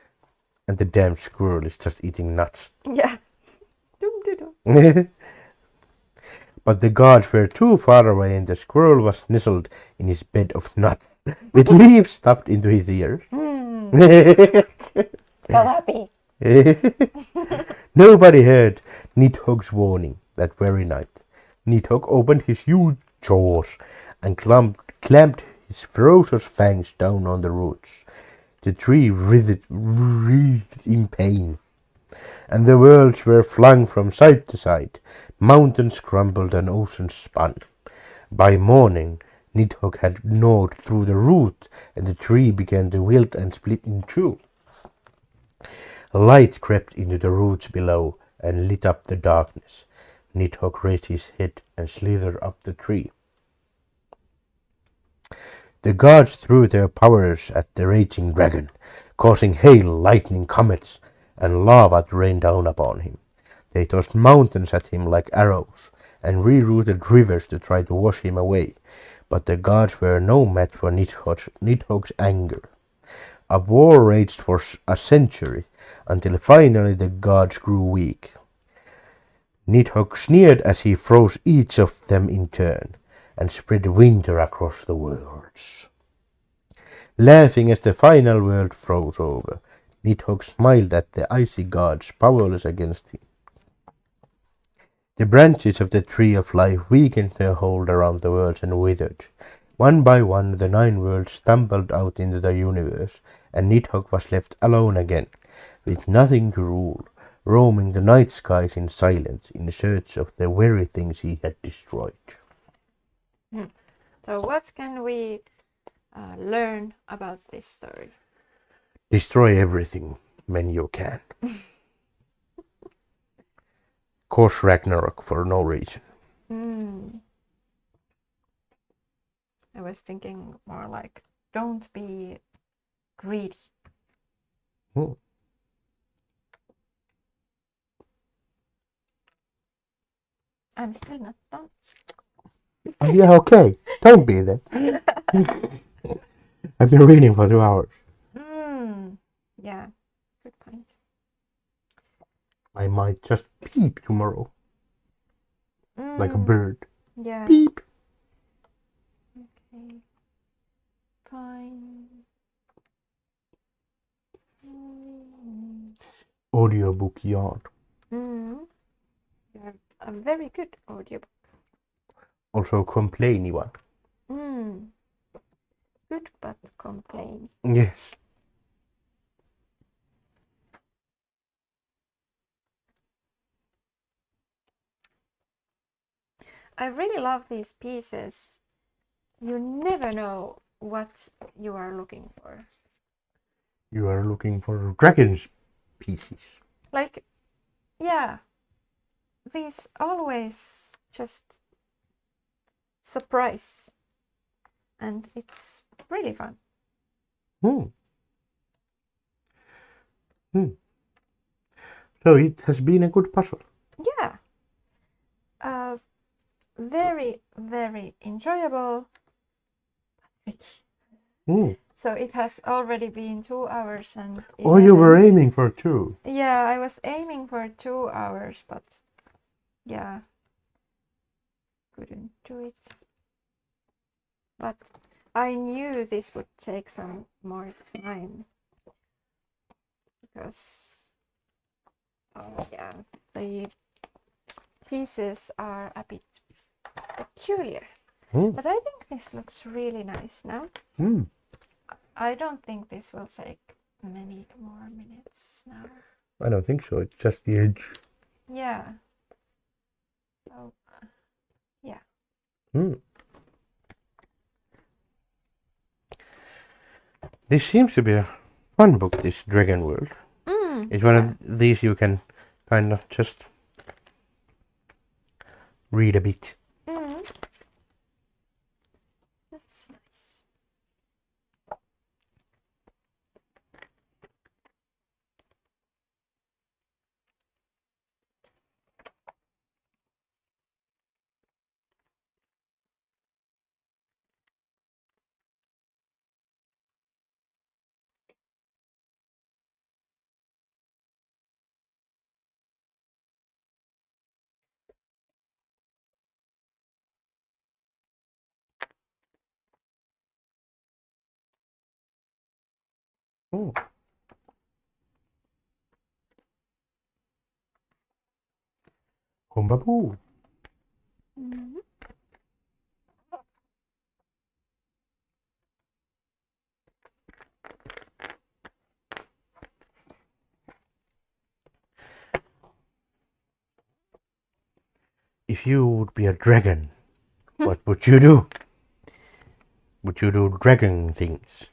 And the damn squirrel is just eating nuts. Yeah. Dum. But the gods were too far away, and the squirrel was nestled in his bed of nuts, with leaves stuffed into his ears. So happy. Nobody heard Nidhogg's warning that very night. Nidhogg opened his huge jaws and clamped his ferocious fangs down on the roots. The tree writhed in pain, and the worlds were flung from side to side. Mountains crumbled and oceans spun. By morning, Nidhogg had gnawed through the root, and the tree began to wilt and split in 2. Light crept into the roots below and lit up the darkness. Nidhogg raised his head and slithered up the tree. The gods threw their powers at the raging dragon, causing hail, lightning, comets, and lava to rain down upon him. They tossed mountains at him like arrows, and rerouted rivers to try to wash him away. But the gods were no match for Nidhogg's anger. A war raged for a century, until finally the gods grew weak. Nidhogg sneered as he froze each of them in turn, and spread winter across the worlds. Laughing as the final world froze over, Nidhogg smiled at the icy gods powerless against him. The branches of the tree of life weakened their hold around the worlds and withered. One by one, the 9 worlds stumbled out into the universe, and Nidhogg was left alone again, with nothing to rule, roaming the night skies in silence, in search of the very things he had destroyed. So what can we learn about this story? Destroy everything when you can. Cause Ragnarok for no reason. I was thinking more like, don't be greedy. Hmm. I'm still not done. Oh, yeah, okay. Don't be then. I've been reading for 2 hours. Yeah, good point. I might just peep tomorrow. Like a bird. Yeah. Peep. Okay. Fine. Audiobook yarn. Yeah, a very good audiobook. Also a complainy one. Good but complain. Yes. I really love these pieces. You never know what you are looking for. You are looking for dragon's pieces. Like, yeah, these always just surprise. And it's really fun. So it has been a good puzzle. Yeah. Very, very enjoyable. So it has already been 2 hours and 11. Oh, you were aiming for 2. Yeah, I was aiming for 2 hours, but yeah, couldn't do it. But I knew this would take some more time because, oh yeah, the pieces are a bit peculiar. But I think this looks really nice now. I don't think this will take many more minutes now. I don't think so. It's just the edge. Yeah. So, yeah. This seems to be a fun book, this Dragon World. It's one of these you can kind of just read a bit. That's nice. Humbaboo. If you would be a dragon, what would you do? Would you do dragon things?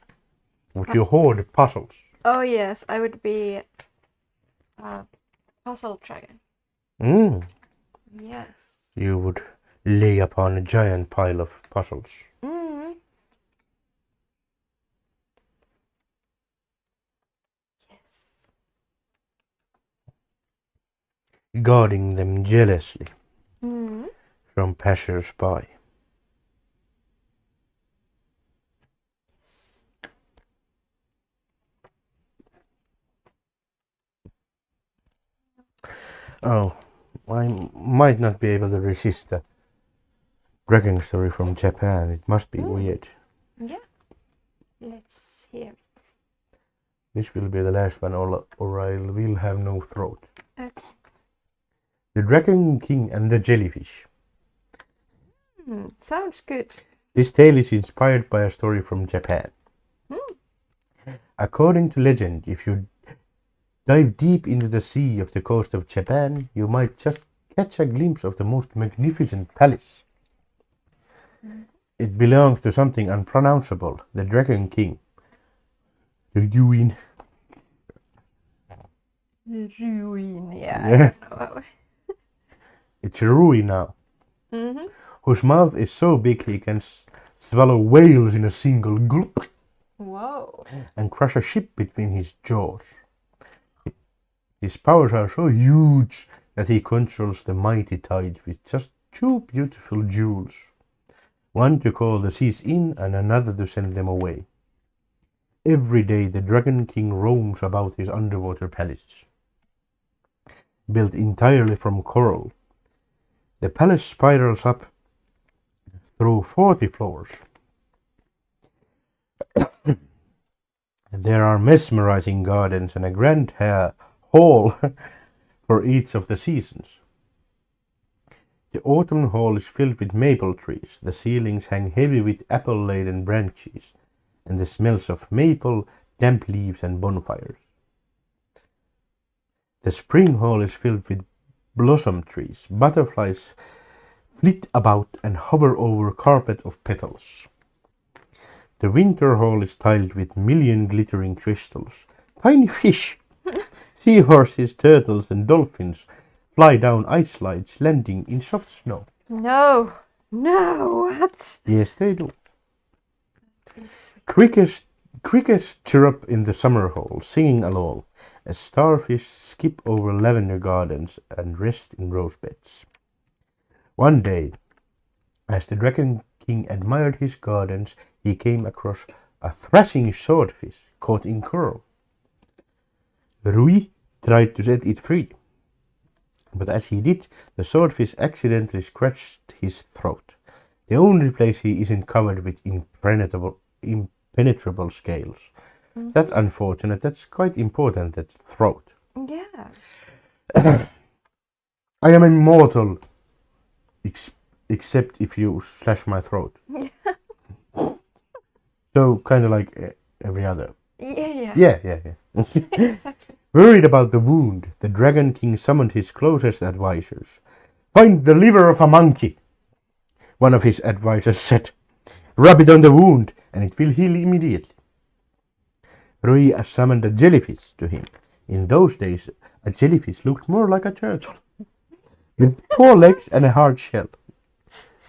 Would you hoard puzzles? Oh yes, I would be a puzzle dragon. Yes. You would lay upon a giant pile of puzzles. Yes. Guarding them jealously from passers-by. Yes. Oh, I might not be able to resist the dragon story from Japan. It must be weird. Yeah. Let's hear it. This will be the last one, or I will have no throat. Okay. The Dragon King and the Jellyfish. Sounds good. This tale is inspired by a story from Japan. According to legend, if you dive deep into the sea of the coast of Japan, you might just catch a glimpse of the most magnificent palace. It belongs to something unpronounceable, the Dragon King. The ruin. Ruin, Yeah. I don't know. It's a ruin now, Mm-hmm. whose mouth is so big he can swallow whales in a single gulp Whoa. and crush a ship between his jaws. His powers are so huge that he controls the mighty tide with just two beautiful jewels, one to call the seas in and another to send them away. Every day the Dragon King roams about his underwater palace, built entirely from coral. The palace spirals up through 40 floors. There are mesmerizing gardens and a grand hall for each of the seasons. The autumn hall is filled with maple trees. The ceilings hang heavy with apple-laden branches, and the smells of maple, damp leaves, and bonfires. The spring hall is filled with blossom trees. Butterflies flit about and hover over a carpet of petals. The winter hall is tiled with million glittering crystals. Tiny fish, seahorses, turtles, and dolphins fly down ice slides, landing in soft snow. No, what? Yes, they do. Crickets chirrup in the summer hall, singing along, as starfish skip over lavender gardens and rest in rose beds. One day, as the Dragon King admired his gardens, he came across a thrashing swordfish caught in coral. Rui tried to set it free, but as he did, the swordfish accidentally scratched his throat. The only place he isn't covered with impenetrable scales. Mm-hmm. That's unfortunate. That's quite important, that throat. Yeah. I am immortal, except if you slash my throat. So, kind of like every other. Yeah. Yeah. Worried about the wound, the Dragon King summoned his closest advisors. Find the liver of a monkey, one of his advisors said. Rub it on the wound, and it will heal immediately. Rui summoned a jellyfish to him. In those days, a jellyfish looked more like a turtle, with 4 legs and a hard shell.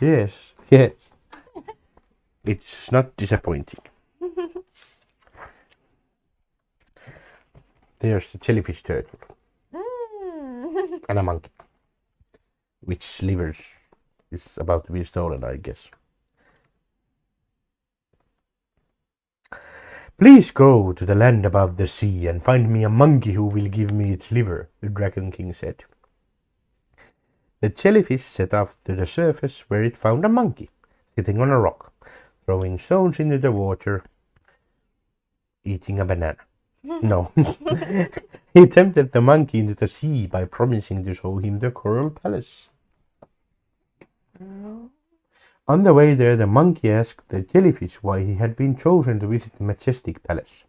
Yes. It's not disappointing. There's the jellyfish turtle. And a monkey, which livers is about to be stolen, I guess. Please go to the land above the sea and find me a monkey who will give me its liver, the Dragon King said. The jellyfish set off to the surface, where it found a monkey sitting on a rock, throwing stones into the water, eating a banana. No. He tempted the monkey into the sea by promising to show him the coral palace. On the way there, the monkey asked the jellyfish why he had been chosen to visit the majestic palace.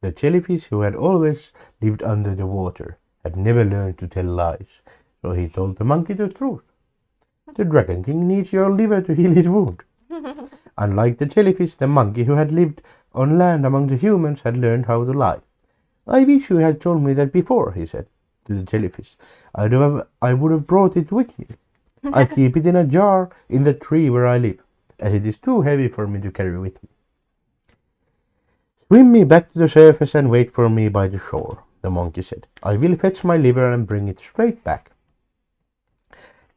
The jellyfish, who had always lived under the water, had never learned to tell lies, so he told the monkey the truth. The Dragon King needs your liver to heal his wound. Unlike the jellyfish, the monkey, who had lived on land among the humans, had learned how to lie. I wish you had told me that before, he said to the jellyfish. I would have brought it with me. I keep it in a jar in the tree where I live, as it is too heavy for me to carry with me. Swim me back to the surface and wait for me by the shore, the monkey said. I will fetch my liver and bring it straight back.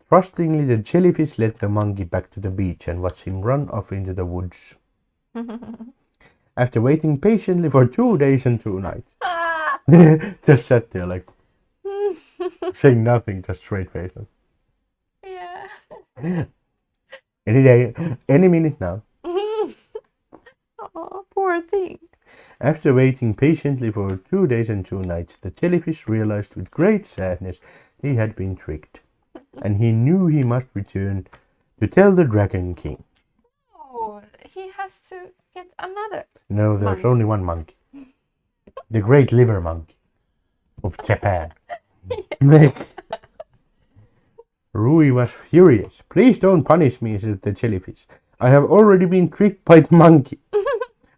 Trustingly, the jellyfish led the monkey back to the beach and watched him run off into the woods. After waiting patiently for 2 days and 2 nights, just sat there like, saying nothing, just straight face. Yeah. Any day, any minute now. Oh, poor thing. After waiting patiently for 2 days and 2 nights, the jellyfish realized with great sadness he had been tricked, and he knew he must return to tell the Dragon King. Oh, he has to get another. No, there's Monkey. only one monkey. The great liver monkey of Japan. Rui was furious. "Please don't punish me," said the jellyfish. "I have already been tricked by the monkey.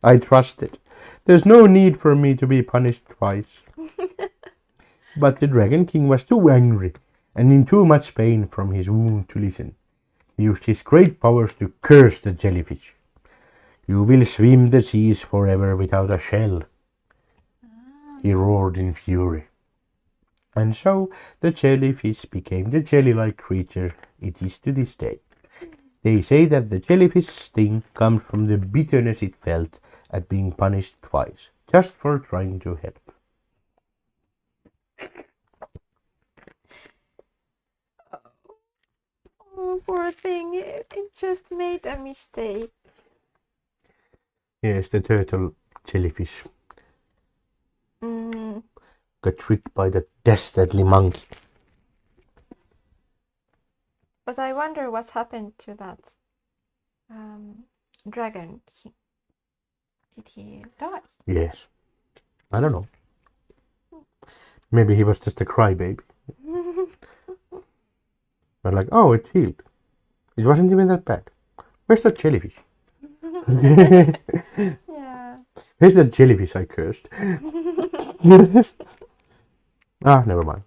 I trusted. There's no need for me to be punished twice." But the Dragon King was too angry and in too much pain from his wound to listen. He used his great powers to curse the jellyfish. "You will swim the seas forever without a shell," he roared in fury. And so the jellyfish became the jelly-like creature it is to this day. They say that the jellyfish's sting comes from the bitterness it felt at being punished twice, just for trying to help. Oh, poor thing. It just made a mistake. Yes, the turtle jellyfish Mm, got tricked by that dastardly monkey. but I wonder what happened to that dragon. Did he die? Yes. I don't know. Maybe he was just a crybaby. But like, oh, it healed. It wasn't even that bad. Where's that jellyfish? Yeah. Where's that jellyfish I cursed? Ah, never mind.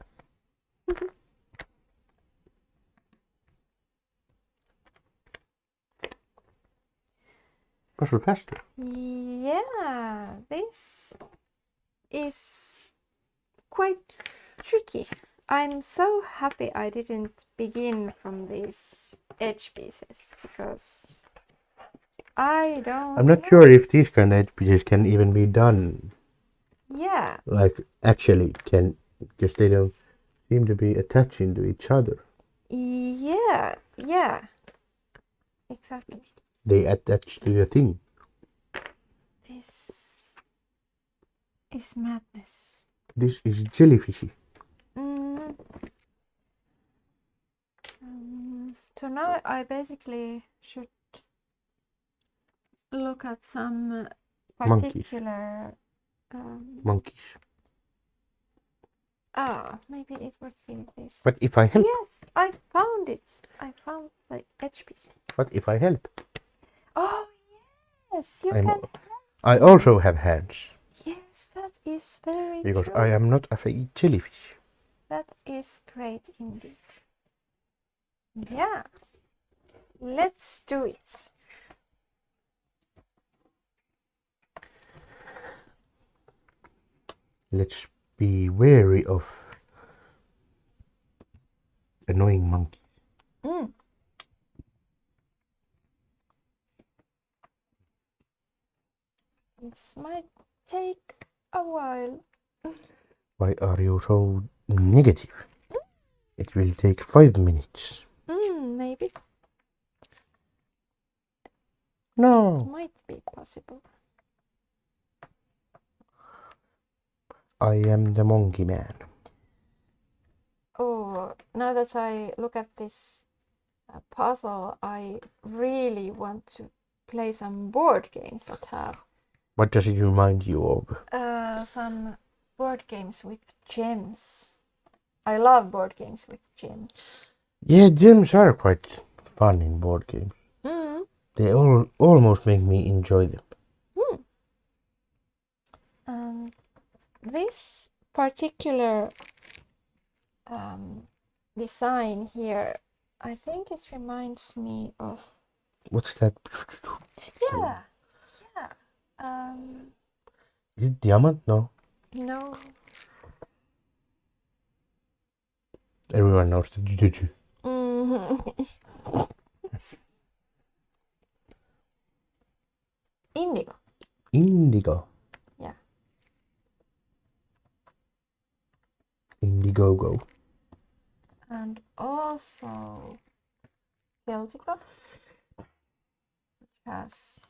Puzzle faster. Yeah, this is quite tricky. I'm so happy I didn't begin from these edge pieces because I don't I'm not know. sure if these kind of edge pieces can even be done. Yeah, Like, actually can, because they don't seem to be attaching to each other. yeah, exactly. They attach to the thing. This is madness. This is jellyfishy. Mm. So now I basically should look at some particular. Monkeys. Maybe it would be this. What if I help? Yes, I found it. I found the edge piece. What if I help? Oh yes, you can. I also have hands. Yes, that is very Because true. I am not a fake jellyfish. That is great indeed. Yeah, let's do it. Let's be wary of annoying monkeys. This might take a while. Why are you so negative? It will take 5 minutes. Maybe. No. It might be possible. I am the monkey man. Oh, now that I look at this puzzle, I really want to play some board games that have What does it remind you of? some board games with gems. I love board games with gems. Yeah, gems are quite fun in board games. They almost make me enjoy them. This particular design here, I think it reminds me of. What's that? Yeah. Is it diamond? No. No. Everyone knows the juju. Indigo. Indigo. Yeah. Indiegogo. And also Celtica, which has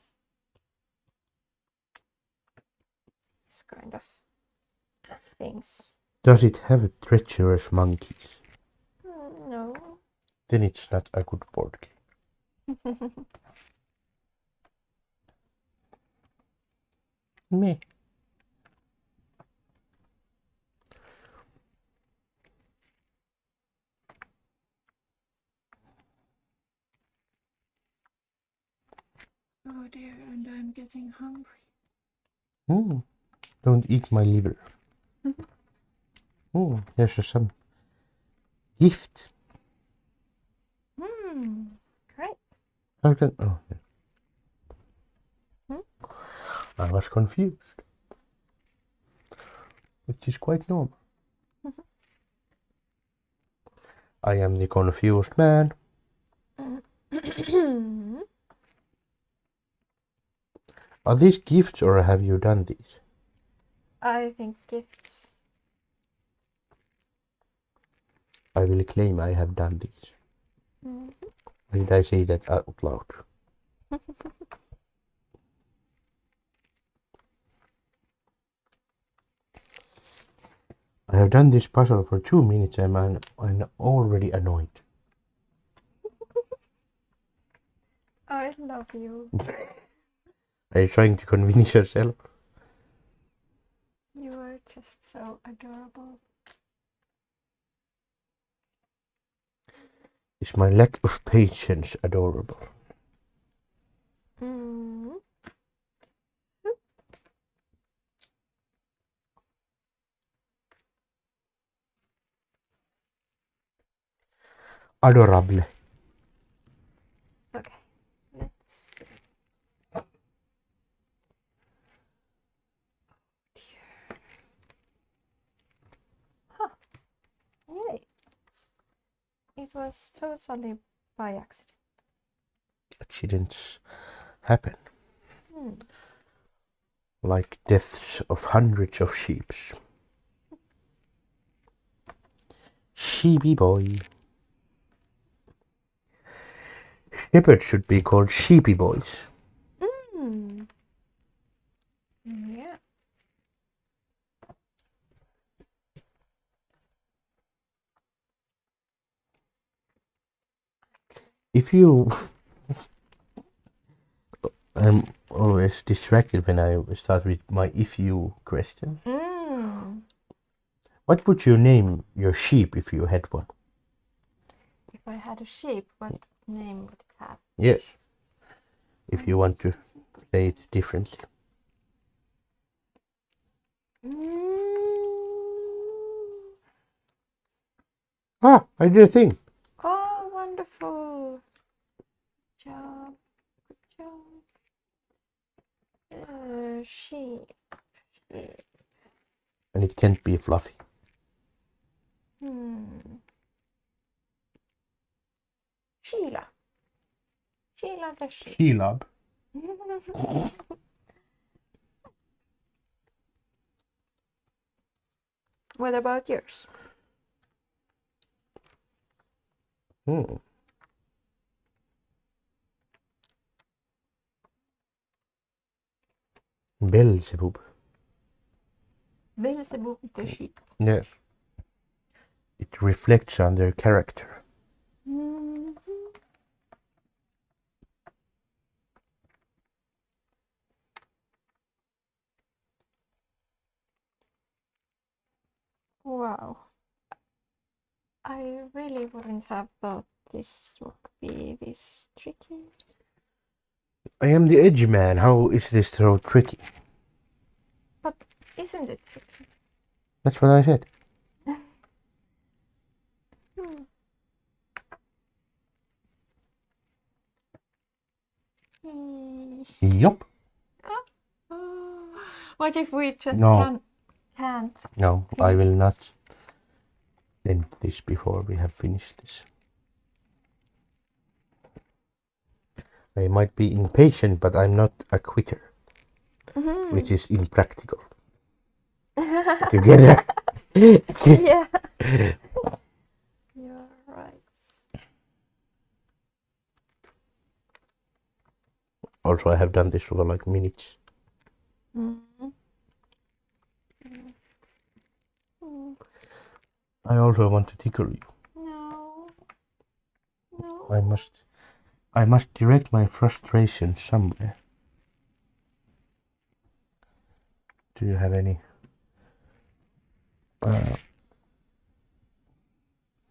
these kind of things. Does it have treacherous monkeys? No. Then it's not a good board game. Meh. Oh dear, and I'm getting hungry. Don't eat my liver. There's some gift. Great. How can? Oh, yeah. I was confused, which is quite normal. I am the confused man. Are these gifts or have you done these? I think gifts. I will claim I have done these. Why did I say that out loud? I have done this puzzle for 2 minutes and I'm already annoyed. I love you. Are you trying to convince yourself? You are just so adorable. Is my lack of patience adorable? Adorable. Okay, let's see. Yay. It was totally by accident. Accidents happen. Like deaths of hundreds of sheep. Sheepy boy. Shepherds should be called sheepy boys. Yeah. If you... I'm always distracted when I start with my if you question. What would you name your sheep if you had one? If I had a sheep, what name would it have? Yes. If you want to say it differently. Ah, I did a thing. Oh, wonderful. Good job. Good job. Sheep. And it can't be fluffy. Sheila. Sheila the sheep. Sheelab. What about yours? Beelzebub. Beelzebub the sheep. Yes. It reflects on their character. Wow. I really wouldn't have thought this would be this tricky. I am the edgy man. How is this so tricky? But isn't it tricky? That's what I said. Yup. What if we just No. can't? No, I will not end this before we have finished this. I might be impatient, but I'm not a quitter, which is impractical. Together. Yeah. You're right. Also, I have done this for like minutes. I also want to tickle you. No. No. I must direct my frustration somewhere. Do you have any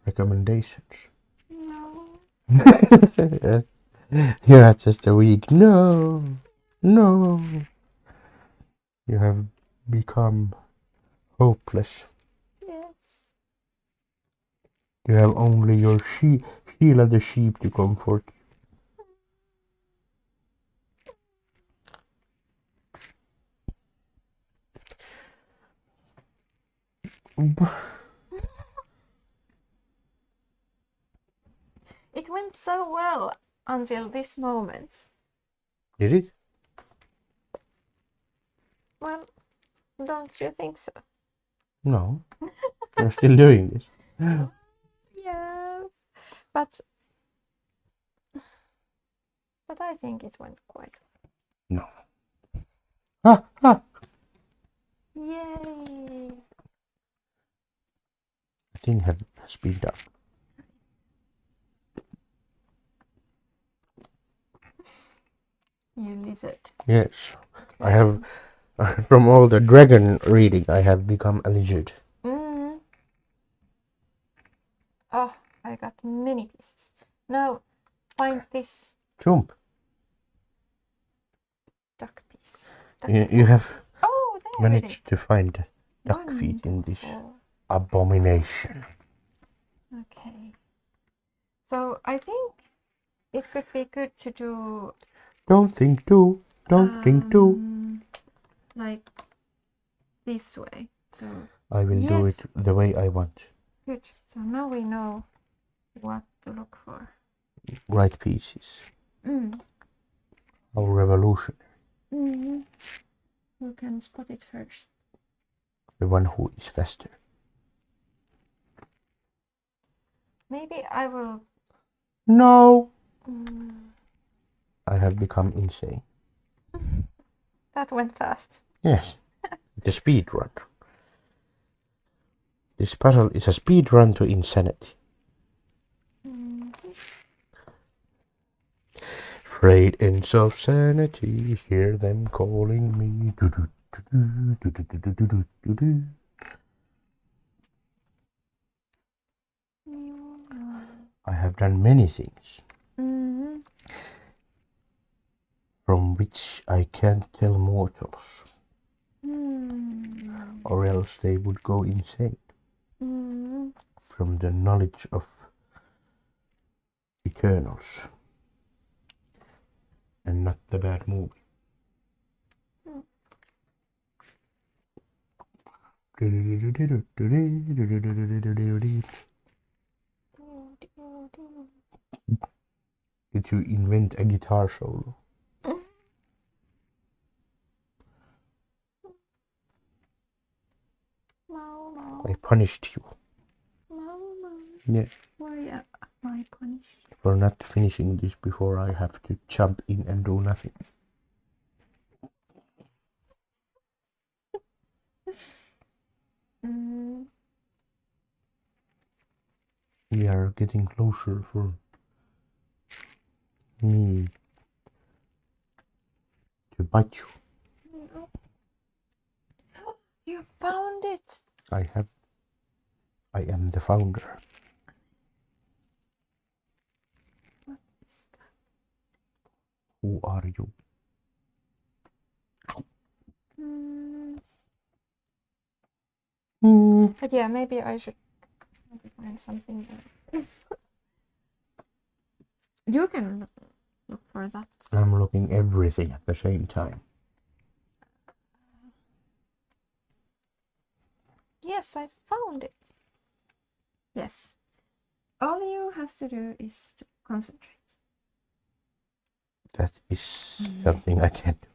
recommendations? No. You're just a weak no. No. You have become hopeless. Yes. You have only your Sheila the sheep to comfort you. It went so well until this moment. Did it? Well, don't you think so? No. You're still doing this. Yeah. But I think it went quite No. Ah, ah. well. Yay! The thing has been done. You lizard. Yes. I have, from all the dragon reading, I have become a lizard. Mm. Oh, I got many pieces. Now, find this Jump. duck piece. You have Oh, there it is. managed to find duck feet in this abomination. Okay. So I think it could be good to do. Don't think too. Don't think too. Like this way. So I will do it yes. the way I want. Good. So now we know what to look for. Right pieces. Mm. How revolutionary. Mm. Who can spot it first? The one who is faster. Maybe I will. No. I have become insane. That went fast. Yes. The speed run. This puzzle is a speed run to insanity. Frayed ends of sanity, hear them calling me. I have done many things from which I can't tell mortals, or else they would go insane from the knowledge of Eternals. And not the bad movie. Did you invent a guitar solo? I punished you. Yes. Why am I punished? For not finishing this before I have to jump in and do nothing. We are getting closer for me to bite you. You found it! I have. I am the founder. What is that? Who are you? But yeah, maybe I should find something there. You can look for that. I'm looking everything at the same time. Yes, I found it. Yes. All you have to do is to concentrate. That is something I can't do.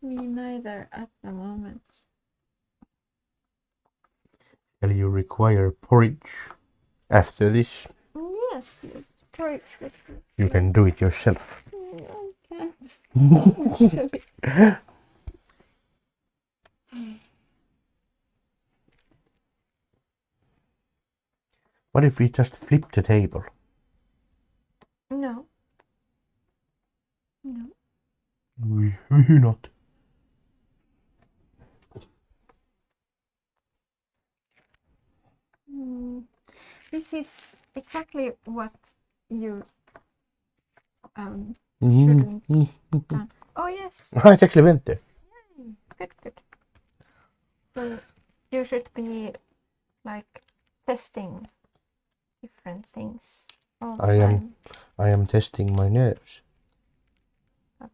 Me neither at the moment. Will you require porridge after this? Yes, porridge. You can do it yourself. I can't. What if we just flip the table? No. No. We not. This is exactly what you Mm-hmm. shouldn't done. Oh yes. I actually went there. Good, good. So you should be like testing different things all the time. I am testing my nerves. But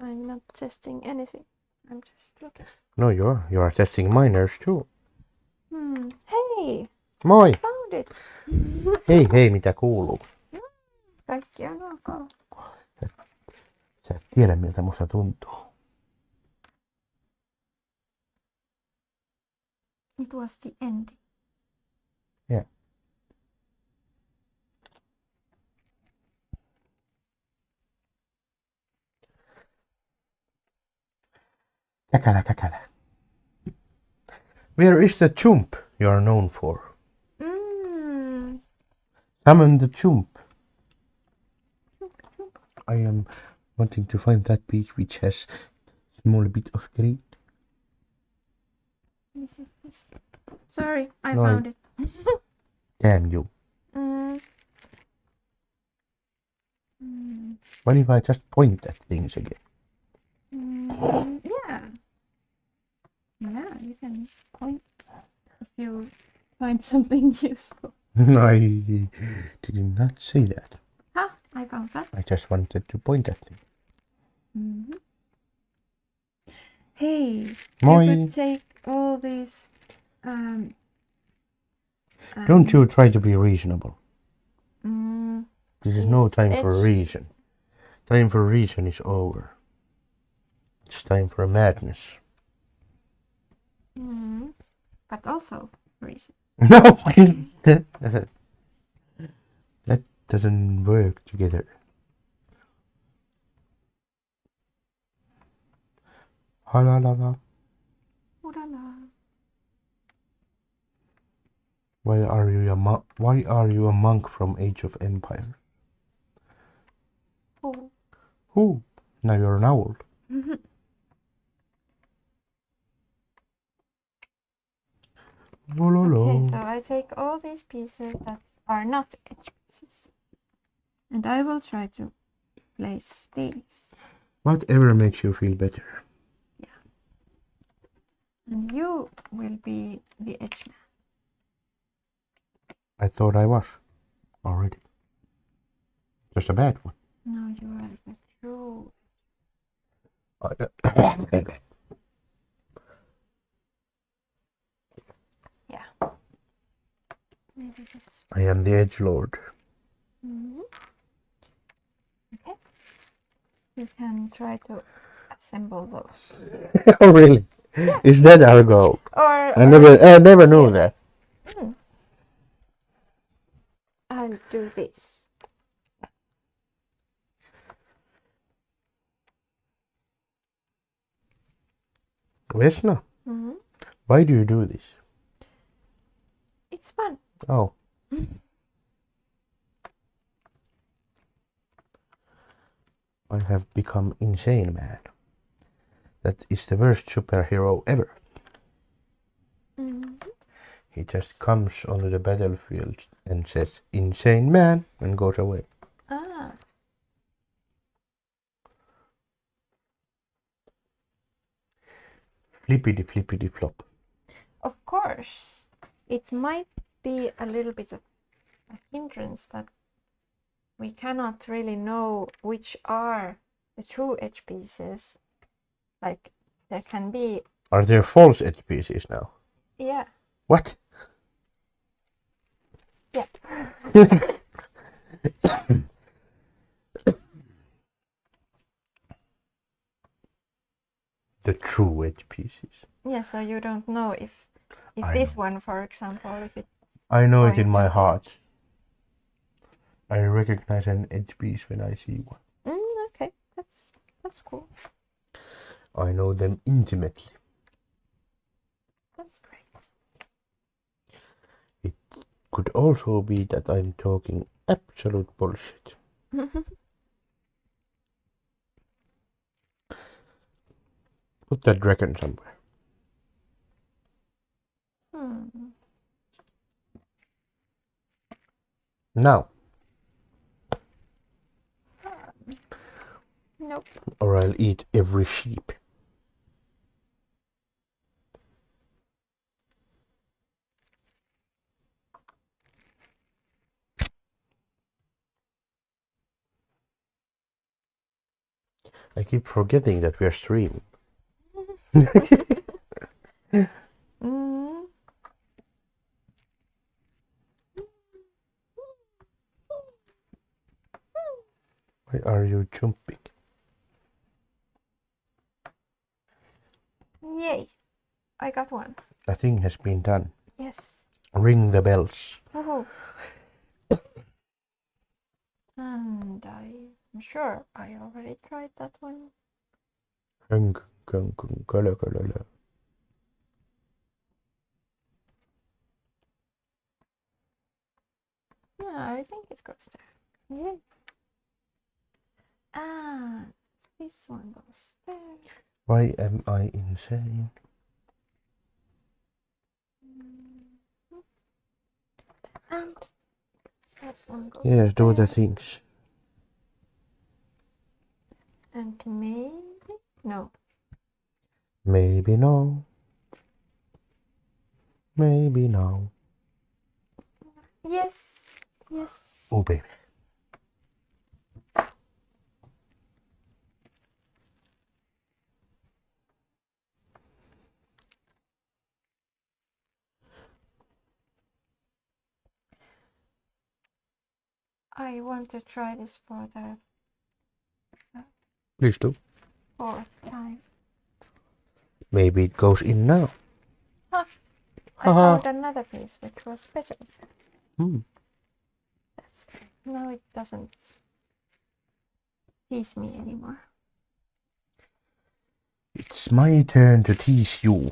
I'm not testing anything. I'm just looking. No, you are testing my nerves too. Hey! Moi! Found it! Hei, mitä kuuluu? Kaikki on ok. Sä et tiedä, miltä musta tuntuu. It was the end. Yeah. Käkälä. Where is the chump you are known for? Summon the chump. I am wanting to find that beach which has small bit of green. Is it this? Sorry, I found it. Damn you. What if I just point at things again? Yeah. Yeah, you can point if you find something useful. I did not say that. Ah, I found that. I just wanted to point at things. Hey, Moi. you could take all these. Don't you try to be reasonable. This is no time for edges. reason. Time for reason is over. It's time for madness. But also reason. No! That doesn't work together. Halalala. Why are you a monk from Age of Empires? Who? Now you're an owl. Okay, so I take all these pieces that are not edge pieces. And I will try to place these. Whatever makes you feel better. Yeah. And you will be the edge man. I thought I was already. Just a bad one. No, you are the true. Yeah. Maybe this. I am the edgelord. Okay. You can try to assemble those. Oh really? Yeah. Is that our goal? Or I never knew that. I'll do this. Vesna, why do you do this? It's fun. Oh. I have become insane man. That is the worst superhero ever. He just comes onto the battlefield and says, "Insane man," and goes away. Ah. Flippity flop. Of course. It might be a little bit of a hindrance that we cannot really know which are the true edge pieces. Like, there can be... Are there false edge pieces now? Yeah. What? Yeah. The true edge pieces. Yeah, so you don't know if this one, for example, if it's... I know it in my heart. I recognize an edge piece when I see one. Okay, that's cool. I know them intimately. That's great. Could also be that I'm talking absolute bullshit. Put that dragon somewhere. Now. Nope. Or I'll eat every sheep. I keep forgetting that we're streaming. Why are you jumping? Yay! I got one. A thing has been done. Yes. Ring the bells. Woohoo! And I'm sure I already tried that one. Yeah, I think it goes there. Yeah. Ah, this one goes there. Why am I insane? And that one goes Yeah, do the there. things. And maybe no. Maybe no. Maybe no. Yes. Yes. Oh, baby. I want to try this for the Please do. 4th time. Maybe it goes in now. I Haha. found another piece which was better. That's good. Now it doesn't tease me anymore. It's my turn to tease you.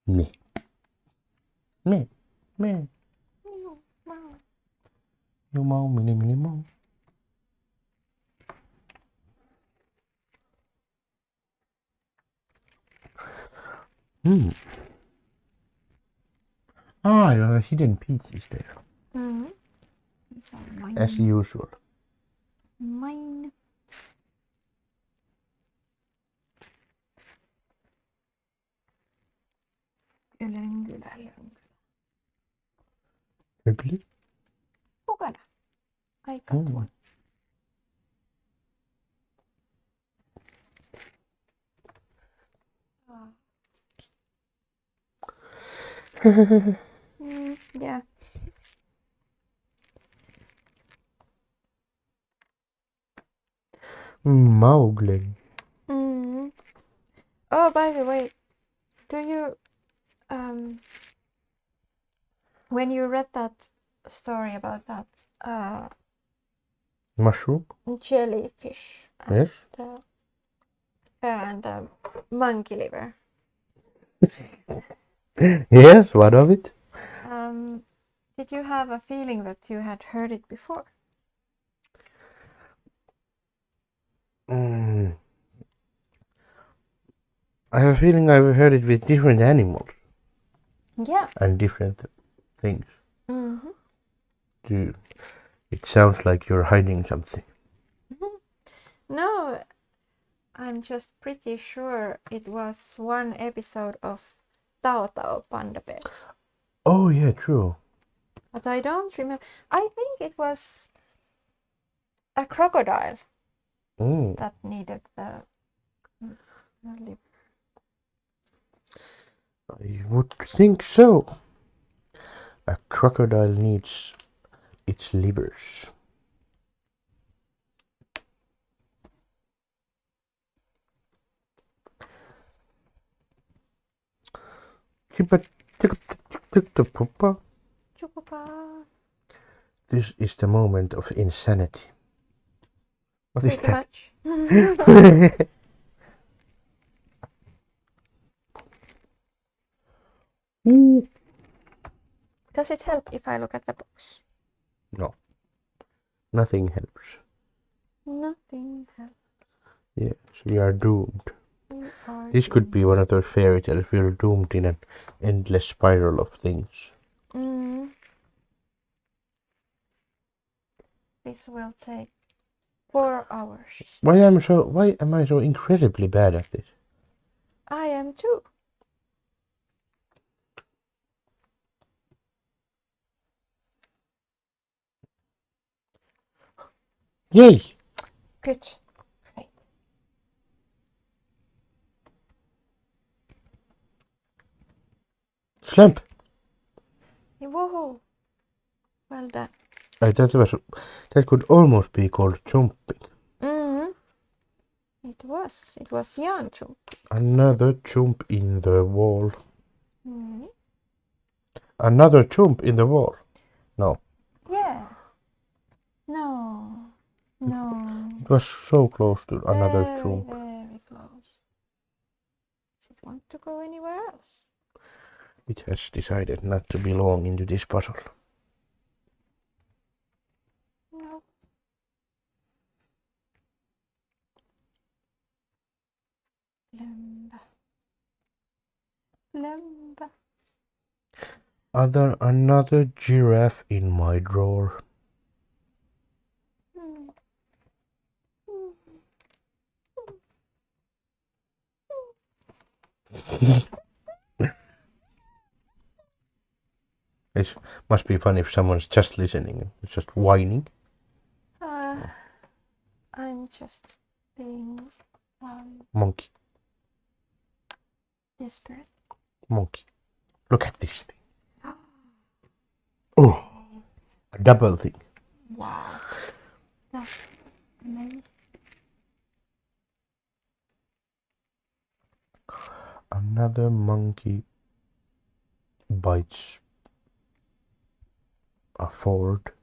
Me. Me. Me. You mau, mini, mini, mau. Ah, there are hidden pieces there. These are mine. As usual. Mine. Ugly. Pukala. I got one. Yeah. Mowgli. Oh, by the way, do you when you read that story about that Mushroom? jellyfish Yes. and the monkey liver, Yes, what of it? did you have a feeling that you had heard it before? I have a feeling I've heard it with different animals. Yeah. And different things. It sounds like you're hiding something. No, I'm just pretty sure it was one episode of Tao Tao Panda Bear. Oh, yeah, true. But I don't remember. I think it was a crocodile that needed the liver. I would think so. A crocodile needs its livers. This is the moment of insanity. What is that? Ooh. Does it help if I look at the box? No. Nothing helps. Nothing helps. Yes, we are doomed. We are This could be one of those fairy tales. We're doomed in an endless spiral of things. This will take 4 hours. Why am I so incredibly bad at this? I am too. Yay! Good. Great. Slump! Woohoo! Well done. That could almost be called jumping. It was Jan jump. Another jump in the wall. Mm. Another jump in the wall. No. Yeah. No. It was so close to another Very, jump. very close. Does it want to go anywhere else? It has decided not to belong into this puzzle. No. Lemba. Another giraffe in my drawer. It must be fun if someone's just listening. It's just whining. I'm just being Monkey. desperate. Monkey. Look at this thing. Oh, a double thing. Wow. That's amazing. Another monkey bites a Ford.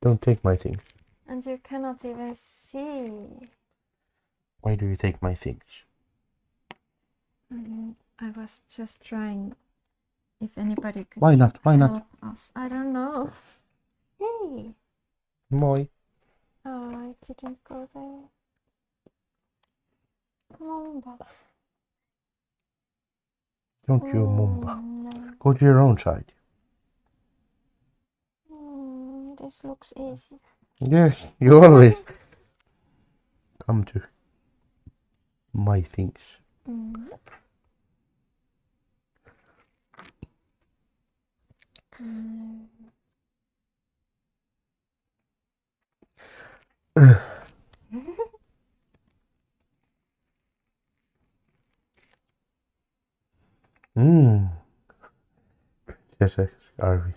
Don't take my things. And you cannot even see. Why do you take my things? I was just trying if anybody could Why not? Why not? help us. I don't know. Hey. Moi. Oh, I didn't go there. Mumba. Don't you mumba. No. Go to your own side. This looks easy. Yes, you always come to my things. Yes, are we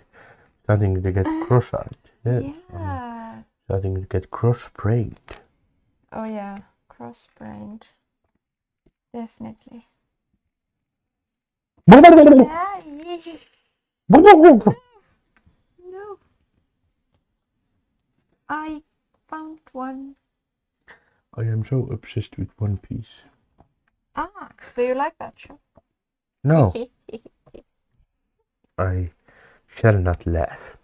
starting to get cross-eyed? Yes. Yeah. Starting to get cross-brained. Oh yeah, cross-brained. Definitely. I No. I found one. am so obsessed with One Piece. Do you like that show? No, I shall not laugh.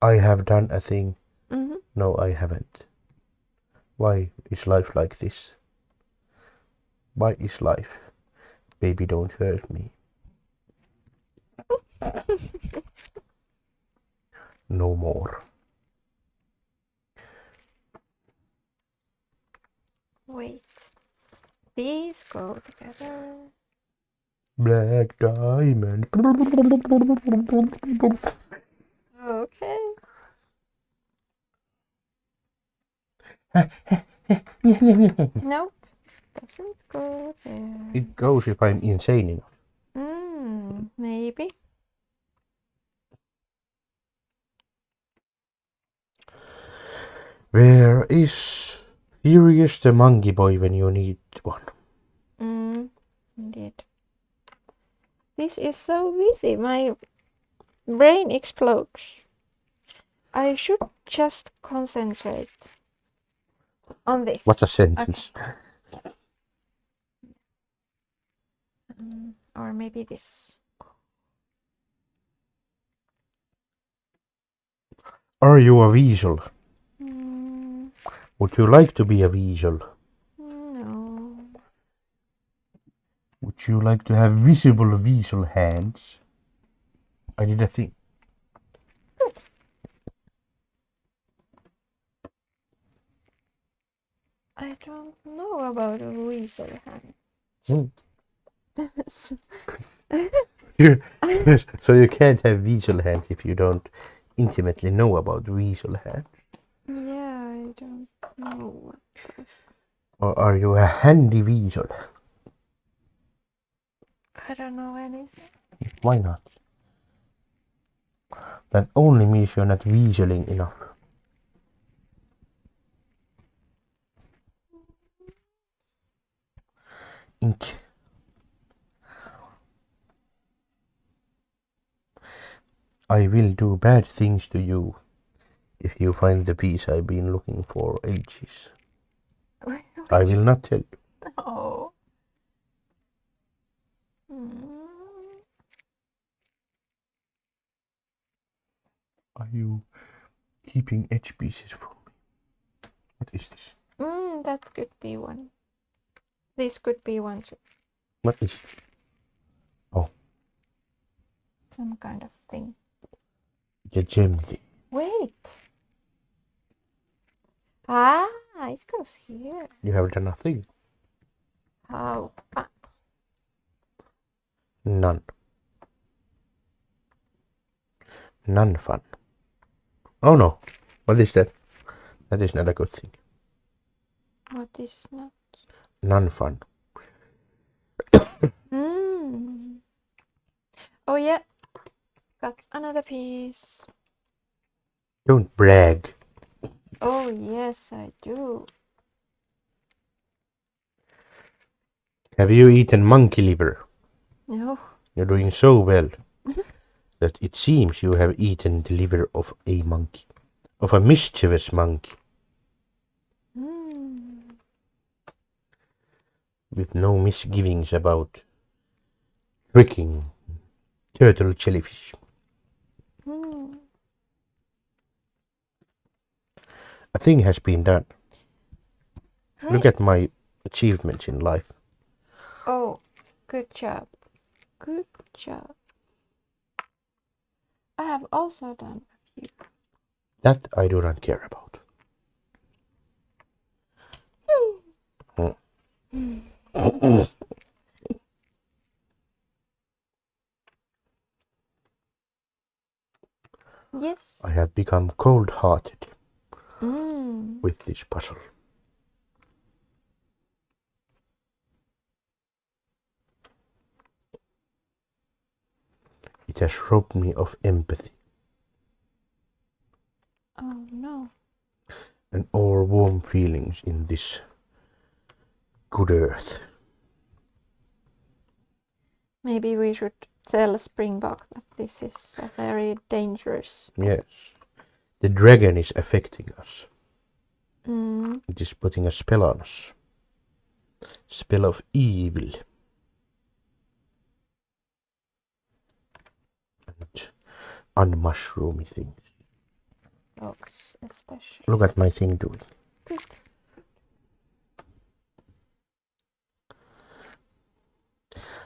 I have done a thing. No, I haven't. Why is life like this? Why is life? Baby, don't hurt me. No more. Wait. These go together. Black diamond. Okay. Nope. Doesn't go there. It goes if I'm insane enough. Maybe. Where is Furious the Monkey Boy when you need one? Indeed. This is so busy. My brain explodes. I should just concentrate on this. What's a sentence? Okay. Or maybe this. Are you a weasel? Mm, Would you like to be a weasel? no. Would you like to have visible weasel hands? I did a thing. Good. I don't know about a weasel hand. Yes, so you can't have weasel hands if you don't intimately know about weasel hands. Yeah, I don't know what those. Or are you a handy weasel? I don't know anything. Why not? That only means you're not weaseling enough. Ink. I will do bad things to you if you find the piece I've been looking for ages. I will not tell you. Oh. Are you keeping edge pieces from me? What is this? That could be one. This could be one too. What is it? Oh, Some kind of thing. the gem thing. Wait. Ah, it goes here. You have done nothing. How? None. None fun. Oh no. What is that? That is not a good thing. What is not? None fun. Oh yeah. Got another piece. Don't brag. Oh yes, I do. Have you eaten monkey liver? No. You're doing so well that it seems you have eaten the liver of a monkey. Of a mischievous monkey. With no misgivings about tricking turtle jellyfish. A thing has been done. Great. Look at my achievements in life. Oh, good job. Good job. I have also done a few. That I do not care about. Yes. I have become cold-hearted with this puzzle. It has robbed me of empathy Oh no. and all warm feelings in this good earth. Maybe we should tell Springbok that this is a very dangerous. Yes. The dragon is affecting us. Mm. It is putting a spell on us. Spell of evil. And unmushroomy things. Dogs, especially. Look at my thing doing. Good.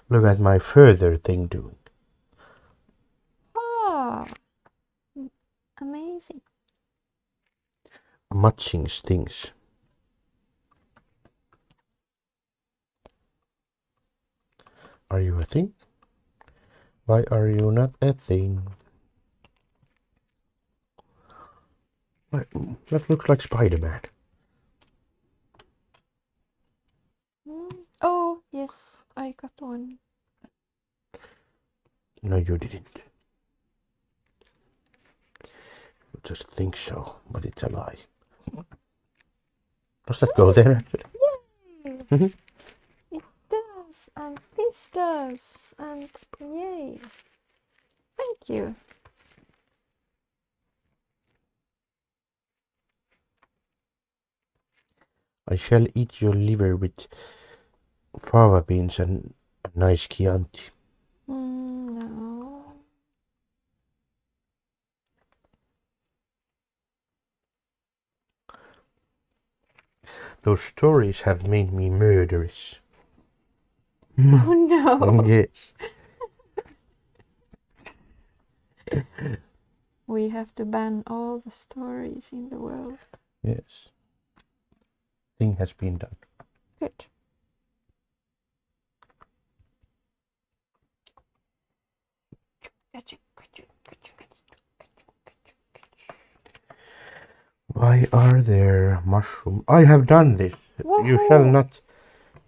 Look at my further thing doing. Ah, amazing. Matching things. Are you a thing? Why are you not a thing? That looks like Spider-Man. Oh, yes, I got one. No, you didn't. You just think so, but it's a lie. Does that go there actually? Yay! It does, and this does, and yay. Thank you. I shall eat your liver with fava beans and a nice Chianti. No. Those stories have made me murderous. Oh no. Yes. We have to ban all the stories in the world. Yes. Thing has been done. Good. Why are there mushrooms? I have done this. Woohoo!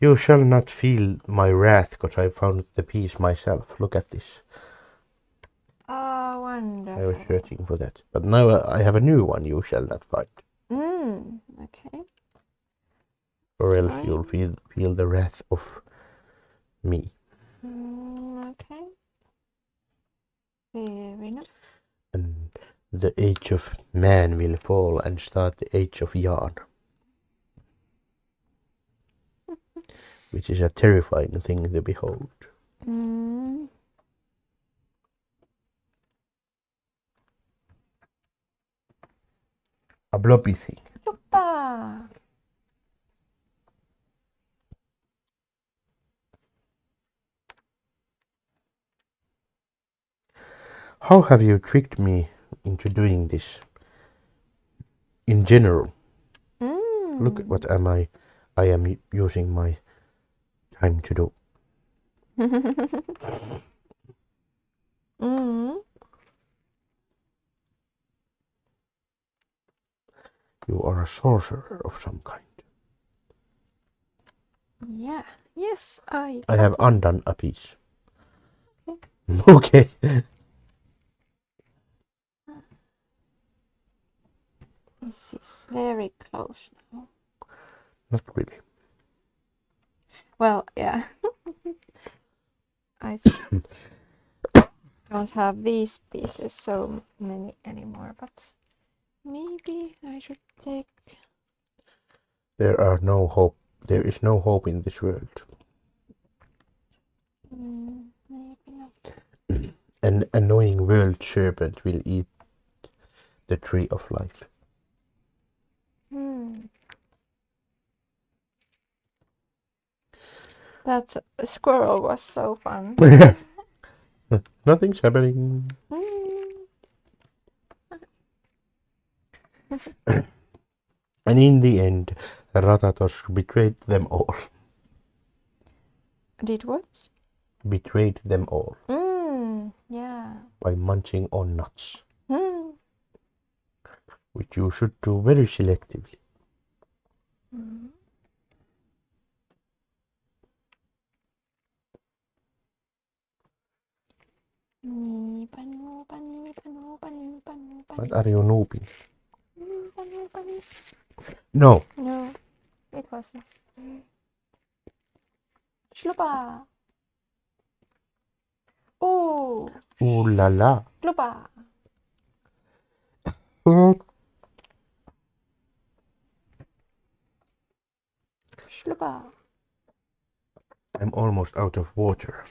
You shall not feel my wrath, because I found the piece myself. Look at this. Oh, wonderful. I was searching for that. But now I have a new one you shall not find. Okay. Or else you'll feel the wrath of me. Okay. Fair enough. And the age of man will fall and start the age of yarn. Which is a terrifying thing to behold. A blobby thing. Chupa! How have you tricked me into doing this? In general. Look at what I am using my time to do. You are a sorcerer of some kind. Yeah. Yes, I have undone a piece. Okay. This is very close now. Not really. Well, yeah. I don't have these pieces so many anymore, but maybe I should take... There is no hope in this world. maybe not. An annoying world serpent will eat the tree of life. That squirrel was so fun. Nothing's happening. And in the end, Rathatos betrayed them all. Did what? Betrayed them all. Yeah. By munching on nuts. Which you should do very selectively. What are you noobing? No. No, it wasn't. Shlupa. Ooh. Ooh la la. Shlupa. Shlupa. I'm almost out of water.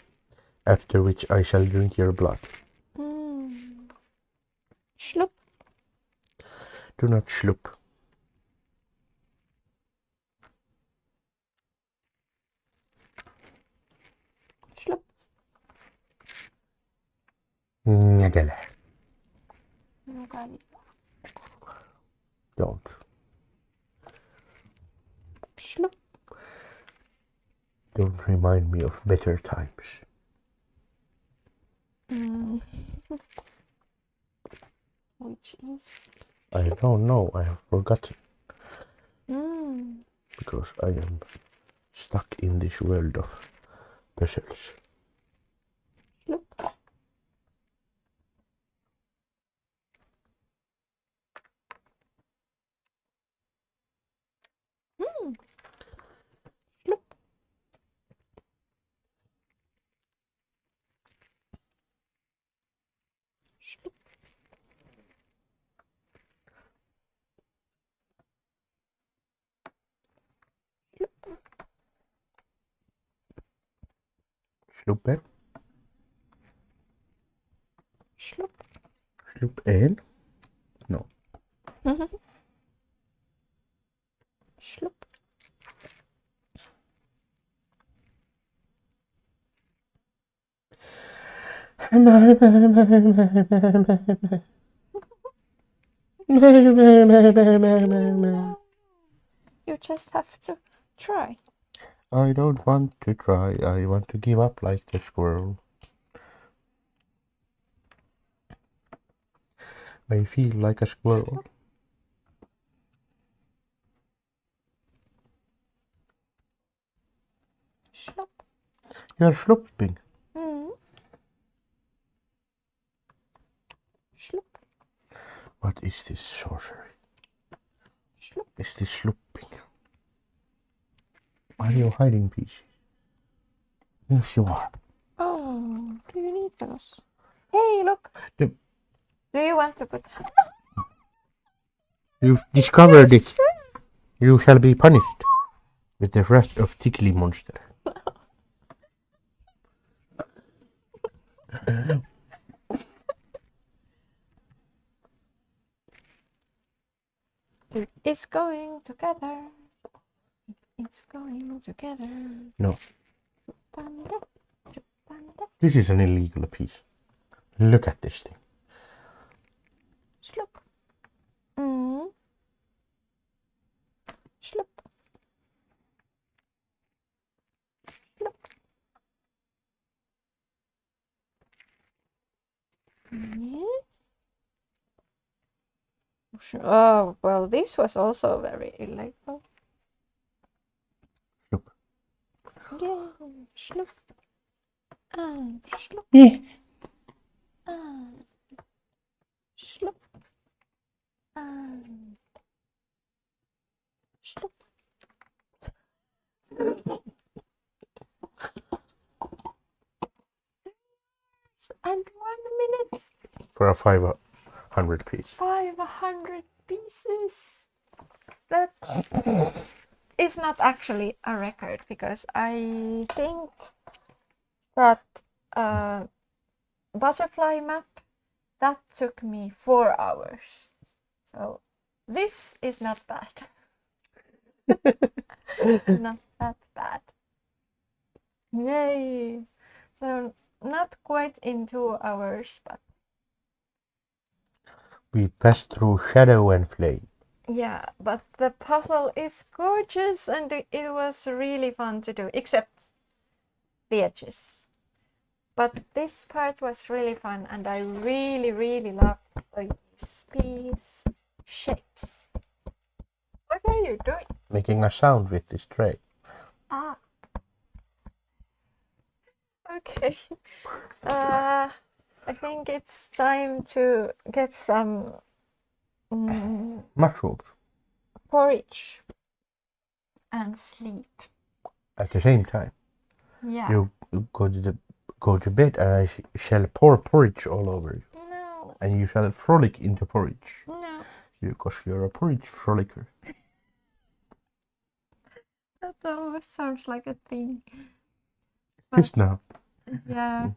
After which I shall drink your blood. Shlup. Do not shloop. Shlup. Nyagala. Don't. Shlup. Don't remind me of better times. Which is? I don't know. I have forgotten. Because I am stuck in this world of puzzles. Shlup. Shlup. Shlup. Slupper. Slup. Slup en. No. Slup. You just have to try. I don't want to try. I want to give up like the squirrel. I feel like a squirrel. Slup. You're slupping. Slup. What is this sorcery? Slup. Is this slupping? Are you hiding pieces? Yes, you are. Oh, do you need those? Hey, look. The- Do you want to put... You've discovered it. You shall be punished with the wrath of Tickly Monster. It's going together. It's going together. No, Panda. Panda. this is an illegal piece. Look at this thing. Slup. Slup. Slup. Yeah. Oh, well, this was also very illegal. Slup. Yeah. Slup. And slup. Yeah. And slup. And slup. And 1 minute. For a 500 piece. 500 pieces. That is not actually a record because I think that butterfly map that took me 4 hours. So this is not bad. Not that bad. Yay! So not quite in 2 hours, but We passed through shadow and flame. yeah, but the puzzle is gorgeous and it was really fun to do, except the edges. But this part was really fun and I really, really loved these piece shapes. What are you doing? Making a sound with this tray. Ah. Okay. I think it's time to get some Mushrooms. porridge and sleep. At the same time. Yeah. You go to bed and I shall pour porridge all over you. No. And you shall frolic into porridge. No. Because you're a porridge frolicker. That almost sounds like a thing. Just now. Yeah.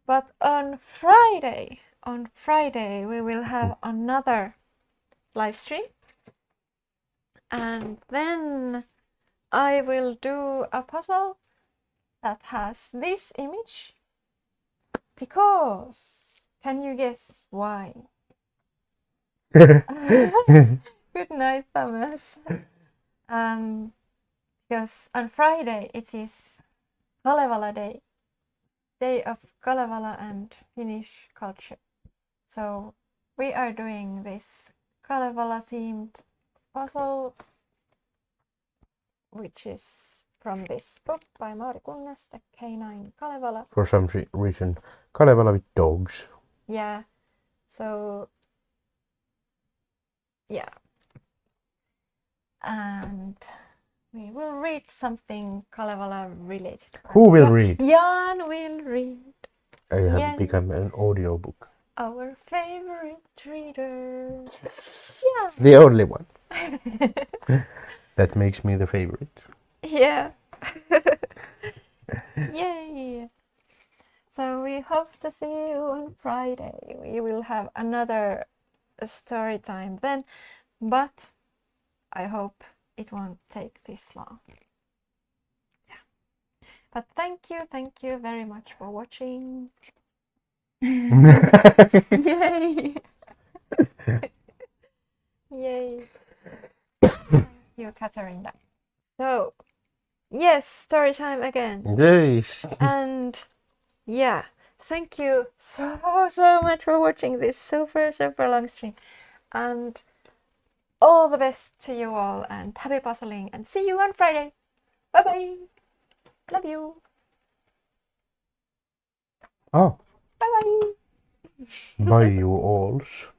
But on Friday we will have another live stream. And then I will do a puzzle that has this image. Because, can you guess why? Good night, Thomas. Because on Friday it is Kalevala Day. Day of Kalevala and Finnish culture. So we are doing this Kalevala themed puzzle, which is from this book by Mauri Kunnas, The Canine Kalevala. For some reason, Kalevala with dogs. Yeah, so yeah. And we will read something Kalevala related. Who will read? Jan will read. I have Jan. become an audiobook. Our favorite reader. Yeah. The only one. That makes me the favorite. Yeah. Yay. So we hope to see you on Friday. We will have another story time then, but I hope it won't take this long. Yeah. But thank you very much for watching. Yay! Yay! Thank you, Katarina. So, yes, story time again. Yes. And yeah, thank you so much for watching this super long stream. And all the best to you all, and happy puzzling, and see you on Friday. Bye bye. Love you. Oh, Bye bye. bye you alls.